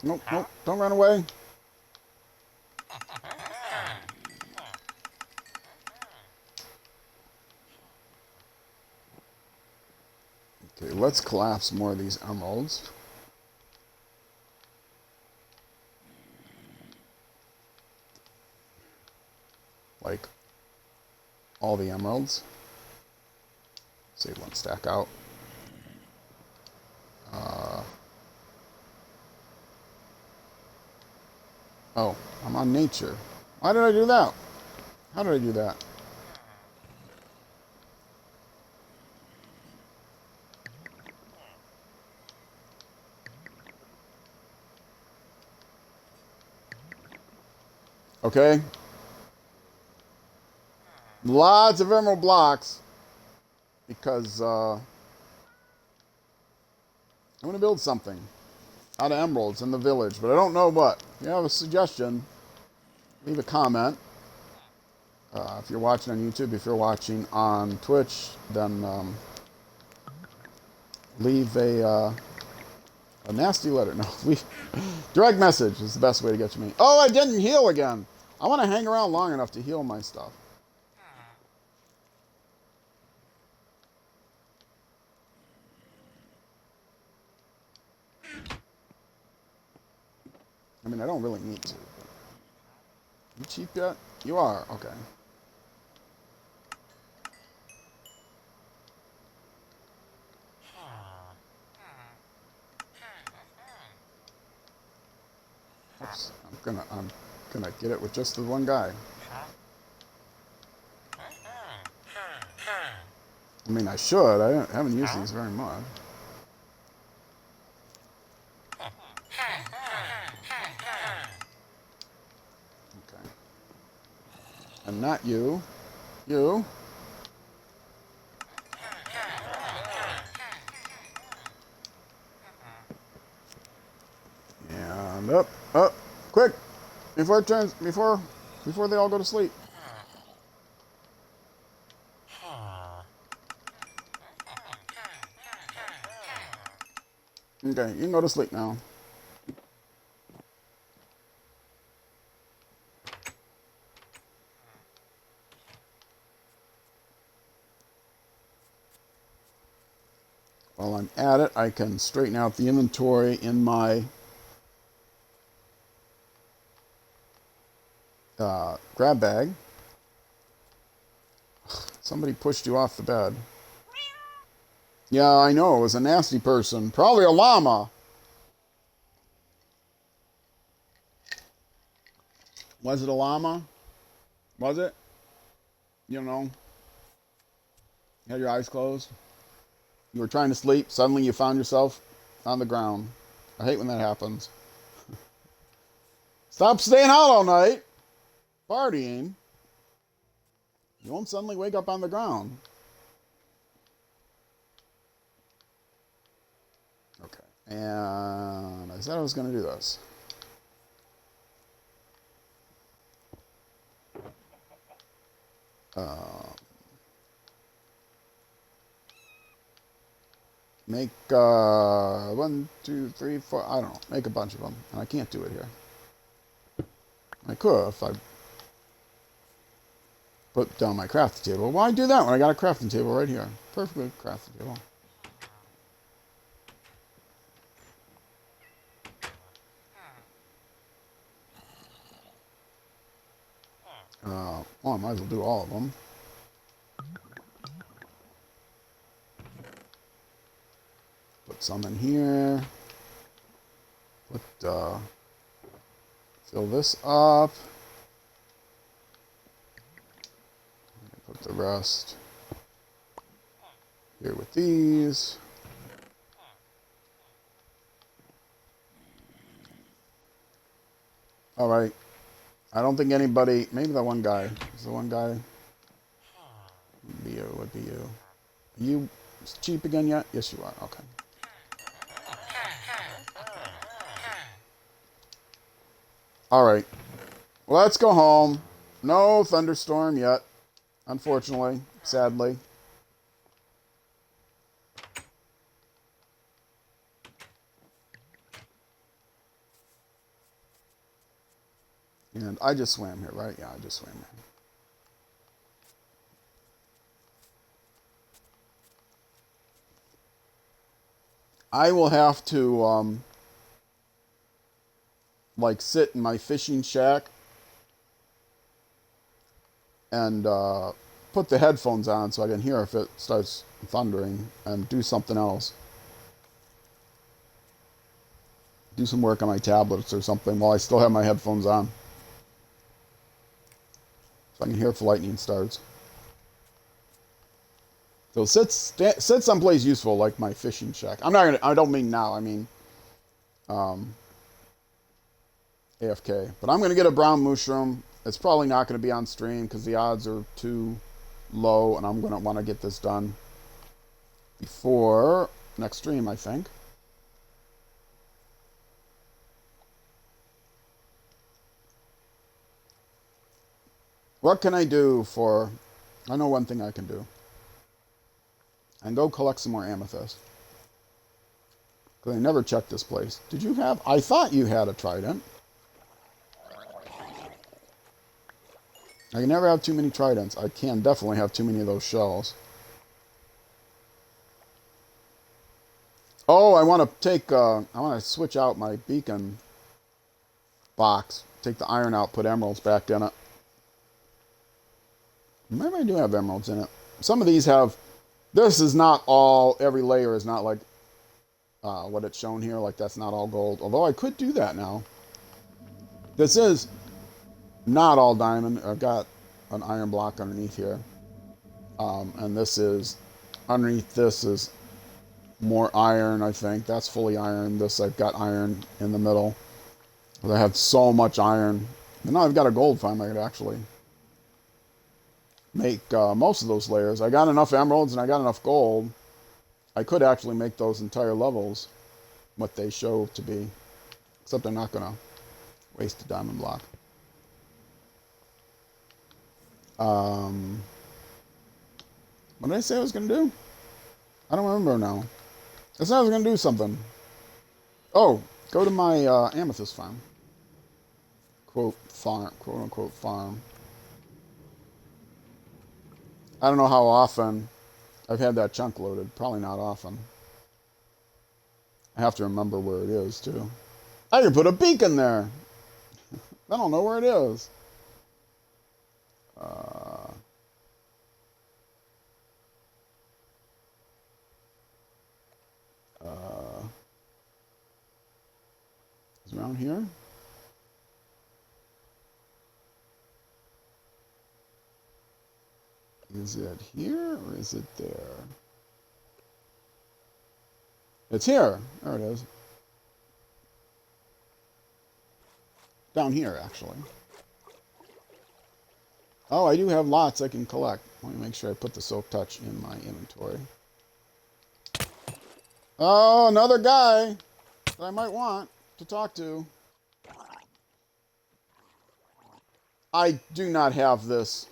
Nope, nope. Don't run away. Okay, let's collapse more of these emeralds. Like all the emeralds. Save one stack out. Oh, I'm on nature. Why did I do that? How did I do that? Okay. Lots of emerald blocks. Because I'm going to build something out of emeralds in the village. But I don't know what. If you have a suggestion, leave a comment. If you're watching on YouTube, if you're watching on Twitch, then leave a nasty letter. No, leave direct message is the best way to get to me. Oh, I didn't heal again. I want to hang around long enough to heal my stuff. I mean, I don't really need to. You cheap yet? You are. Okay. Oops. I'm gonna get it with just the one guy. I mean, I should. Haven't used these very much. Okay. And not you. You. And up, up, quick! Before it turns, before they all go to sleep. Okay, you can go to sleep now. While I'm at it, I can straighten out the inventory in my grab bag. Somebody pushed you off the bed. Yeah, I know. It was a nasty person. Probably a llama. Was it a llama? Was it? You don't know. You had your eyes closed. You were trying to sleep. Suddenly you found yourself on the ground. I hate when that happens. Stop staying out all night. Partying. You won't suddenly wake up on the ground. Okay. And I said I was going to do this. Make 1, 2, 3, 4. I don't know. Make a bunch of them. And I can't do it here. I could if I put down my crafting table. Why do that when I got a crafting table right here? Perfectly crafting table. Well, I might as well do all of them. Put some in here. Put, fill this up. Put the rest here with these. All right. I don't think anybody, maybe that one guy. Is the one guy? Would be you, would be you. Are you cheap again yet? Yes, you are. Okay. All right. Let's go home. No thunderstorm yet, unfortunately, sadly. And I just swam here, right? Yeah, I just swam here. I will have to, like, sit in my fishing shack and put the headphones on so I can hear if it starts thundering and do something else. Do some work on my tablets or something while I still have my headphones on. So I can hear if lightning starts. So sit someplace useful like my fishing shack. I don't mean now, I mean AFK. But I'm gonna get a brown mushroom. It's probably not gonna be on stream because the odds are too low, and I'm gonna want to get this done before next stream, I think. What can I do for... I know one thing I can do. And go collect some more amethyst. Because I never checked this place. Did you have... I thought you had a trident. I can never have too many tridents. I can definitely have too many of those shells. Oh, I want to take... I want to switch out my beacon box. Take the iron out, put emeralds back in it. Maybe I do have emeralds in it. Some of these have... This is not all... Every layer is not like what it's shown here. Like, that's not all gold. Although I could do that now. This is not all diamond. I've got an iron block underneath here. And this is... Underneath this is more iron, I think. That's fully iron. This, I've got iron in the middle. I have so much iron. And now I've got a gold farm. I could actually... make most of those layers. I got enough emeralds and I got enough gold. I could actually make those entire levels what they show to be. Except I'm not going to waste a diamond block. What did I say I was going to do? I don't remember now. I said I was going to do something. Oh, go to my amethyst farm. Quote unquote farm. I don't know how often I've had that chunk loaded. Probably not often. I have to remember where it is, too. I can put a beacon there. I don't know where it is. Is it around here? Is it here or is it there? It's here. There it is. Down here, actually. Oh, I do have lots I can collect. Let me make sure I put the soap touch in my inventory. Oh, another guy that I might want to talk to. I do not have this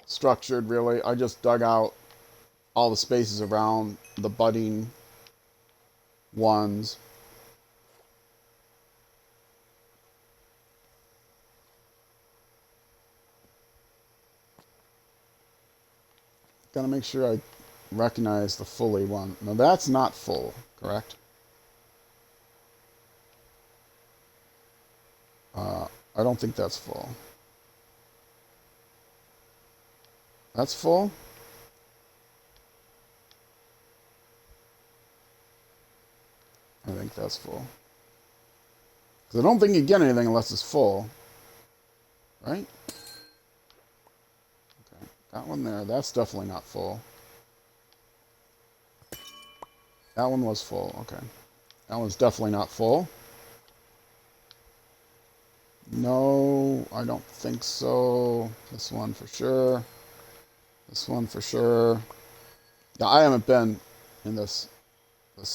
structured, really. I just dug out all the spaces around the budding ones. Gotta make sure I recognize the fully one. Now that's not full, correct? I don't think that's full. That's full? I think that's full. Because I don't think you get anything unless it's full. Right? Okay. That one there, that's definitely not full. That one was full, okay. That one's definitely not full. No, I don't think so. This one for sure. This one for sure. Yeah, I haven't been in this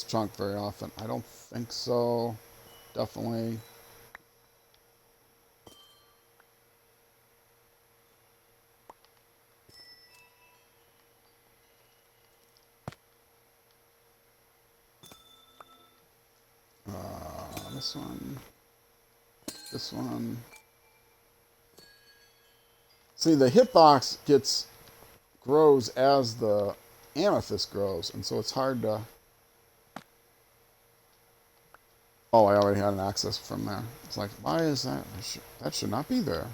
chunk very often. I don't think so. Definitely. This one. This one. See, the hitbox grows as the amethyst grows, and so it's hard to... Oh, I already had an access from there. It's like, why is that? That should not be there.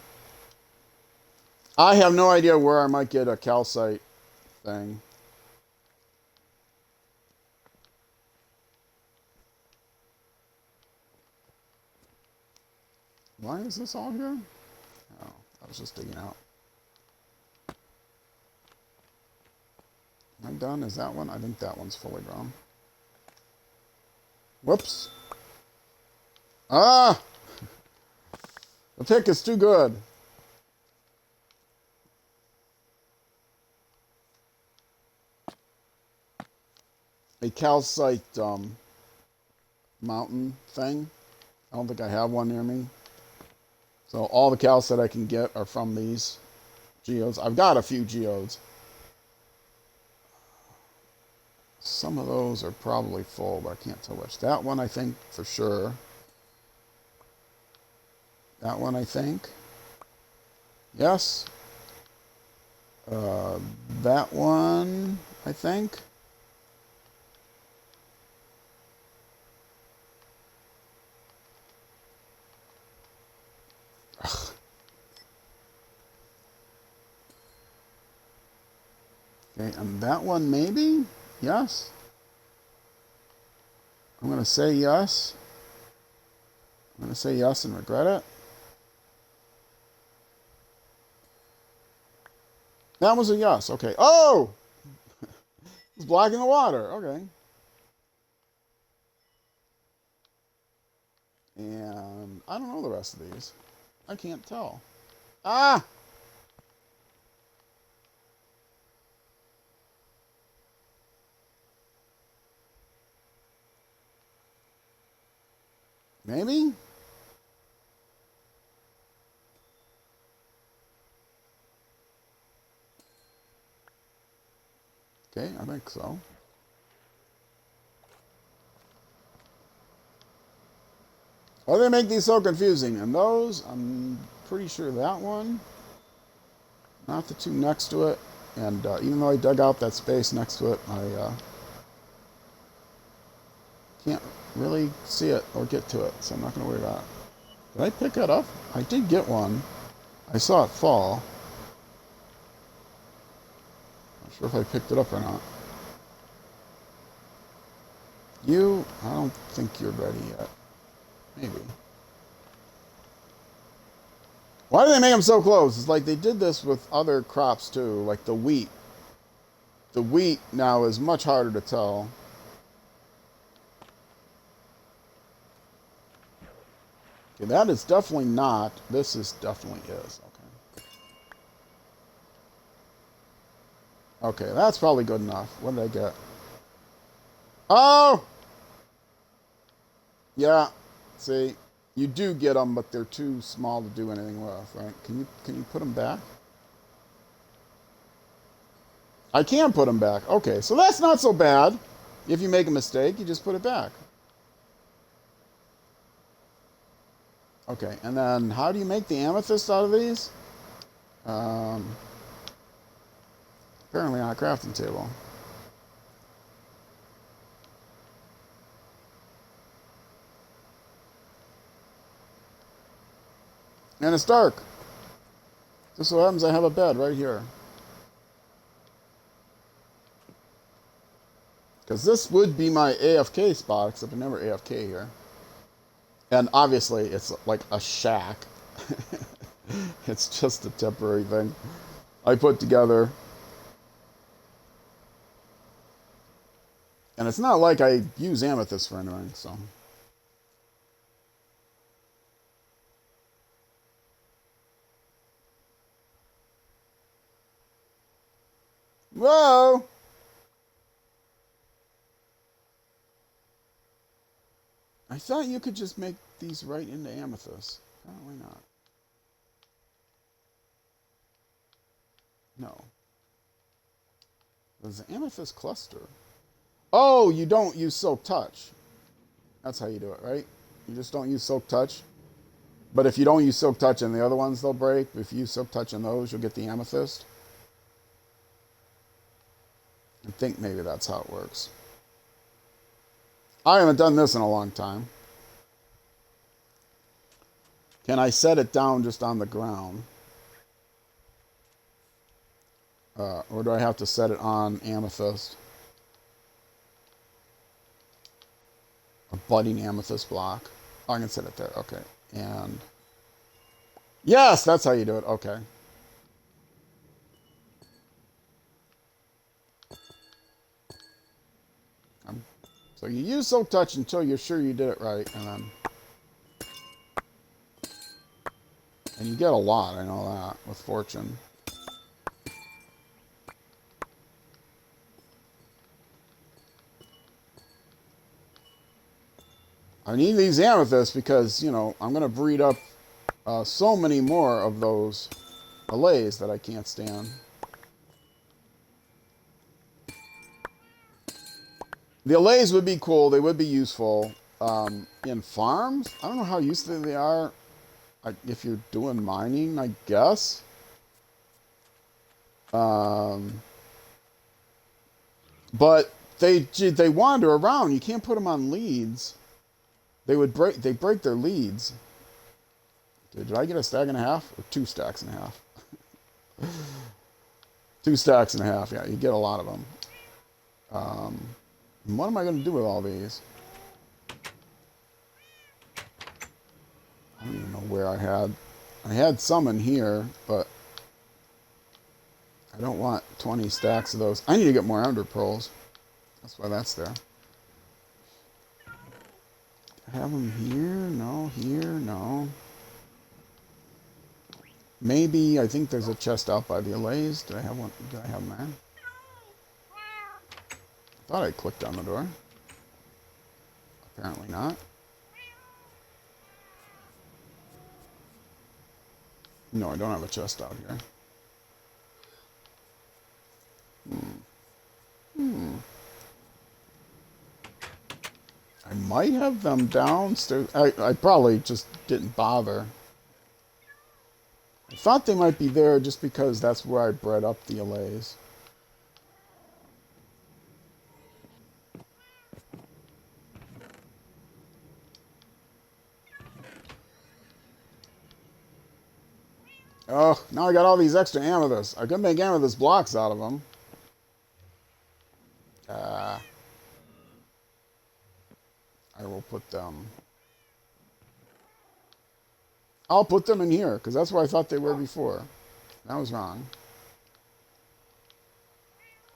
I have no idea where I might get a calcite thing. Why is this all here? Oh, I was just digging out. Am I done? Is that one? I think that one's fully grown. Whoops. Ah! The pick is too good. A calcite mountain thing. I don't think I have one near me. So all the calcite I can get are from these geodes. I've got a few geodes. Some of those are probably full, but I can't tell which. That one I think for sure. That one I think. Yes. That one I think. Ugh. Okay, and that one maybe? Yes. I'm going to say yes. I'm going to say yes and regret it. That was a yes. Okay. Oh! It's blocking the water. Okay. And I don't know the rest of these. I can't tell. Ah! Maybe? Okay, I think so. Why do they make these so confusing? And those, I'm pretty sure that one, not the two next to it. And even though I dug out that space next to it, I can't really see it or get to it, so I'm not going to worry about it. Did I pick that up? I did get one. I saw it fall. Not sure if I picked it up or not. I don't think you're ready yet. Maybe. Why do they make them so close? It's like they did this with other crops too, like the wheat. The wheat now is much harder to tell. Okay, that is definitely not. This is definitely is. Okay. Okay, that's probably good enough. What did I get? Oh! Yeah. See, you do get them, but they're too small to do anything with, right? Can you put them back? I can put them back. Okay, so that's not so bad. If you make a mistake, you just put it back. Okay, and then how do you make the amethyst out of these? Apparently on a crafting table. And it's dark. Just so happens I have a bed right here. Because this would be my AFK spot, except I never AFK here. And obviously, it's like a shack. It's just a temporary thing I put together. And it's not like I use amethyst for anything, so. Whoa! I thought you could just make these right into amethyst. Apparently not. No. There's an amethyst cluster. Oh, you don't use silk touch. That's how you do it, right? You just don't use silk touch. But if you don't use silk touch in the other ones, they'll break. If you use silk touch in those, you'll get the amethyst. I think maybe that's how it works. I haven't done this in a long time. Can I set it down just on the ground? Or do I have to set it on amethyst? A budding amethyst block. Oh, I can set it there. Okay. And yes, that's how you do it. Okay. So you use silk touch until you're sure you did it right, and you get a lot. I know that with fortune. I need these amethysts because, you know, I'm going to breed up so many more of those allays that I can't stand. The allays would be cool. They would be useful in farms. I don't know how useful they are if you're doing mining, I guess. But they wander around. You can't put them on leads. They break their leads. Did I get a stack and a half or 2 stacks and a half? 2 stacks and a half. Yeah, you get a lot of them. What am I going to do with all these? I don't even know where I had some in here, but I don't want 20 stacks of those. I need to get more ender pearls. That's why that's there. I have them here? No. Here? No. Maybe, I think there's a chest out by the allays. Did I have one? Did I have them there? I thought I clicked on the door. Apparently not. No, I don't have a chest out here. I might have them downstairs. I probably just didn't bother. I thought they might be there just because that's where I bred up the allays. Oh, now I got all these extra amethysts. I could make amethyst blocks out of them. I will put them... I'll put them in here, because that's where I thought they were before. That was wrong.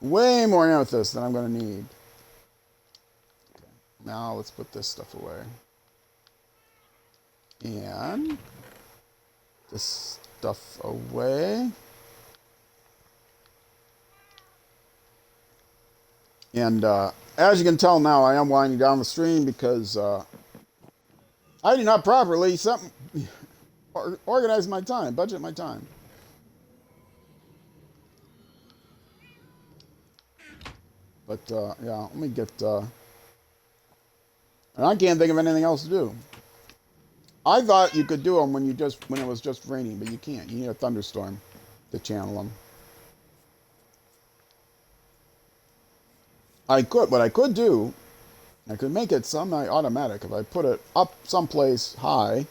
Way more amethyst than I'm going to need. Okay. Now let's put this stuff away. And... this stuff away. And as you can tell now, I am winding down the stream because I did not properly organize my time, budget my time. But yeah, let me get... and I can't think of anything else to do. I thought you could do them when it was just raining, but you can't. You need a thunderstorm to channel them. What I could do, I could make it semi-automatic if I put it up someplace high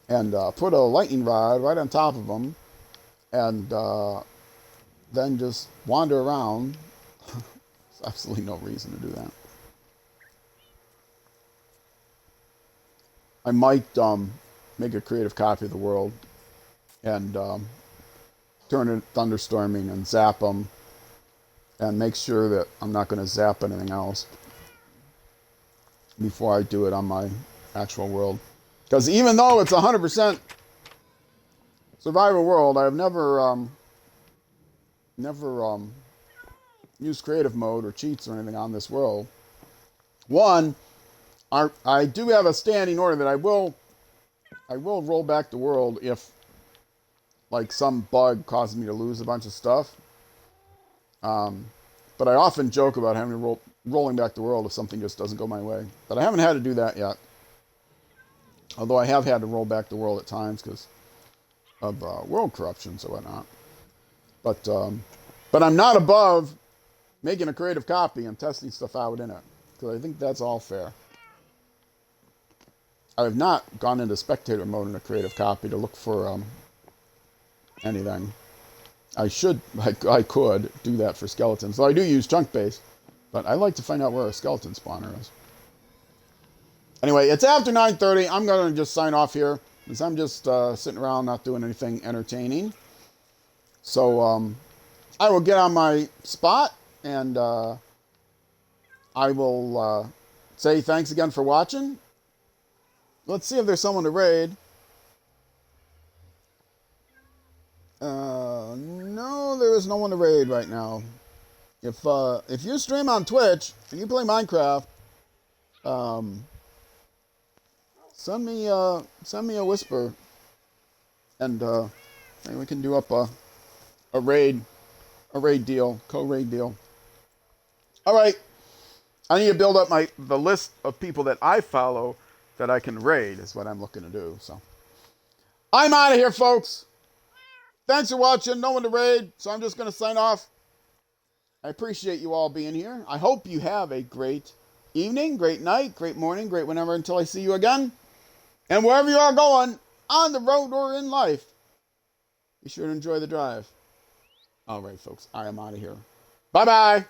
and put a lightning rod right on top of them and then just wander around. There's absolutely no reason to do that. I might make a creative copy of the world and turn it thunderstorming and zap them and make sure that I'm not going to zap anything else before I do it on my actual world. Because even though it's 100% survival world, I've never used creative mode or cheats or anything on this world. One, I do have a standing order that I will roll back the world if like some bug causes me to lose a bunch of stuff. But I often joke about having to rolling back the world if something just doesn't go my way. But I haven't had to do that yet. Although I have had to roll back the world at times because of world corruptions or whatnot. But I'm not above making a creative copy and testing stuff out in it because I think that's all fair. I have not gone into spectator mode in a creative copy to look for anything. I could do that for skeletons. Though I do use chunk base, but I like to find out where a skeleton spawner is. Anyway, it's after 9:30. I'm going to just sign off here because I'm just sitting around not doing anything entertaining. So I will get on my spot and I will say thanks again for watching. Let's see if there's someone to raid. No, there is no one to raid right now. If you stream on Twitch and you play Minecraft, send me a whisper, and maybe we can do up a raid deal, co-raid deal. All right, I need to build up the list of people that I follow that I can raid. Is what I'm looking to do. So I'm out of here, folks. Thanks for watching. No one to raid, so I'm just going to sign off. I appreciate you all being here. I hope you have a great evening, great night, great morning, great whenever until I see you again. And wherever you are going, on the road or in life, be sure to enjoy the drive. All right, folks, I am out of here. Bye-bye.